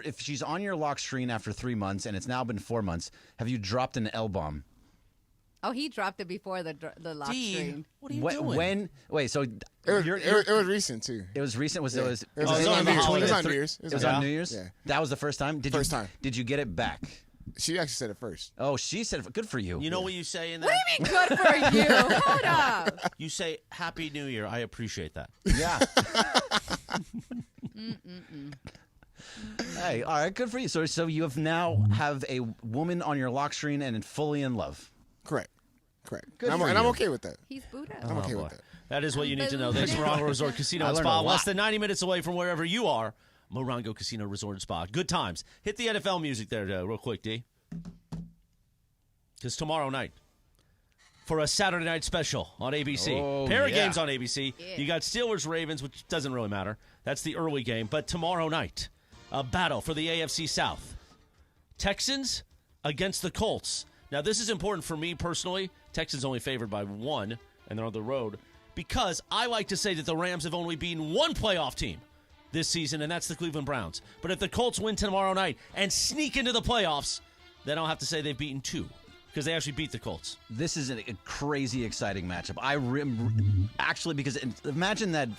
if she's on your lock screen after 3 months, and it's now been 4 months, have you dropped an L-bomb? Oh, he dropped it before the lock screen. What are you doing? So It was recent too. It was recent. Was it was on New Year's. It was on New Year's. It was on New Year's. Yeah. That was the first time. First time. Did you get it back? She actually said it first. Oh, she said it. Good for you. You know what you say in that? What do you mean good for you? Hold up. You say, Happy New Year. I appreciate that. Yeah. Hey, all right, good for you. So you have a woman on your lock screen and fully in love. Correct. Good And for I'm you. okay with that. He's Buddha. I'm okay with that. That is what you need to know. Thanks, Morongo Resort Casino I and learned Spa. a lot. Less than 90 minutes away from wherever you are. Morongo Casino Resort and Spa. Good times. Hit the NFL music there real quick, D. Because tomorrow night, for a Saturday night special on ABC. Oh, Pair of yeah. games on ABC. Yeah. You got Steelers-Ravens, which doesn't really matter. That's the early game. But tomorrow night, a battle for the AFC South. Texans against the Colts. Now, this is important for me personally. Texans only favored by 1, and they're on the road. Because I like to say that the Rams have only beaten one playoff team this season, and that's the Cleveland Browns. But if the Colts win tomorrow night and sneak into the playoffs, then I'll have to say they've beaten 2. Because they actually beat the Colts. This is a crazy exciting matchup. Actually, because imagine that.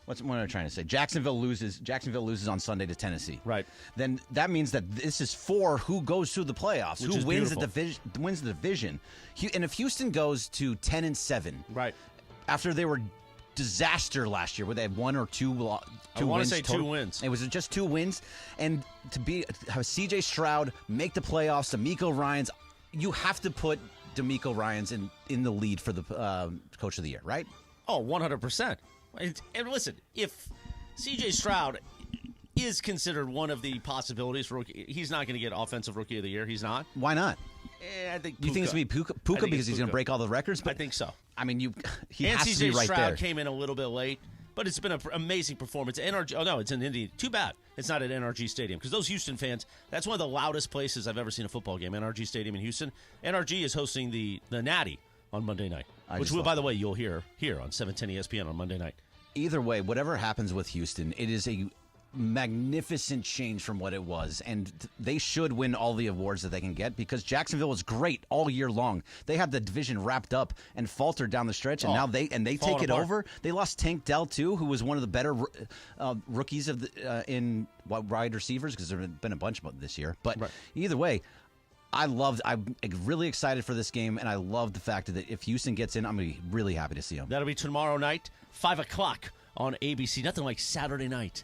What am I trying to say? Jacksonville loses on Sunday to Tennessee. Right. Then that means that this is for who goes through the playoffs, Which who is wins beautiful. wins the division. And if Houston goes to 10-7, right, after they were disaster last year, where they had 1 or 2 wins. I want to say total. 2 wins. It was just 2 wins, and have C.J. Stroud make the playoffs, D'Amico Ryans. You have to put D'Amico Ryans in the lead for the Coach of the Year, right? Oh, 100%. And listen, if C.J. Stroud is considered one of the possibilities for rookie, he's not going to get Offensive Rookie of the Year. He's not. Why not? I think You think it's going to be Puka I think because it's he's going to Puka. break all the records? But I think so. I mean, he and has C.J. to be right Stroud there. came in a little bit late, but it's been an amazing performance. NRG. Oh no, it's in Indy. Too bad it's not at NRG Stadium because those Houston fans. That's one of the loudest places I've ever seen a football game. NRG Stadium in Houston. NRG is hosting the Natty on Monday night, which by the way you'll hear here on 710 ESPN on Monday night. Either way, whatever happens with Houston, it is a magnificent change from what it was, and they should win all the awards that they can get because Jacksonville was great all year long. They had the division wrapped up and faltered down the stretch, and now they take it over. They lost Tank Dell too, who was one of the better rookies of in wide receivers because there have been a bunch of them this year. But either way, I'm really excited for this game, and I love the fact that if Houston gets in, I'm going to be really happy to see them. That'll be tomorrow night, 5 o'clock on ABC. Nothing like Saturday night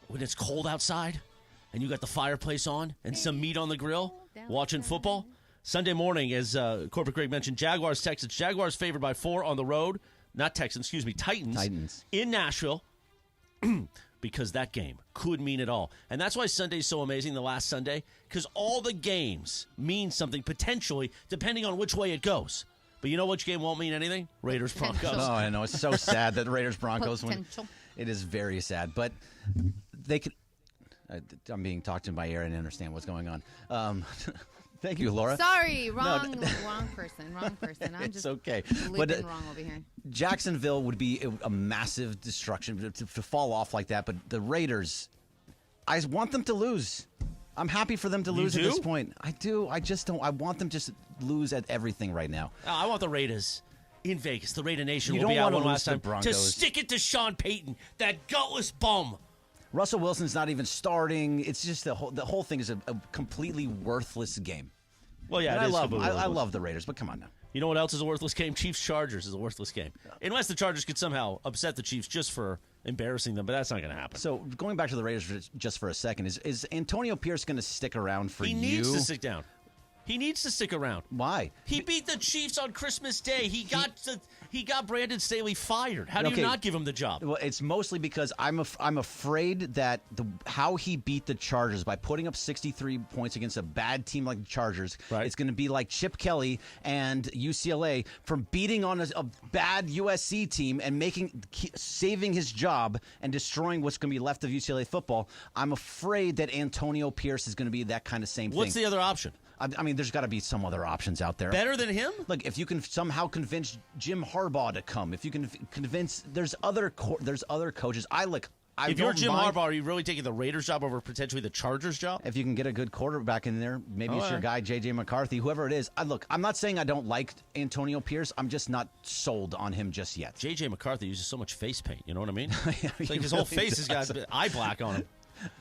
when it's cold outside and you got the fireplace on and some meat on the grill watching football. Sunday morning, as Corporate Greg mentioned, Jaguars, Texans. Jaguars favored by 4 on the road. Not Texans, excuse me, Titans. In Nashville. Because that game could mean it all. And that's why Sunday's so amazing, the last Sunday, because all the games mean something potentially depending on which way it goes. But you know which game won't mean anything? Raiders-Broncos. Oh, I know. It's so sad that Raiders-Broncos win. Potential. It is very sad. But they could... I'm being talked to by ear and I understand what's going on. Thank you, Laura. Sorry, wrong person. I'm It's just okay. bleeping wrong over here. Jacksonville would be a massive destruction to fall off like that. But the Raiders, I want them to lose. I'm happy for them to lose at this point. I do. I just don't. I want them just to lose at everything right now. I want the Raiders in Vegas. The Raider Nation You will don't be out wanna one lose last to the time to Broncos. stick it to Sean Payton, that gutless bum. Russell Wilson's not even starting. It's just the whole thing is a completely worthless game. Well, yeah, And it I is love completely I worthless. love the Raiders, but come on now. You know what else is a worthless game? Chiefs-Chargers is a worthless game. Unless the Chargers could somehow upset the Chiefs just for embarrassing them, but that's not going to happen. So going back to the Raiders just for a second, is Antonio Pierce going to stick around for you? He needs to stick down. He needs to stick around. Why? He beat the Chiefs on Christmas Day. He got Brandon Staley fired. How do you not give him the job? Well, it's mostly because I'm afraid that how he beat the Chargers by putting up 63 points against a bad team like the Chargers, it's going to be like Chip Kelly and UCLA from beating on a bad USC team and saving his job and destroying what's going to be left of UCLA football. I'm afraid that Antonio Pierce is going to be that kind of same thing. What's the other option? I mean, there's got to be some other options out there. Better than him? Look, if you can somehow convince Jim Harbaugh to come, if you can convince, there's other coaches. If you're Jim Harbaugh, are you really taking the Raiders job over potentially the Chargers job? If you can get a good quarterback in there, maybe it's your guy, J.J. McCarthy, whoever it is. Look, I'm not saying I don't like Antonio Pierce. I'm just not sold on him just yet. J.J. McCarthy uses so much face paint. You know what I mean? It's like his really whole face does. has got eye black on him.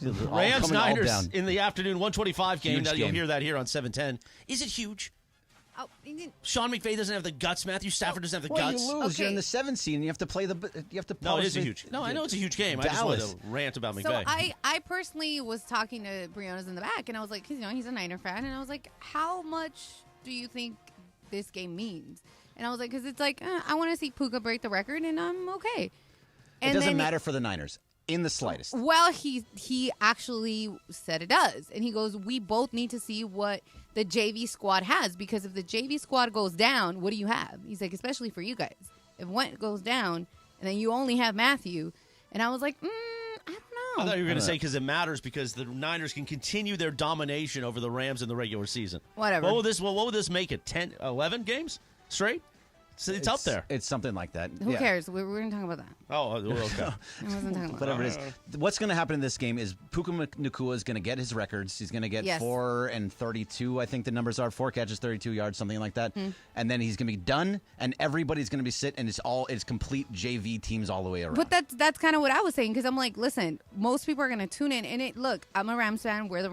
All Rams coming all Niners down. in the afternoon 125 game. Huge Now, you'll game. hear that here on 710. Is it huge? Oh, Sean McVay doesn't have the guts. Matthew Stafford doesn't have the Well, guts. you lose. You're in the 7th seed, and you have to play No, it is a huge. No, I know it's a huge game. I just wanted to rant about So McVay. I personally was talking to Briones in the back, and I was like, 'cause, he's a Niner fan, and I was like, how much do you think this game means? And I was like, because it's like, I want to see Puka break the record, and I'm okay. It doesn't matter for the Niners in the slightest. Well, he actually said it does, and he goes, we both need to see what the JV squad has, because if the JV squad goes down, what do you have? He's like, especially for you guys, if one goes down and then you only have Matthew. And I was like, I don't know. I thought you were going to say because it matters because the Niners can continue their domination over the Rams in the regular season. Whatever. What would this make it? 10, 11 games straight? It's up there. It's something like that. Who cares? We're going to talk about that. Oh, okay. I wasn't talking about Whatever that. it is. What's going to happen in this game is Puka Nacua is going to get his records. He's going to get 4 and 32. I think the numbers are 4 catches, 32 yards, something like that. And then he's going to be done, and everybody's going to be sit, and it's complete JV teams all the way around. But that's kind of what I was saying, because I'm like, listen, most people are going to tune in, and look, I'm a Rams fan. We're the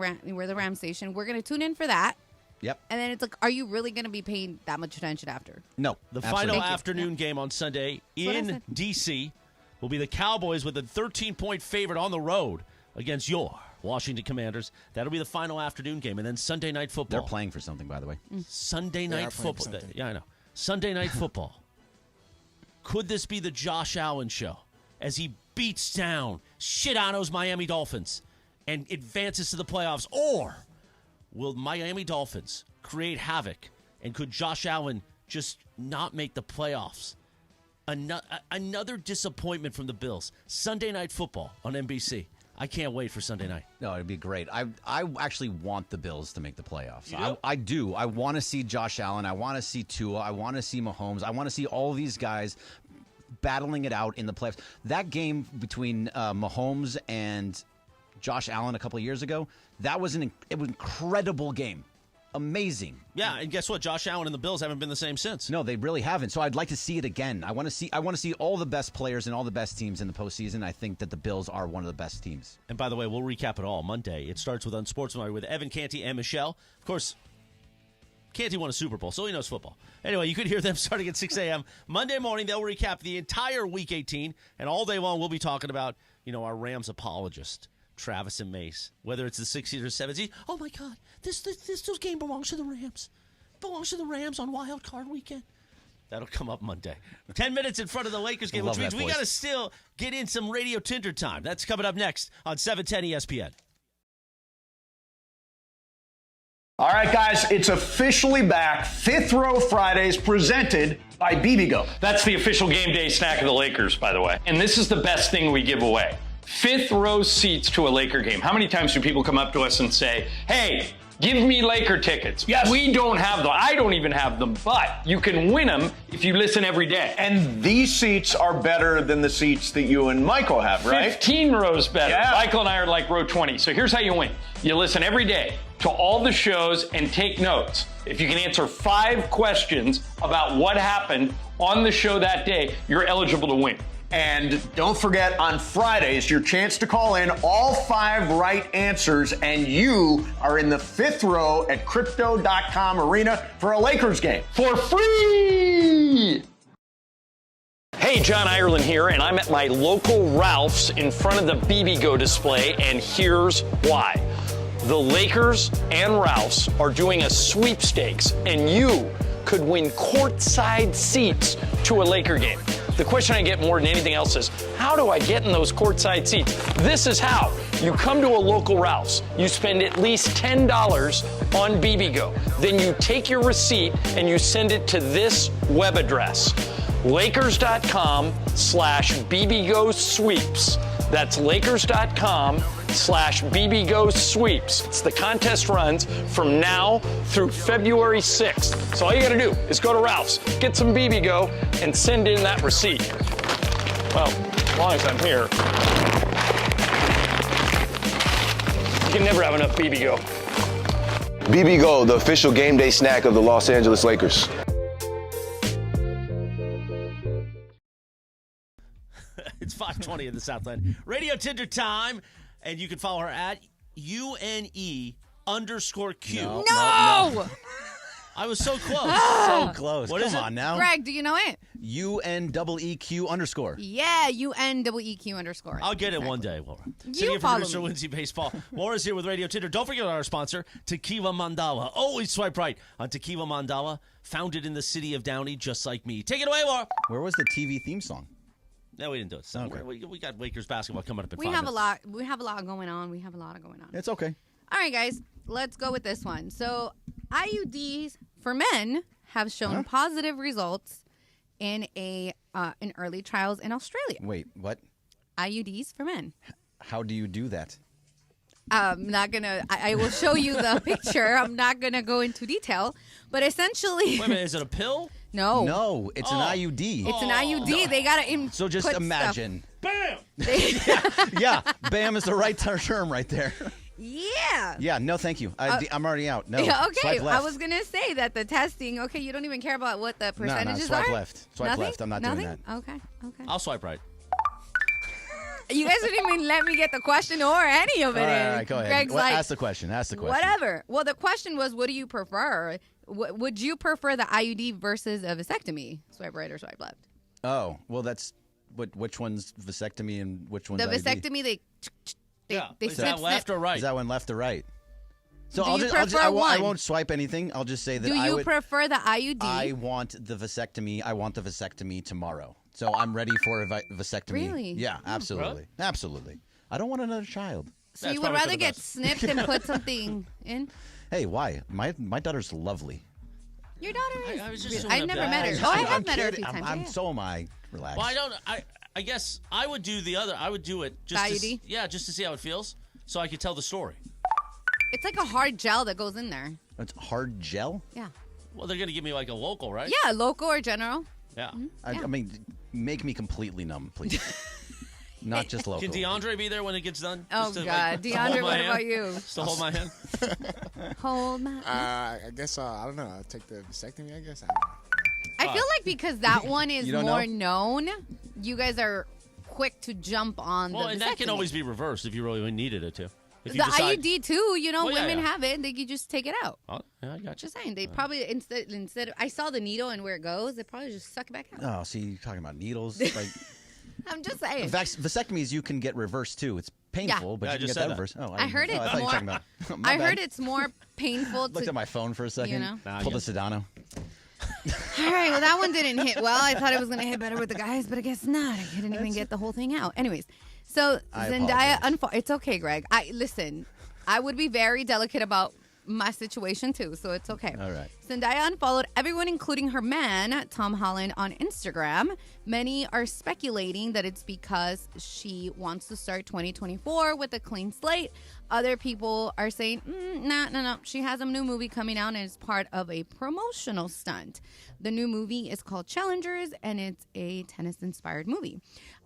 Rams station. We're going to tune in for that. Yep. And then it's like, are you really going to be paying that much attention after? No. The absolutely. final afternoon game on Sunday what I in said. D.C. will be the Cowboys with a 13-point favorite on the road against your Washington Commanders. That'll be the final afternoon game. And then Sunday Night Football. They're playing for something, by the way. Sunday They Night are playing for Football. something. Yeah, I know. Sunday Night Football. Could this be the Josh Allen show as he beats down Sedano's Miami Dolphins and advances to the playoffs? Or will Miami Dolphins create havoc, and could Josh Allen just not make the playoffs? Another disappointment from the Bills. Sunday Night Football on NBC. I can't wait for Sunday night. No, it'd be great. I actually want the Bills to make the playoffs. You do? I do. I want to see Josh Allen. I want to see Tua. I want to see Mahomes. I want to see all these guys battling it out in the playoffs. That game between Mahomes and Josh Allen a couple of years ago, it was an incredible game. Amazing. Yeah, and guess what? Josh Allen and the Bills haven't been the same since. No, they really haven't. So I'd like to see it again. I want to see all the best players and all the best teams in the postseason. I think that the Bills are one of the best teams. And by the way, we'll recap it all Monday. It starts with Unsportsmanlike with Evan Canty and Michelle. Of course, Canty won a Super Bowl, so he knows football. Anyway, you could hear them starting at 6 a.m. Monday morning. They'll recap the entire Week 18, and all day long we'll be talking about, our Rams apologist, Travis and Mace, whether it's the 60s or 70s. Oh, my God, this game belongs to the Rams. Belongs to the Rams on Wild Card Weekend. That'll come up Monday. 10 minutes in front of the Lakers game, which means we got to still get in some Radio Tinder time. That's coming up next on 710 ESPN. All right, guys, it's officially back. Fifth Row Fridays presented by Bibigo. That's the official game day snack of the Lakers, by the way. And this is the best thing we give away. Fifth row seats to a Laker game. How many times do people come up to us and say, hey, Give me Laker tickets. Yes. We don't have them. I don't even have them, but you can win them if you listen every day. And these seats are better than the seats that you and Michael have, right? 15 rows better. Yeah. Michael and I are like row 20. So here's how you win. You listen every day to all the shows and take notes. If you can answer 5 questions about what happened on the show that day, you're eligible to win. And don't forget, on Fridays, your chance to call in all 5 right answers, and you are in the 5th row at Crypto.com Arena for a Lakers game. For free! Hey, John Ireland here, and I'm at my local Ralph's in front of the Bibigo display, and here's why. The Lakers and Ralph's are doing a sweepstakes, and you could win courtside seats to a Laker game. The question I get more than anything else is, how do I get in those courtside seats? This is how. You come to a local Ralph's, you spend at least $10 on Bibigo. Then you take your receipt and you send it to this web address, lakers.com/Bibigo sweeps. That's lakers.com/Bibigo sweeps. It's the contest runs from now through February 6th. So all you got to do is go to Ralph's, get some Bibigo, and send in that receipt. Well, as long as I'm here. You can never have enough Bibigo. Bibigo, the official game day snack of the Los Angeles Lakers. It's 5:20 in the Southland. Radio Tinder time, and you can follow her at UNE_Q. No! I was so close. So close. What Come is it? on now. Greg, do you know it? UNEEQ_. Yeah, UNEEQ_. I'll get it one day, Laura. You Sitting in for follow producer me. Lindsay Baseball. Laura's here with Radio Tinder. Don't forget our sponsor, Tequila Mandala. Always swipe right on Tequila Mandala, founded in the city of Downey, just like me. Take it away, Laura. Where was the TV theme song? No, we didn't do it. So Okay. we got Lakers basketball coming up in We 5 have minutes. a lot. We have a lot going on. It's okay. All right, guys, let's go with this one. So, IUDs for men have shown positive results in in early trials in Australia. Wait, what? IUDs for men. How do you do that? I'm not gonna. I will show you the picture. I'm not gonna go into detail, but essentially. Wait a minute, is it a pill? No. No, it's an IUD. It's an IUD. They gotta. So just imagine. Bam. Yeah, bam is the right term right there. Yeah. Yeah, no, thank you. I'm already out. No. Yeah, okay, Swipe left. I was gonna say that the testing. Okay, you don't even care about what the percentages swipe are. left. Swipe Nothing? left. I'm not Nothing? doing that. Okay. I'll swipe right. You guys didn't even let me get the question or any of it All in. right, go ahead. Greg's Well, like, ask the question. Whatever. Well, the question was, what do you prefer? Would you prefer the IUD versus a vasectomy? Swipe right or swipe left? Oh, well, that's which one's vasectomy and which one's The IUD? vasectomy, they Is that left or right? Is that one left or right? So Do I'll you just, prefer I one? won't swipe anything. I'll just say that Do I you would. prefer the IUD? I want the vasectomy. I want the vasectomy tomorrow. So I'm ready for a vasectomy. Really? Yeah, absolutely. Absolutely. I don't want another child. So you would rather get snipped and put something in? Hey, why? My daughter's lovely. Your daughter is. I was just I've never met her. Oh, I have met her a few times. So am I. Relax. Well, I guess I would do the other. I would do it just IUD? just to see how it feels, so I could tell the story. It's like a hard gel that goes in there. It's hard gel? Yeah. Well, they're gonna give me like a local, right? Yeah, local or general. Yeah. I mean, make me completely numb, please. Not just local. Can DeAndre be there when it gets done? Oh, Just to, God. to hold DeAndre, my what hand? about you? Just to hold my hand? Hold my I guess I don't know. I'll take the vasectomy. I guess. I feel like because that one is You don't more know? known, you guys are quick to jump on Well, the and that can vasectomy. always be reversed if you really needed it to. If The you decide, IUD too, Well, yeah, women yeah. have it. They could just take it out. Oh, yeah, I got you. Just saying, they probably instead of, I saw the needle and where it goes, they probably just suck it back out. Oh, see, you're talking about needles. Like, I'm just saying. vasectomies you can get reversed too. It's painful, but Yeah, I you can just get said that that. reversed. Oh, I heard I thought it's you were more. talking about. My I bad. heard it's more painful. Looked at my phone for a second. You know? Pulled a Sedano. All right, well, that one didn't hit well. I thought it was going to hit better with the guys, but I guess not. I couldn't even get the whole thing out. Anyways, so I Zendaya, it's okay, Greg. Listen, I would be very delicate about my situation too, so it's okay. All right. Zendaya unfollowed everyone, including her man, Tom Holland, on Instagram. Many are speculating that it's because she wants to start 2024 with a clean slate. Other people are saying, no. She has a new movie coming out and it's part of a promotional stunt. The new movie is called Challengers and it's a tennis-inspired movie.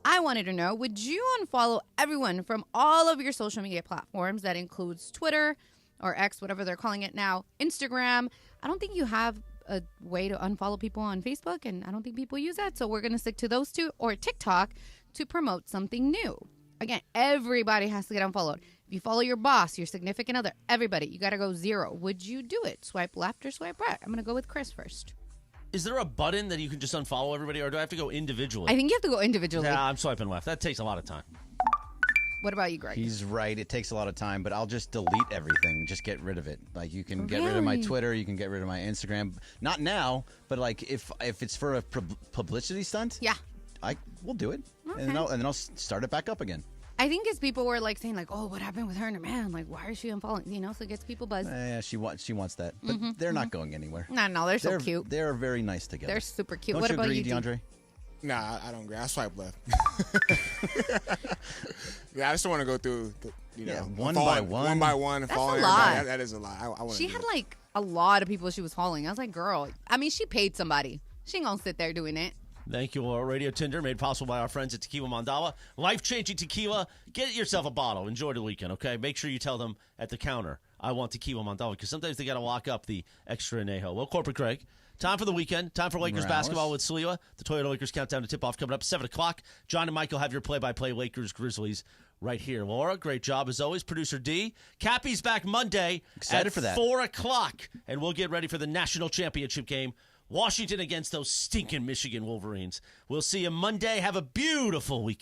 I wanted to know, would you unfollow everyone from all of your social media platforms? That includes Twitter or X, whatever they're calling it now, Instagram. I don't think you have a way to unfollow people on Facebook, and I don't think people use that. So we're going to stick to those two, or TikTok to promote something new. Again, everybody has to get unfollowed. If you follow your boss, your significant other, everybody, you got to go 0. Would you do it? Swipe left or swipe right? I'm going to go with Chris first. Is there a button that you can just unfollow everybody, or do I have to go individually? I think you have to go individually. Yeah, I'm swiping left. That takes a lot of time. What about you, Greg? He's right. It takes a lot of time, but I'll just delete everything. Just get rid of it. Like, you can get rid of my Twitter. You can get rid of my Instagram. Not now, but like if it's for a publicity stunt, yeah, we'll do it, Okay. and then I'll start it back up again. I think it's people were like saying like, oh, what happened with her and her man? Like, why is she unfollowing? You know, so it gets people buzzed. Yeah, she wants that, but they're not going anywhere. No, they're so cute. They're very nice together. They're super cute. Don't What you about agree, you, DeAndre? Nah, I don't agree. I swipe left. Yeah, I just don't want to go through, one by one. That's following a lot. everybody. That is a lot. I want She had like a lot of people she was following. I was like, girl, I mean, she paid somebody. She ain't gonna sit there doing it. Thank you, Radio Tinder, made possible by our friends at Tequila Mandala. Life-changing tequila. Get yourself a bottle. Enjoy the weekend, okay? Make sure you tell them at the counter, I want Tequila Mandala, because sometimes they got to lock up the extra añejo. Well, Corporate Greg, time for the weekend. Time for Lakers basketball with Saliwa. The Toyota Lakers countdown to tip-off coming up 7 o'clock. John and Michael have your play-by-play Lakers Grizzlies right here. Laura, great job as always. Producer D. Cappy's back Monday Excited for that. 4 o'clock, and we'll get ready for the national championship game. Washington against those stinking Michigan Wolverines. We'll see you Monday. Have a beautiful weekend.